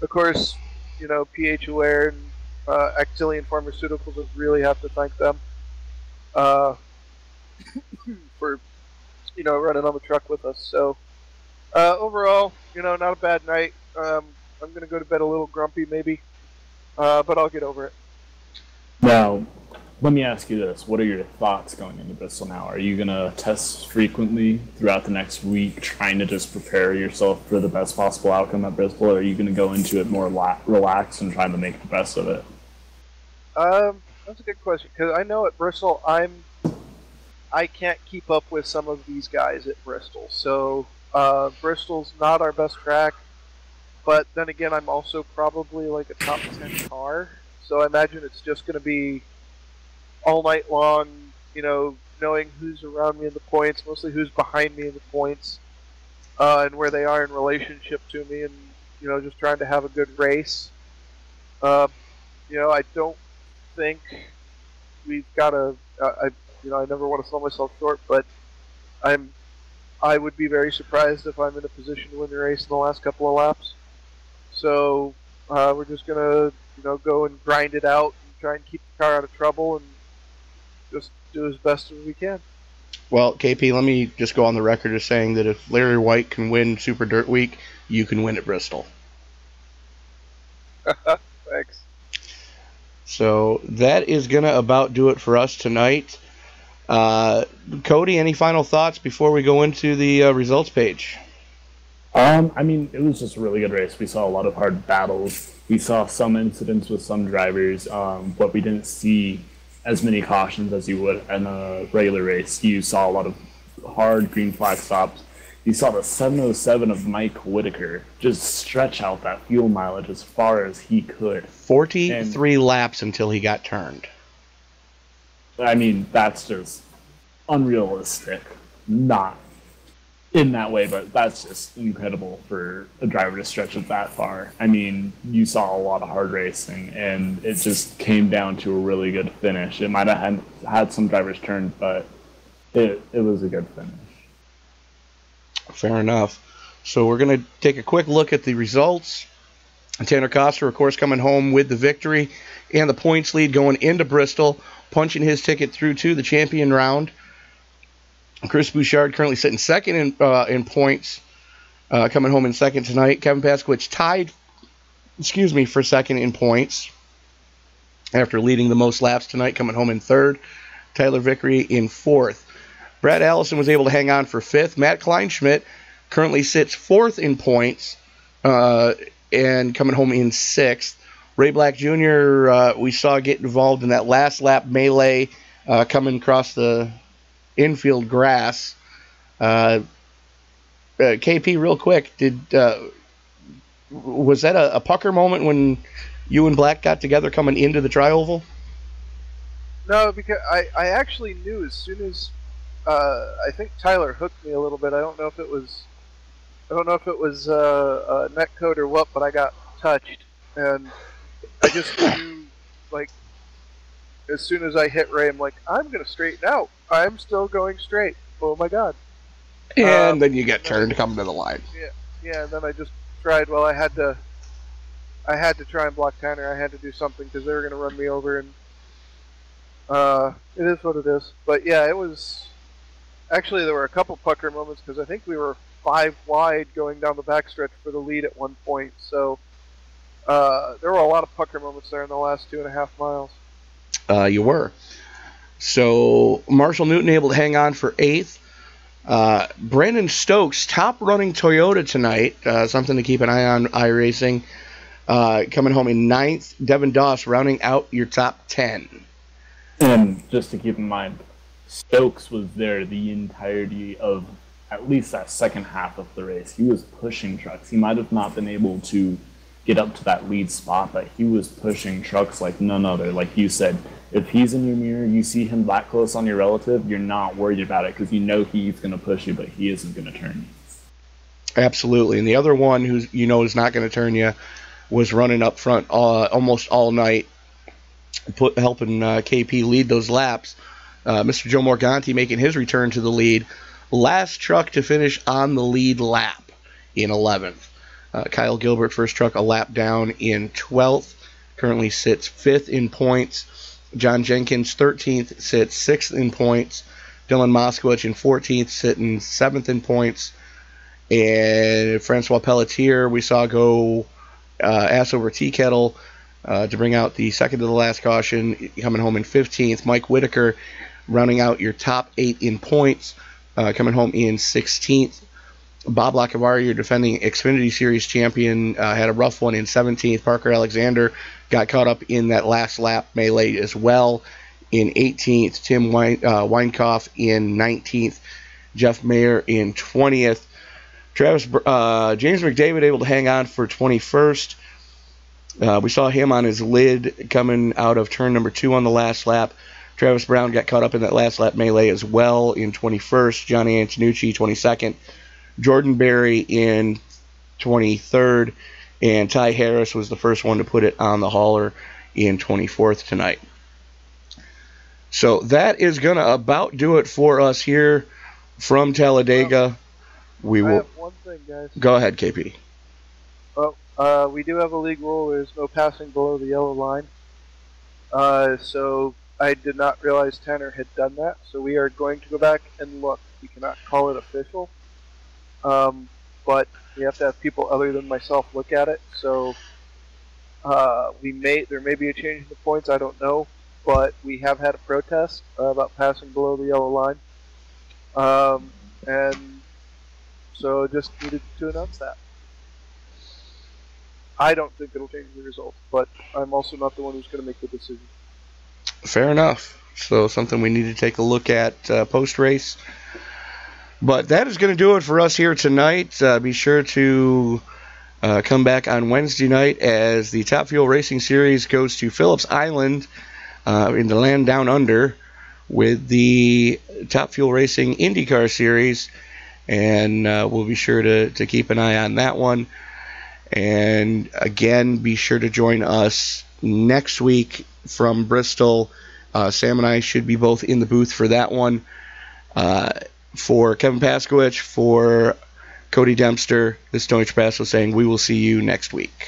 of course, PH Aware and Actilian Pharmaceuticals. I really have to thank them for running on the truck with us. So overall, not a bad night. I'm gonna go to bed a little grumpy maybe, but I'll get over it. Now, let me ask you this. What are your thoughts going into Bristol now? Are you going to test frequently throughout the next week, trying to just prepare yourself for the best possible outcome at Bristol, or are you going to go into it more relaxed and trying to make the best of it? That's a good question, because I know at Bristol I can't keep up with some of these guys at Bristol. So Bristol's not our best track, but then again, I'm also probably like a top 10 car. So I imagine it's just going to be all night long, knowing who's around me in the points, mostly who's behind me in the points, and where they are in relationship to me, and, just trying to have a good race. I don't think we've got I never want to sell myself short, but I would be very surprised if I'm in a position to win the race in the last couple of laps. So we're just going to, go and grind it out and try and keep the car out of trouble and just do as best as we can. Well, KP, let me just go on the record as saying that if Larry White can win Super Dirt Week, you can win at Bristol. Thanks. So that is going to about do it for us tonight. Cody, any final thoughts before we go into the results page? I mean, it was just a really good race. We saw a lot of hard battles. We saw some incidents with some drivers, but we didn't see as many cautions as you would in a regular race. You saw a lot of hard green flag stops. You saw the 707 of Mike Whitaker just stretch out that fuel mileage as far as he could. 43 laps until he got turned. I mean, that's just unrealistic. Not in that way, but that's just incredible for a driver to stretch it that far. I mean, you saw a lot of hard racing, and it just came down to a really good finish. It might have had some drivers turned, but it was a good finish. Fair enough. So we're going to take a quick look at the results. Tanner Coster, of course, coming home with the victory and the points lead going into Bristol, punching his ticket through to the champion round. Chris Bouchard currently sitting second in points, coming home in second tonight. Kevin Paskowicz tied, for second in points after leading the most laps tonight, coming home in third. Tyler Vickery in fourth. Brad Allison was able to hang on for fifth. Matt Kleinschmidt currently sits fourth in points and coming home in sixth. Ray Black Jr. We saw get involved in that last lap melee coming across the infield grass. KP, real quick, was that a pucker moment when you and Black got together coming into the tri-oval? No, because I actually knew as soon as I think Tyler hooked me a little bit. I don't know if it was a net code or what, but I got touched, and I just knew, like, as soon as I hit Ray, I'm like, I'm gonna straighten out. I'm still going straight. Oh my god! And then you get turned to come to the line. Yeah. And then I just tried. Well, I had to try and block Tanner. I had to do something because they were gonna run me over, and it is what it is. But yeah, it was. Actually, there were a couple pucker moments because I think we were 5 wide going down the backstretch for the lead at one point. So there were a lot of pucker moments there in the last 2.5 miles. You were. So Marshall Newton able to hang on for 8th. Brandon Stokes, top running Toyota tonight. Something to keep an eye on iRacing. Coming home in 9th. Devin Doss rounding out your top 10. And just to keep in mind, Stokes was there the entirety of at least that second half of the race. He was pushing trucks. He might have not been able to get up to that lead spot, but he was pushing trucks like none other. Like you said, if he's in your mirror, you see him that close on your relative, you're not worried about it because you know he's going to push you, but he isn't going to turn you. Absolutely. And the other one who is not going to turn you was running up front almost all night, helping KP lead those laps. Mr. Joe Morganti making his return to the lead. Last truck to finish on the lead lap in 11th. Kyle Gilbert, first truck a lap down in 12th. Currently sits 5th in points. John Jenkins, 13th, sits 6th in points. Dylan Moskowitz in 14th, sitting 7th in points. And Francois Pelletier, we saw go ass over tea kettle to bring out the second to the last caution, coming home in 15th. Mike Whitaker rounding out your top 8 in points, coming home in 16th. Bob Lacavara, your defending Xfinity Series champion, had a rough one in 17th. Parker Alexander got caught up in that last lap melee as well in 18th. Tim Weinkoff in 19th. Jeff Mayer in 20th. James McDavid able to hang on for 21st. We saw him on his lid coming out of turn number 2 on the last lap. Travis Brown got caught up in that last lap melee as well in 21st. Johnny Antonucci, 22nd. Jordan Berry in 23rd. And Ty Harris was the first one to put it on the hauler in 24th tonight. So that is going to about do it for us here from Talladega. I have one thing, guys. Go ahead, KP. Well, we do have a league rule. There's no passing below the yellow line. So I did not realize Tanner had done that. So we are going to go back and look. We cannot call it official. But we have to have people other than myself look at it. So There may be a change in the points. I don't know, but we have had a protest about passing below the yellow line, and so just needed to announce that. I don't think it'll change the result, but I'm also not the one who's going to make the decision. Fair enough. So something we need to take a look at post-race. But that is going to do it for us here tonight. Be sure to come back on Wednesday night as the Top Fuel Racing Series goes to Phillips Island in the land down under with the Top Fuel Racing IndyCar Series. And we'll be sure to keep an eye on that one. And again, be sure to join us next week from Bristol. Sam and I should be both in the booth for that one. For Kevin Paskowich, for Cody Dempster, this is Tony Trapasso saying we will see you next week.